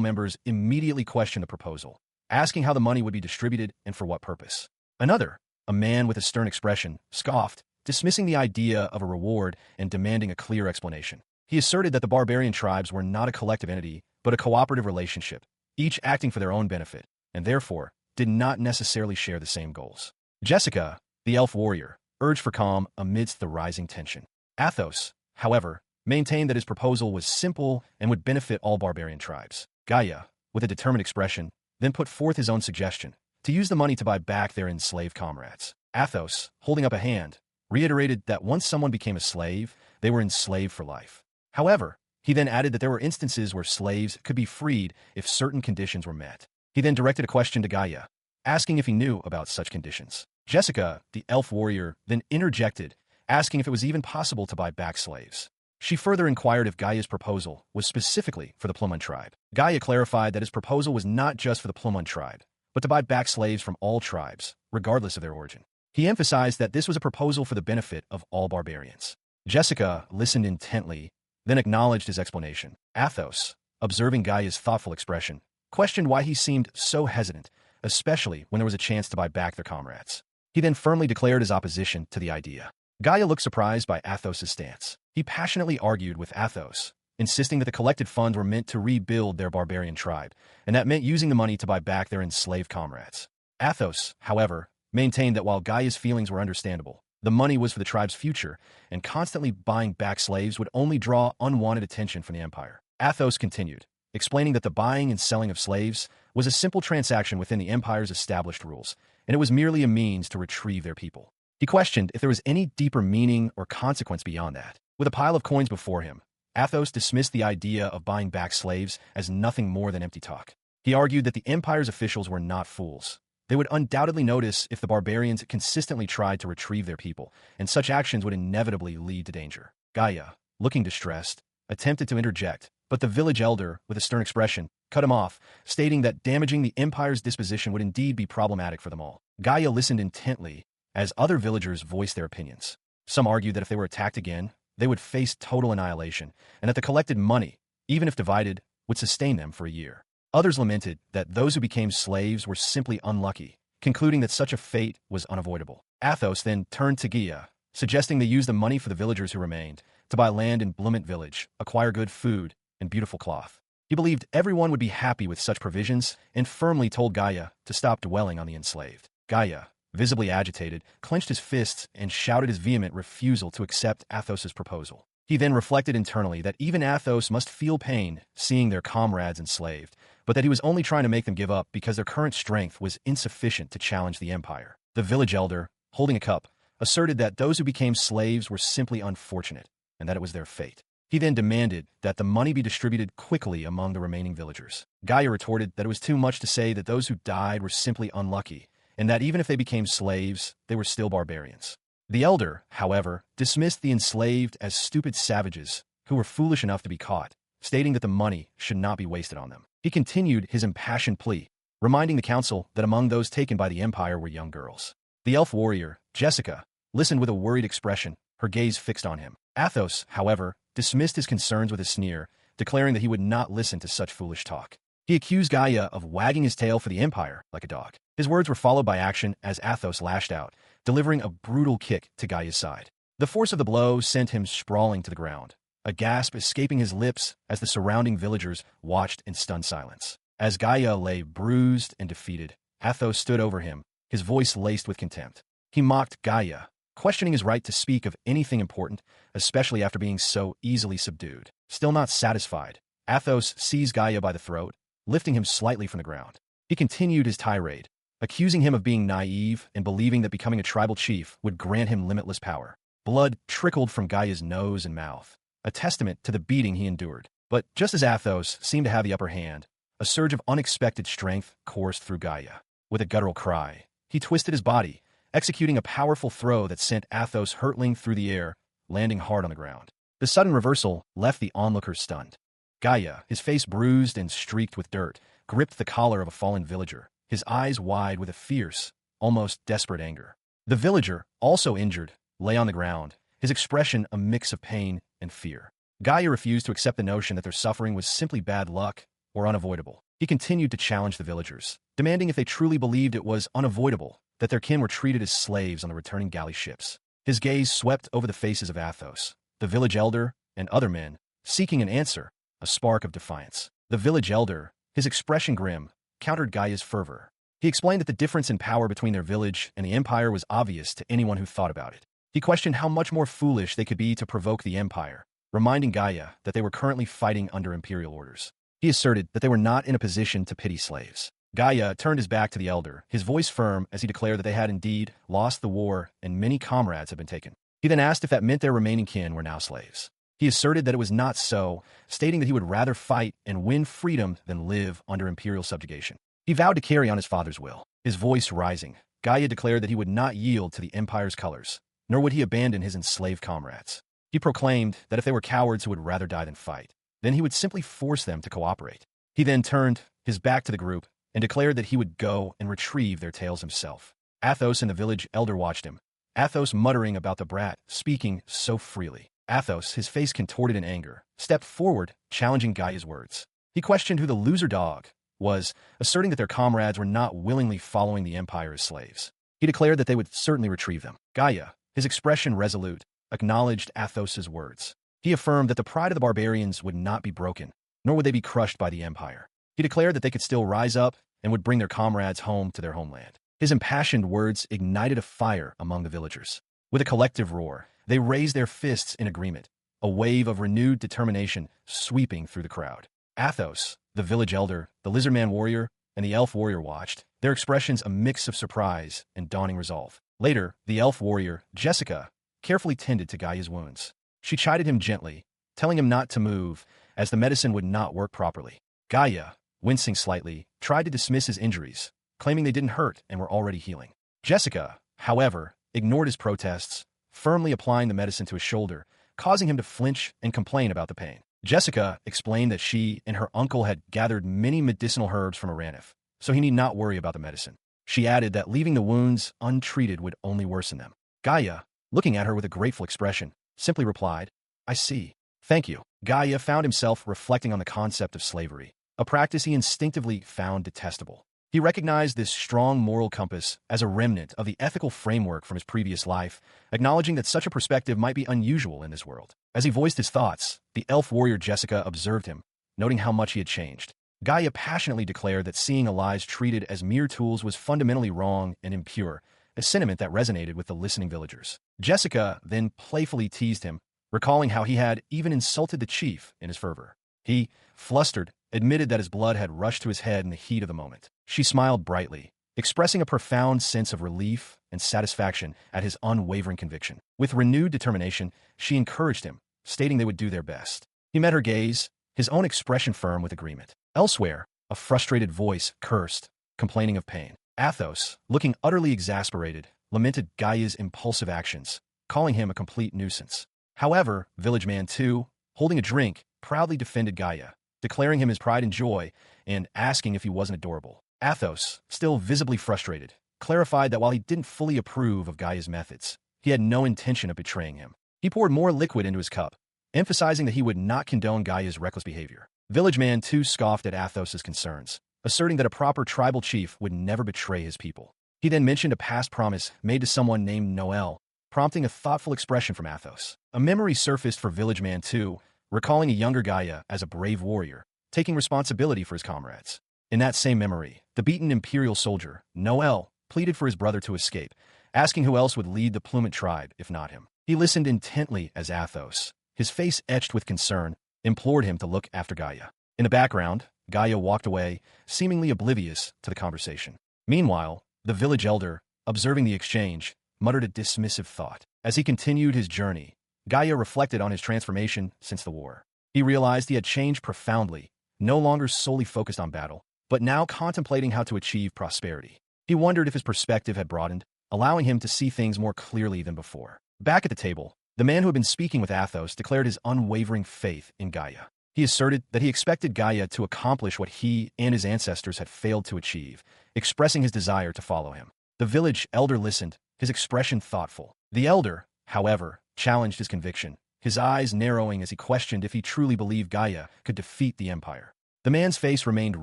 members immediately questioned the proposal, asking how the money would be distributed and for what purpose. Another, a man with a stern expression, scoffed, dismissing the idea of a reward and demanding a clear explanation. He asserted that the barbarian tribes were not a collective entity, but a cooperative relationship, each acting for their own benefit, and therefore did not necessarily share the same goals. Jessica, the elf warrior, urged for calm amidst the rising tension. Athos, however, maintained that his proposal was simple and would benefit all barbarian tribes. Gaia, with a determined expression, then put forth his own suggestion, to use the money to buy back their enslaved comrades. Athos, holding up a hand, reiterated that once someone became a slave, they were enslaved for life. However, he then added that there were instances where slaves could be freed if certain conditions were met. He then directed a question to Gaia, asking if he knew about such conditions. Jessica, the elf warrior, then interjected, asking if it was even possible to buy back slaves. She further inquired if Gaia's proposal was specifically for the Plumund tribe. Gaia clarified that his proposal was not just for the Plumund tribe, but to buy back slaves from all tribes, regardless of their origin. He emphasized that this was a proposal for the benefit of all barbarians. Jessica listened intently, then acknowledged his explanation. Athos, observing Gaia's thoughtful expression, questioned why he seemed so hesitant, especially when there was a chance to buy back their comrades. He then firmly declared his opposition to the idea. Gaia looked surprised by Athos' stance. He passionately argued with Athos, insisting that the collected funds were meant to rebuild their barbarian tribe, and that meant using the money to buy back their enslaved comrades. Athos, however, maintained that while Gaia's feelings were understandable, the money was for the tribe's future, and constantly buying back slaves would only draw unwanted attention from the empire. Athos continued, explaining that the buying and selling of slaves was a simple transaction within the empire's established rules, and it was merely a means to retrieve their people. He questioned if there was any deeper meaning or consequence beyond that. With a pile of coins before him, Athos dismissed the idea of buying back slaves as nothing more than empty talk. He argued that the empire's officials were not fools. They would undoubtedly notice if the barbarians consistently tried to retrieve their people, and such actions would inevitably lead to danger. Gaia, looking distressed, attempted to interject, but the village elder, with a stern expression, cut him off, stating that damaging the empire's disposition would indeed be problematic for them all. Gaia listened intently as other villagers voiced their opinions. Some argued that if they were attacked again, they would face total annihilation, and that the collected money, even if divided, would sustain them for a year. Others lamented that those who became slaves were simply unlucky, concluding that such a fate was unavoidable. Athos then turned to Gaia, suggesting they use the money for the villagers who remained to buy land in Bloomint village, acquire good food, and beautiful cloth. He believed everyone would be happy with such provisions and firmly told Gaia to stop dwelling on the enslaved. Gaia, visibly agitated, clenched his fists and shouted his vehement refusal to accept Athos's proposal. He then reflected internally that even Athos must feel pain seeing their comrades enslaved, but that he was only trying to make them give up because their current strength was insufficient to challenge the empire. The village elder, holding a cup, asserted that those who became slaves were simply unfortunate, and that it was their fate. He then demanded that the money be distributed quickly among the remaining villagers. Gaia retorted that it was too much to say that those who died were simply unlucky, and that even if they became slaves, they were still barbarians. The elder, however, dismissed the enslaved as stupid savages who were foolish enough to be caught, stating that the money should not be wasted on them. He continued his impassioned plea, reminding the council that among those taken by the empire were young girls. The elf warrior, Jessica, listened with a worried expression, her gaze fixed on him. Athos, however, dismissed his concerns with a sneer, declaring that he would not listen to such foolish talk. He accused Gaia of wagging his tail for the empire like a dog. His words were followed by action as Athos lashed out, delivering a brutal kick to Gaia's side. The force of the blow sent him sprawling to the ground, a gasp escaping his lips as the surrounding villagers watched in stunned silence. As Gaia lay bruised and defeated, Athos stood over him, his voice laced with contempt. He mocked Gaia, questioning his right to speak of anything important, especially after being so easily subdued. Still not satisfied, Athos seized Gaia by the throat, lifting him slightly from the ground. He continued his tirade, accusing him of being naive and believing that becoming a tribal chief would grant him limitless power. Blood trickled from Gaia's nose and mouth, a testament to the beating he endured. But just as Athos seemed to have the upper hand, a surge of unexpected strength coursed through Gaia. With a guttural cry, he twisted his body, executing a powerful throw that sent Athos hurtling through the air, landing hard on the ground. The sudden reversal left the onlookers stunned. Gaia, his face bruised and streaked with dirt, gripped the collar of a fallen villager, his eyes wide with a fierce, almost desperate anger. The villager, also injured, lay on the ground, his expression a mix of pain and fear. Gaia refused to accept the notion that their suffering was simply bad luck or unavoidable. He continued to challenge the villagers, demanding if they truly believed it was unavoidable that their kin were treated as slaves on the returning galley ships. His gaze swept over the faces of Athos, the village elder, and other men, seeking an answer, a spark of defiance. The village elder, his expression grim, countered Gaia's fervor. He explained that the difference in power between their village and the empire was obvious to anyone who thought about it. He questioned how much more foolish they could be to provoke the empire, reminding Gaia that they were currently fighting under imperial orders. He asserted that they were not in a position to pity slaves. Gaia turned his back to the elder, his voice firm as he declared that they had indeed lost the war and many comrades had been taken. He then asked if that meant their remaining kin were now slaves. He asserted that it was not so, stating that he would rather fight and win freedom than live under imperial subjugation. He vowed to carry on his father's will. His voice rising, Gaia declared that he would not yield to the empire's colors, nor would he abandon his enslaved comrades. He proclaimed that if they were cowards who would rather die than fight, then he would simply force them to cooperate. He then turned his back to the group and declared that he would go and retrieve their tails himself. Athos and the village elder watched him, Athos muttering about the brat speaking so freely. Athos, his face contorted in anger, stepped forward, challenging Gaia's words. He questioned who the loser dog was, asserting that their comrades were not willingly following the empire as slaves. He declared that they would certainly retrieve them. Gaia, his expression resolute, acknowledged Athos's words. He affirmed that the pride of the barbarians would not be broken, nor would they be crushed by the empire. He declared that they could still rise up and would bring their comrades home to their homeland. His impassioned words ignited a fire among the villagers. With a collective roar, they raised their fists in agreement, a wave of renewed determination sweeping through the crowd. Athos, the village elder, the lizardman warrior, and the elf warrior watched, their expressions a mix of surprise and dawning resolve. Later, the elf warrior, Jessica, carefully tended to Gaia's wounds. She chided him gently, telling him not to move, as the medicine would not work properly. Gaia, wincing slightly, tried to dismiss his injuries, claiming they didn't hurt and were already healing. Jessica, however, ignored his protests, firmly applying the medicine to his shoulder, causing him to flinch and complain about the pain. Jessica explained that she and her uncle had gathered many medicinal herbs from Aranif, so he need not worry about the medicine. She added that leaving the wounds untreated would only worsen them. Gaia, looking at her with a grateful expression, simply replied, "I see. Thank you." Gaia found himself reflecting on the concept of slavery, a practice he instinctively found detestable. He recognized this strong moral compass as a remnant of the ethical framework from his previous life, acknowledging that such a perspective might be unusual in this world. As he voiced his thoughts, the elf warrior Jessica observed him, noting how much he had changed. Gaia passionately declared that seeing allies treated as mere tools was fundamentally wrong and impure, a sentiment that resonated with the listening villagers. Jessica then playfully teased him, recalling how he had even insulted the chief in his fervor. He, flustered, admitted that his blood had rushed to his head in the heat of the moment. She smiled brightly, expressing a profound sense of relief and satisfaction at his unwavering conviction. With renewed determination, she encouraged him, stating they would do their best. He met her gaze, his own expression firm with agreement. Elsewhere, a frustrated voice cursed, complaining of pain. Athos, looking utterly exasperated, lamented Gaia's impulsive actions, calling him a complete nuisance. However, Village Man 2, holding a drink, proudly defended Gaia, declaring him his pride and joy, and asking if he wasn't adorable. Athos, still visibly frustrated, clarified that while he didn't fully approve of Gaia's methods, he had no intention of betraying him. He poured more liquid into his cup, emphasizing that he would not condone Gaia's reckless behavior. Village Man 2 scoffed at Athos's concerns, asserting that a proper tribal chief would never betray his people. He then mentioned a past promise made to someone named Noel, prompting a thoughtful expression from Athos. A memory surfaced for Village Man 2, recalling a younger Gaia as a brave warrior, taking responsibility for his comrades. In that same memory, the beaten imperial soldier, Noel, pleaded for his brother to escape, asking who else would lead the Plummet tribe if not him. He listened intently as Athos, his face etched with concern, implored him to look after Gaia. In the background, Gaia walked away, seemingly oblivious to the conversation. Meanwhile, the village elder, observing the exchange, muttered a dismissive thought. As he continued his journey, Gaia reflected on his transformation since the war. He realized he had changed profoundly, no longer solely focused on battle, but now contemplating how to achieve prosperity. He wondered if his perspective had broadened, allowing him to see things more clearly than before. Back at the table, the man who had been speaking with Athos declared his unwavering faith in Gaia. He asserted that he expected Gaia to accomplish what he and his ancestors had failed to achieve, expressing his desire to follow him. The village elder listened, his expression thoughtful. The elder, however, challenged his conviction, his eyes narrowing as he questioned if he truly believed Gaia could defeat the empire. The man's face remained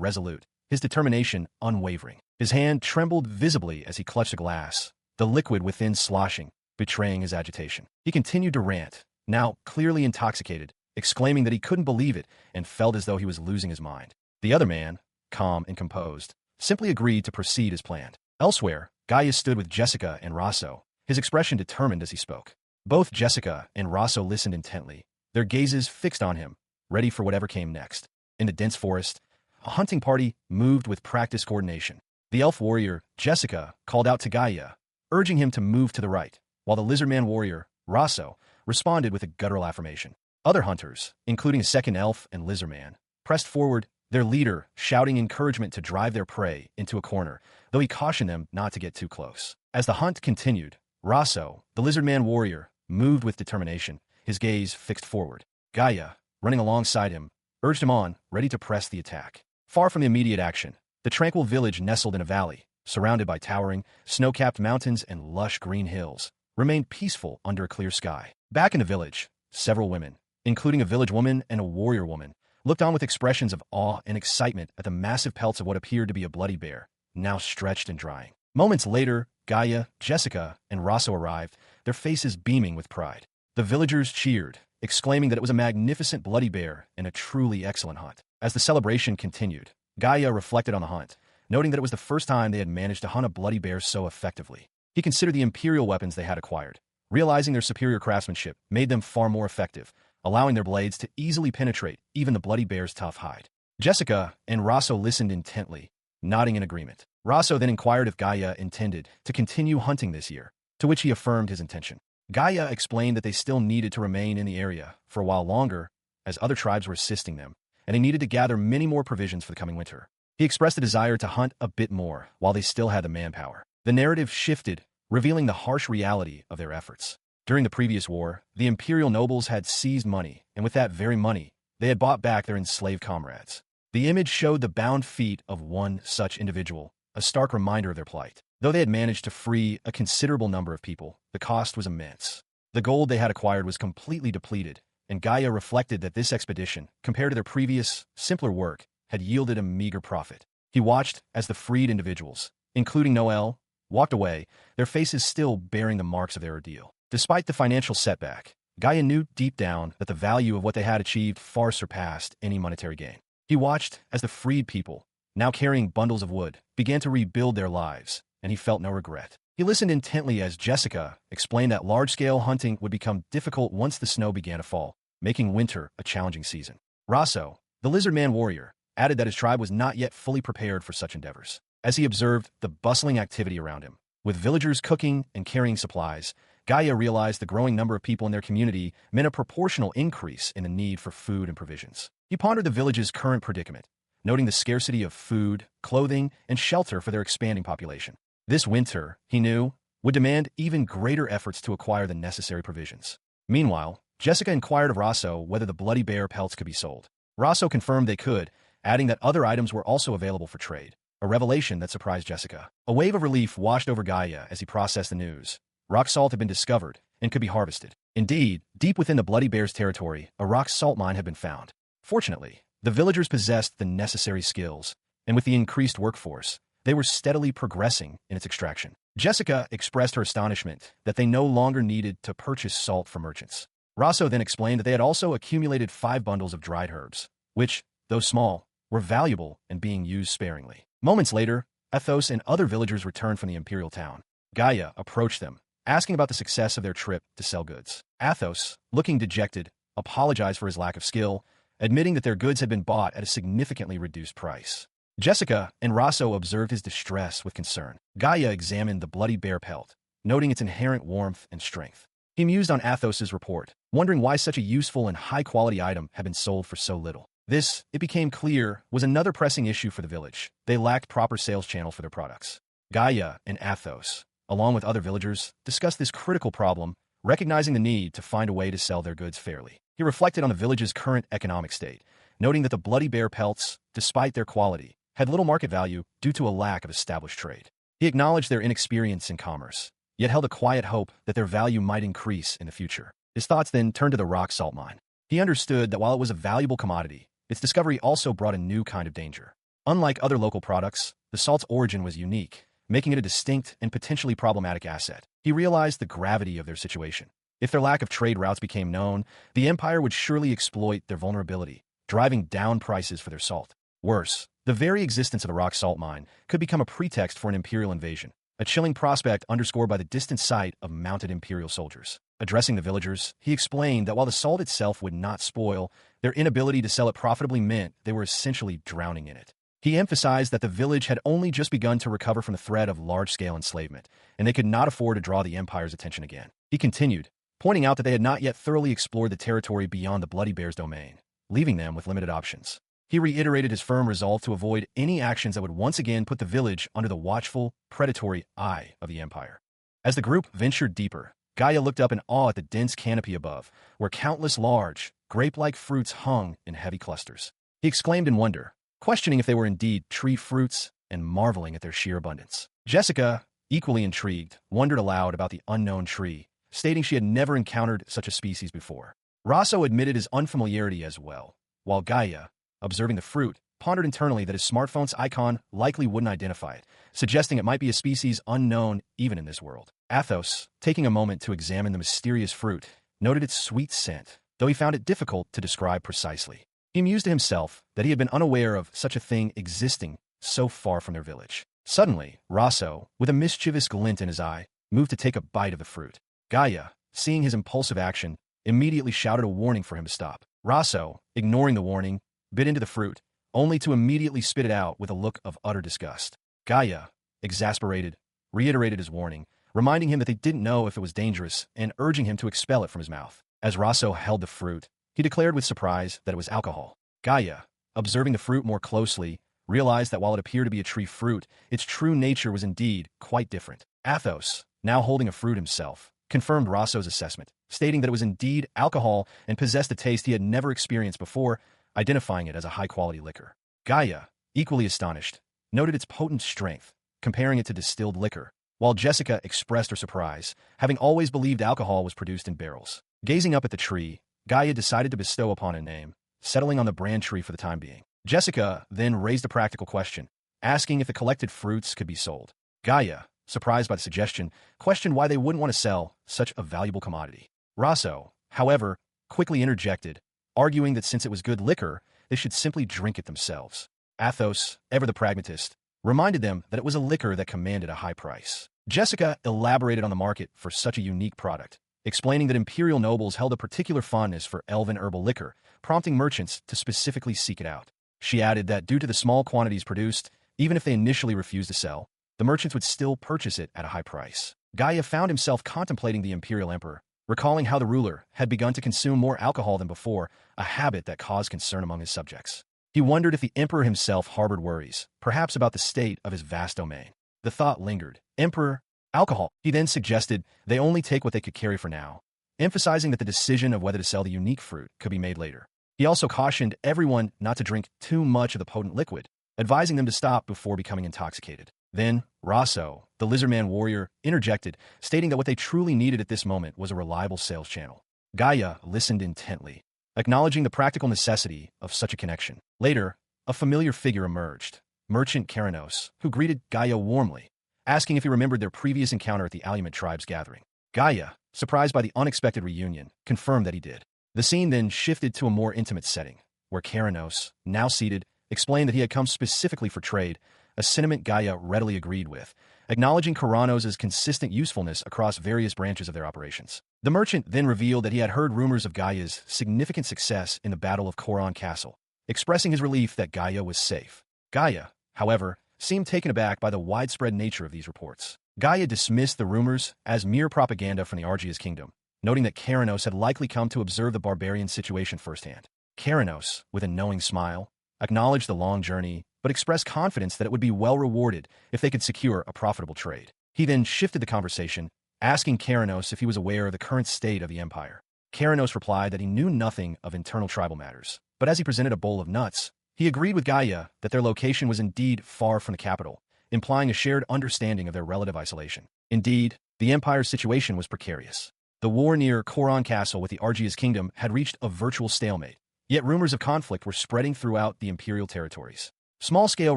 resolute, his determination unwavering. His hand trembled visibly as he clutched a glass, the liquid within sloshing, betraying his agitation. He continued to rant, now clearly intoxicated, exclaiming that he couldn't believe it and felt as though he was losing his mind. The other man, calm and composed, simply agreed to proceed as planned. Elsewhere, Gaia stood with Jessica and Rosso, his expression determined as he spoke. Both Jessica and Rosso listened intently, their gazes fixed on him, ready for whatever came next. In the dense forest, a hunting party moved with practiced coordination. The elf warrior, Jessica, called out to Gaia, urging him to move to the right, while the lizardman warrior, Rosso, responded with a guttural affirmation. Other hunters, including a second elf and lizardman, pressed forward, their leader shouting encouragement to drive their prey into a corner, though he cautioned them not to get too close. As the hunt continued, Rosso, the lizardman warrior, moved with determination, his gaze fixed forward. Gaia, running alongside him, urged him on, ready to press the attack. Far from the immediate action, the tranquil village nestled in a valley, surrounded by towering, snow-capped mountains and lush green hills, remained peaceful under a clear sky. Back in the village, several women, including a village woman and a warrior woman, looked on with expressions of awe and excitement at the massive pelts of what appeared to be a bloody bear, now stretched and drying. Moments later, Gaia, Jessica, and Rosso arrived, their faces beaming with pride. The villagers cheered, exclaiming that it was a magnificent bloody bear and a truly excellent hunt. As the celebration continued, Gaia reflected on the hunt, noting that it was the first time they had managed to hunt a bloody bear so effectively. He considered the imperial weapons they had acquired, realizing their superior craftsmanship made them far more effective, allowing their blades to easily penetrate even the bloody bear's tough hide. Jessica and Rosso listened intently, nodding in agreement. Rosso then inquired if Gaia intended to continue hunting this year, to which he affirmed his intention. Gaia explained that they still needed to remain in the area for a while longer, as other tribes were assisting them, and he needed to gather many more provisions for the coming winter. He expressed a desire to hunt a bit more while they still had the manpower. The narrative shifted, revealing the harsh reality of their efforts. During the previous war, the imperial nobles had seized money, and with that very money, they had bought back their enslaved comrades. The image showed the bound feet of one such individual, a stark reminder of their plight. Though they had managed to free a considerable number of people, the cost was immense. The gold they had acquired was completely depleted, and Gaia reflected that this expedition, compared to their previous, simpler work, had yielded a meager profit. He watched as the freed individuals, including Noel, walked away, their faces still bearing the marks of their ordeal. Despite the financial setback, Gaia knew deep down that the value of what they had achieved far surpassed any monetary gain. He watched as the freed people, now carrying bundles of wood, began to rebuild their lives, and he felt no regret. He listened intently as Jessica explained that large-scale hunting would become difficult once the snow began to fall, making winter a challenging season. Raso, the lizard man warrior, added that his tribe was not yet fully prepared for such endeavors. As he observed the bustling activity around him, with villagers cooking and carrying supplies, Gaia realized the growing number of people in their community meant a proportional increase in the need for food and provisions. He pondered the village's current predicament, noting the scarcity of food, clothing, and shelter for their expanding population. This winter, he knew, would demand even greater efforts to acquire the necessary provisions. Meanwhile, Jessica inquired of Raso whether the bloody bear pelts could be sold. Raso confirmed they could, adding that other items were also available for trade, a revelation that surprised Jessica. A wave of relief washed over Gaia as he processed the news. Rock salt had been discovered and could be harvested. Indeed, deep within the Bloody Bear's territory, a rock salt mine had been found. Fortunately, the villagers possessed the necessary skills, and with the increased workforce, they were steadily progressing in its extraction. Jessica expressed her astonishment that they no longer needed to purchase salt from merchants. Raso then explained that they had also accumulated 5 bundles of dried herbs, which, though small, were valuable and being used sparingly. Moments later, Athos and other villagers returned from the imperial town. Gaia approached them, asking about the success of their trip to sell goods. Athos, looking dejected, apologized for his lack of skill, admitting that their goods had been bought at a significantly reduced price. Jessica and Raso observed his distress with concern. Gaia examined the bloody bear pelt, noting its inherent warmth and strength. He mused on Athos's report, wondering why such a useful and high-quality item had been sold for so little. This, it became clear, was another pressing issue for the village. They lacked proper sales channel for their products. Gaia and Athos, along with other villagers, discussed this critical problem, recognizing the need to find a way to sell their goods fairly. He reflected on the village's current economic state, noting that the bloody bear pelts, despite their quality, had little market value due to a lack of established trade. He acknowledged their inexperience in commerce, yet held a quiet hope that their value might increase in the future. His thoughts then turned to the rock salt mine. He understood that while it was a valuable commodity, its discovery also brought a new kind of danger. Unlike other local products, the salt's origin was unique, making it a distinct and potentially problematic asset. He realized the gravity of their situation. If their lack of trade routes became known, the Empire would surely exploit their vulnerability, driving down prices for their salt. Worse, the very existence of the rock salt mine could become a pretext for an imperial invasion, a chilling prospect underscored by the distant sight of mounted imperial soldiers. Addressing the villagers, he explained that while the salt itself would not spoil, their inability to sell it profitably meant they were essentially drowning in it. He emphasized that the village had only just begun to recover from the threat of large-scale enslavement, and they could not afford to draw the Empire's attention again. He continued, pointing out that they had not yet thoroughly explored the territory beyond the Bloody Bear's domain, leaving them with limited options. He reiterated his firm resolve to avoid any actions that would once again put the village under the watchful, predatory eye of the Empire. As the group ventured deeper, Gaia looked up in awe at the dense canopy above, where countless large, grape-like fruits hung in heavy clusters. He exclaimed in wonder, questioning if they were indeed tree fruits and marveling at their sheer abundance. Jessica, equally intrigued, wondered aloud about the unknown tree, stating she had never encountered such a species before. Raso admitted his unfamiliarity as well, while Gaia, observing the fruit, pondered internally that his smartphone's icon likely wouldn't identify it, suggesting it might be a species unknown even in this world. Athos, taking a moment to examine the mysterious fruit, noted its sweet scent, though he found it difficult to describe precisely. He mused to himself that he had been unaware of such a thing existing so far from their village. Suddenly, Raso, with a mischievous glint in his eye, moved to take a bite of the fruit. Gaia, seeing his impulsive action, immediately shouted a warning for him to stop. Raso, ignoring the warning, bit into the fruit, only to immediately spit it out with a look of utter disgust. Gaia, exasperated, reiterated his warning, reminding him that they didn't know if it was dangerous and urging him to expel it from his mouth. As Raso held the fruit, he declared with surprise that it was alcohol. Gaia, observing the fruit more closely, realized that while it appeared to be a tree fruit, its true nature was indeed quite different. Athos, now holding a fruit himself, confirmed Rosso's assessment, stating that it was indeed alcohol and possessed a taste he had never experienced before, identifying it as a high-quality liquor. Gaia, equally astonished, noted its potent strength, comparing it to distilled liquor, while Jessica expressed her surprise, having always believed alcohol was produced in barrels. Gazing up at the tree, Gaia decided to bestow upon a name, settling on the brand tree for the time being. Jessica then raised a practical question, asking if the collected fruits could be sold. Gaia, surprised by the suggestion, questioned why they wouldn't want to sell such a valuable commodity. Rosso, however, quickly interjected, arguing that since it was good liquor, they should simply drink it themselves. Athos, ever the pragmatist, reminded them that it was a liquor that commanded a high price. Jessica elaborated on the market for such a unique product, explaining that imperial nobles held a particular fondness for elven herbal liquor, prompting merchants to specifically seek it out. She added that due to the small quantities produced, even if they initially refused to sell, the merchants would still purchase it at a high price. Gaia found himself contemplating the imperial emperor, recalling how the ruler had begun to consume more alcohol than before, a habit that caused concern among his subjects. He wondered if the emperor himself harbored worries, perhaps about the state of his vast domain. The thought lingered. Emperor, alcohol. He then suggested they only take what they could carry for now, emphasizing that the decision of whether to sell the unique fruit could be made later. He also cautioned everyone not to drink too much of the potent liquid, advising them to stop before becoming intoxicated. Then, Rosso, the lizardman warrior, interjected, stating that what they truly needed at this moment was a reliable sales channel. Gaia listened intently, acknowledging the practical necessity of such a connection. Later, a familiar figure emerged, Merchant Keranos, who greeted Gaia warmly, asking if he remembered their previous encounter at the Alumet tribe's gathering. Gaia, surprised by the unexpected reunion, confirmed that he did. The scene then shifted to a more intimate setting, where Keranos, now seated, explained that he had come specifically for trade, a sentiment Gaia readily agreed with, acknowledging Keranos' consistent usefulness across various branches of their operations. The merchant then revealed that he had heard rumors of Gaia's significant success in the Battle of Koron Castle, expressing his relief that Gaia was safe. Gaia, however, seemed taken aback by the widespread nature of these reports. Gaia dismissed the rumors as mere propaganda from the Argia's kingdom, noting that Keranos had likely come to observe the barbarian situation firsthand. Keranos, with a knowing smile, acknowledged the long journey, but expressed confidence that it would be well rewarded if they could secure a profitable trade. He then shifted the conversation, asking Keranos if he was aware of the current state of the empire. Keranos replied that he knew nothing of internal tribal matters, but as he presented a bowl of nuts, he agreed with Gaia that their location was indeed far from the capital, implying a shared understanding of their relative isolation. Indeed, the empire's situation was precarious. The war near Koron Castle with the Argia's kingdom had reached a virtual stalemate, yet rumors of conflict were spreading throughout the imperial territories. Small-scale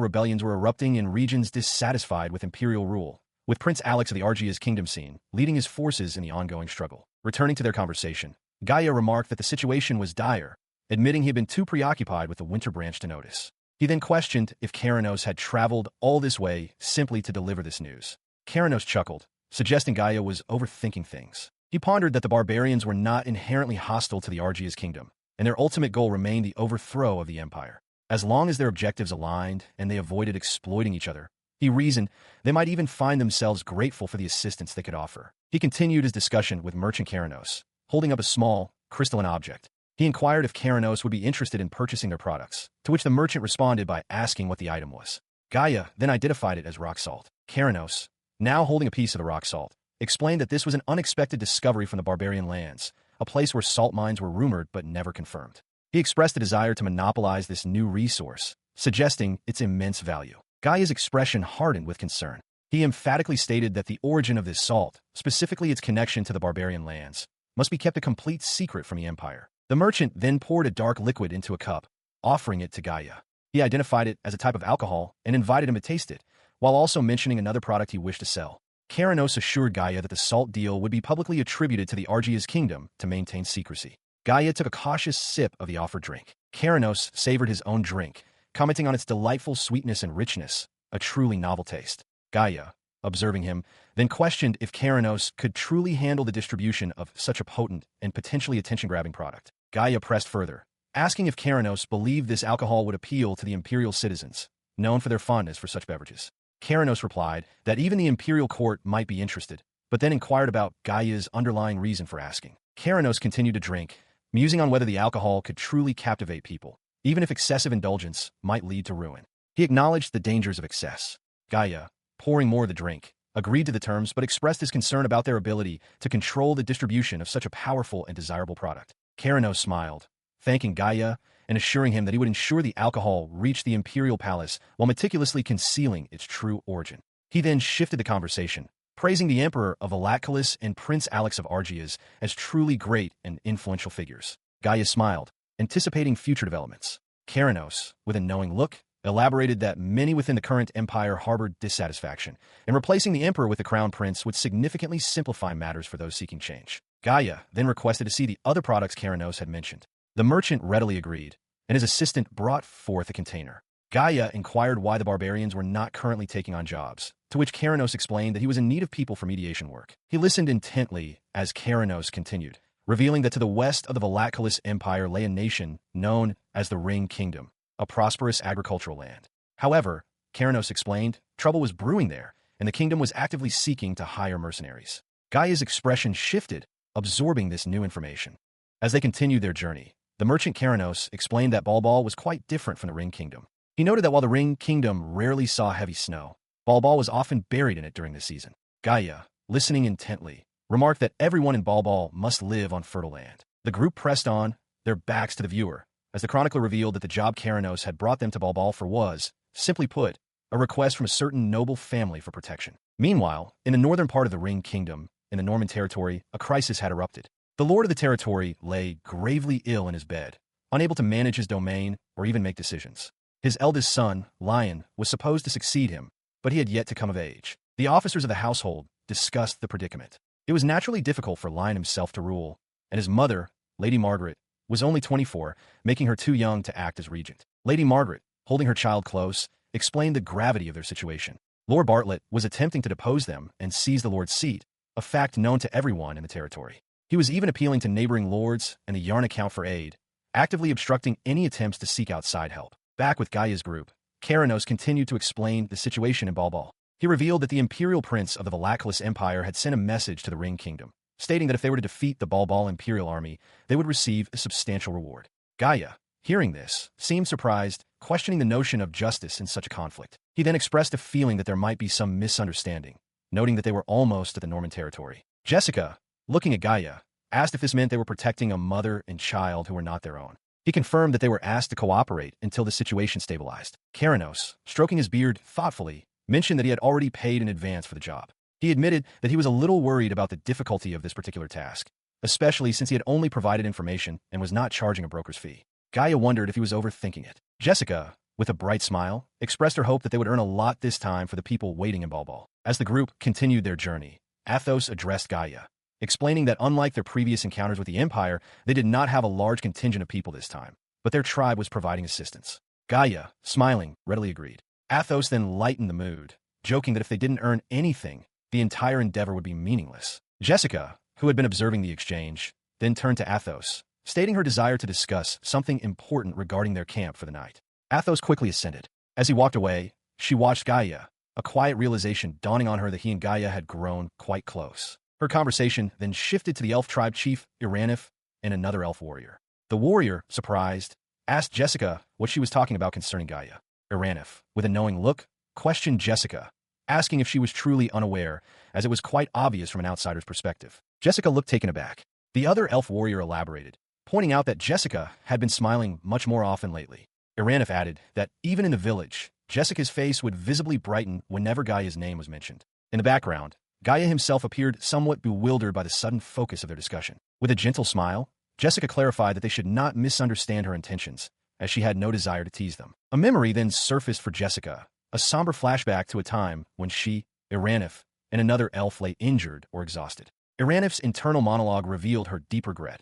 rebellions were erupting in regions dissatisfied with imperial rule, with Prince Alex of the Argia's kingdom scene leading his forces in the ongoing struggle. Returning to their conversation, Gaia remarked that the situation was dire, admitting he had been too preoccupied with the winter branch to notice. He then questioned if Keranos had traveled all this way simply to deliver this news. Keranos chuckled, suggesting Gaia was overthinking things. He pondered that the barbarians were not inherently hostile to the Argia's kingdom, and their ultimate goal remained the overthrow of the empire. As long as their objectives aligned and they avoided exploiting each other, he reasoned they might even find themselves grateful for the assistance they could offer. He continued his discussion with Merchant Keranos, holding up a small, crystalline object. He inquired if Keranos would be interested in purchasing their products, to which the merchant responded by asking what the item was. Gaia then identified it as rock salt. Keranos, now holding a piece of the rock salt, explained that this was an unexpected discovery from the barbarian lands, a place where salt mines were rumored but never confirmed. He expressed a desire to monopolize this new resource, suggesting its immense value. Gaia's expression hardened with concern. He emphatically stated that the origin of this salt, specifically its connection to the barbarian lands, must be kept a complete secret from the empire. The merchant then poured a dark liquid into a cup, offering it to Gaia. He identified it as a type of alcohol and invited him to taste it, while also mentioning another product he wished to sell. Keranos assured Gaia that the salt deal would be publicly attributed to the Argia's kingdom to maintain secrecy. Gaia took a cautious sip of the offered drink. Keranos savored his own drink, commenting on its delightful sweetness and richness, a truly novel taste. Gaia, observing him, then questioned if Keranos could truly handle the distribution of such a potent and potentially attention-grabbing product. Gaia pressed further, asking if Keranos believed this alcohol would appeal to the imperial citizens, known for their fondness for such beverages. Keranos replied that even the imperial court might be interested, but then inquired about Gaia's underlying reason for asking. Keranos continued to drink, musing on whether the alcohol could truly captivate people, even if excessive indulgence might lead to ruin. He acknowledged the dangers of excess. Gaia, pouring more of the drink, agreed to the terms but expressed his concern about their ability to control the distribution of such a powerful and desirable product. Caranos smiled, thanking Gaia and assuring him that he would ensure the alcohol reached the imperial palace while meticulously concealing its true origin. He then shifted the conversation, praising the Emperor of Elachilus and Prince Alex of Argias as truly great and influential figures. Gaia smiled, anticipating future developments. Caranos, with a knowing look, elaborated that many within the current empire harbored dissatisfaction, and replacing the emperor with the crown prince would significantly simplify matters for those seeking change. Gaia then requested to see the other products Caranos had mentioned. The merchant readily agreed, and his assistant brought forth a container. Gaia inquired why the barbarians were not currently taking on jobs, to which Caranos explained that he was in need of people for mediation work. He listened intently as Caranos continued, revealing that to the west of the Velacalus Empire lay a nation known as the Ring Kingdom, a prosperous agricultural land. However, Caranos explained, trouble was brewing there, and the kingdom was actively seeking to hire mercenaries. Gaia's expression shifted, absorbing this new information. As they continued their journey, the merchant Caranos explained that Balbal was quite different from the Ring Kingdom. He noted that while the Ring Kingdom rarely saw heavy snow, Balbal was often buried in it during this season. Gaia, listening intently, remarked that everyone in Balbal must live on fertile land. The group pressed on, their backs to the viewer, as the chronicler revealed that the job Caranos had brought them to Balbal for was, simply put, a request from a certain noble family for protection. Meanwhile, in the northern part of the Ring Kingdom, in the Norman territory, a crisis had erupted. The lord of the territory lay gravely ill in his bed, unable to manage his domain or even make decisions. His eldest son, Lion, was supposed to succeed him, but he had yet to come of age. The officers of the household discussed the predicament. It was naturally difficult for Lion himself to rule, and his mother, Lady Margaret, was only 24, making her too young to act as regent. Lady Margaret, holding her child close, explained the gravity of their situation. Lord Bartlett was attempting to depose them and seize the lord's seat, a fact known to everyone in the territory. He was even appealing to neighboring lords and the Yarn account for aid, actively obstructing any attempts to seek outside help. Back with Gaia's group, Caranos continued to explain the situation in Balbal. He revealed that the imperial prince of the Velacalus Empire had sent a message to the Ring Kingdom, stating that if they were to defeat the Balbal imperial army, they would receive a substantial reward. Gaia, hearing this, seemed surprised, questioning the notion of justice in such a conflict. He then expressed a feeling that there might be some misunderstanding, noting that they were almost at the Norman territory. Jessica, looking at Gaia, asked if this meant they were protecting a mother and child who were not their own. He confirmed that they were asked to cooperate until the situation stabilized. Caranos, stroking his beard thoughtfully, mentioned that he had already paid in advance for the job. He admitted that he was a little worried about the difficulty of this particular task, especially since he had only provided information and was not charging a broker's fee. Gaia wondered if he was overthinking it. Jessica, with a bright smile, expressed her hope that they would earn a lot this time for the people waiting in Balbal. As the group continued their journey, Athos addressed Gaia, explaining that unlike their previous encounters with the Empire, they did not have a large contingent of people this time, but their tribe was providing assistance. Gaia, smiling, readily agreed. Athos then lightened the mood, joking that if they didn't earn anything, the entire endeavor would be meaningless. Jessica, who had been observing the exchange, then turned to Athos, stating her desire to discuss something important regarding their camp for the night. Athos quickly assented. As he walked away, she watched Gaia, a quiet realization dawning on her that he and Gaia had grown quite close. Her conversation then shifted to the elf tribe chief, Iranif, and another elf warrior. The warrior, surprised, asked Jessica what she was talking about concerning Gaia. Iranif, with a knowing look, questioned Jessica, asking if she was truly unaware, as it was quite obvious from an outsider's perspective. Jessica looked taken aback. The other elf warrior elaborated, pointing out that Jessica had been smiling much more often lately. Iranif added that even in the village, Jessica's face would visibly brighten whenever Gaia's name was mentioned. In the background, Gaia himself appeared somewhat bewildered by the sudden focus of their discussion. With a gentle smile, Jessica clarified that they should not misunderstand her intentions, as she had no desire to tease them. A memory then surfaced for Jessica, a somber flashback to a time when she, Iranif, and another elf lay injured or exhausted. Iranif's internal monologue revealed her deep regret.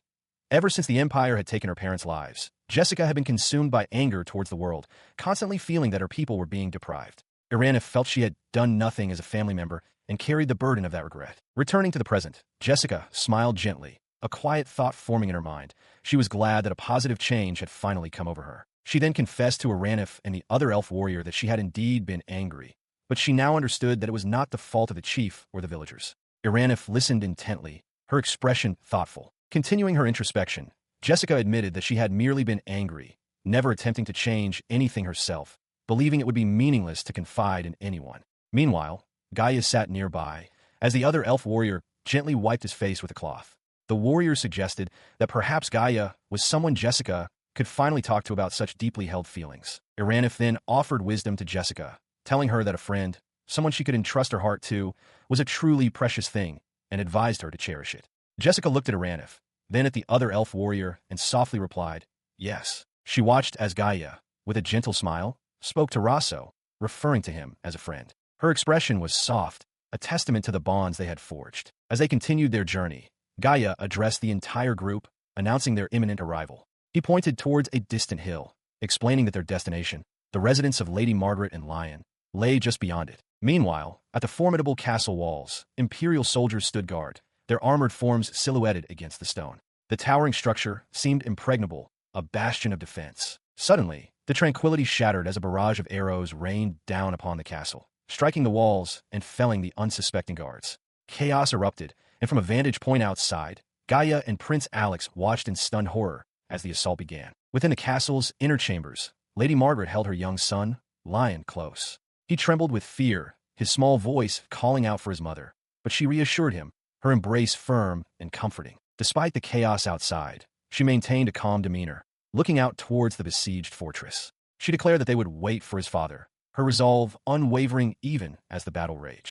Ever since the Empire had taken her parents' lives, Jessica had been consumed by anger towards the world, constantly feeling that her people were being deprived. Iranif felt she had done nothing as a family member and carried the burden of that regret. Returning to the present, Jessica smiled gently, a quiet thought forming in her mind. She was glad that a positive change had finally come over her. She then confessed to Iranif and the other elf warrior that she had indeed been angry, but she now understood that it was not the fault of the chief or the villagers. Iranif listened intently, her expression thoughtful. Continuing her introspection, Jessica admitted that she had merely been angry, never attempting to change anything herself, believing it would be meaningless to confide in anyone. Meanwhile, Gaia sat nearby, as the other elf warrior gently wiped his face with a cloth. The warrior suggested that perhaps Gaia was someone Jessica could finally talk to about such deeply held feelings. Iranif then offered wisdom to Jessica, telling her that a friend, someone she could entrust her heart to, was a truly precious thing, and advised her to cherish it. Jessica looked at Iranif, then at the other elf warrior, and softly replied, yes. She watched as Gaia, with a gentle smile, spoke to Raso, referring to him as a friend. Her expression was soft, a testament to the bonds they had forged. As they continued their journey, Gaia addressed the entire group, announcing their imminent arrival. He pointed towards a distant hill, explaining that their destination, the residence of Lady Margaret and Lion, lay just beyond it. Meanwhile, at the formidable castle walls, Imperial soldiers stood guard, their armored forms silhouetted against the stone. The towering structure seemed impregnable, a bastion of defense. Suddenly, the tranquility shattered as a barrage of arrows rained down upon the castle, striking the walls and felling the unsuspecting guards. Chaos erupted, and from a vantage point outside, Gaia and Prince Alex watched in stunned horror as the assault began. Within the castle's inner chambers, Lady Margaret held her young son, Lion, close. He trembled with fear, his small voice calling out for his mother, but she reassured him, her embrace firm and comforting. Despite the chaos outside, she maintained a calm demeanor, looking out towards the besieged fortress. She declared that they would wait for his father, her resolve unwavering even as the battle raged.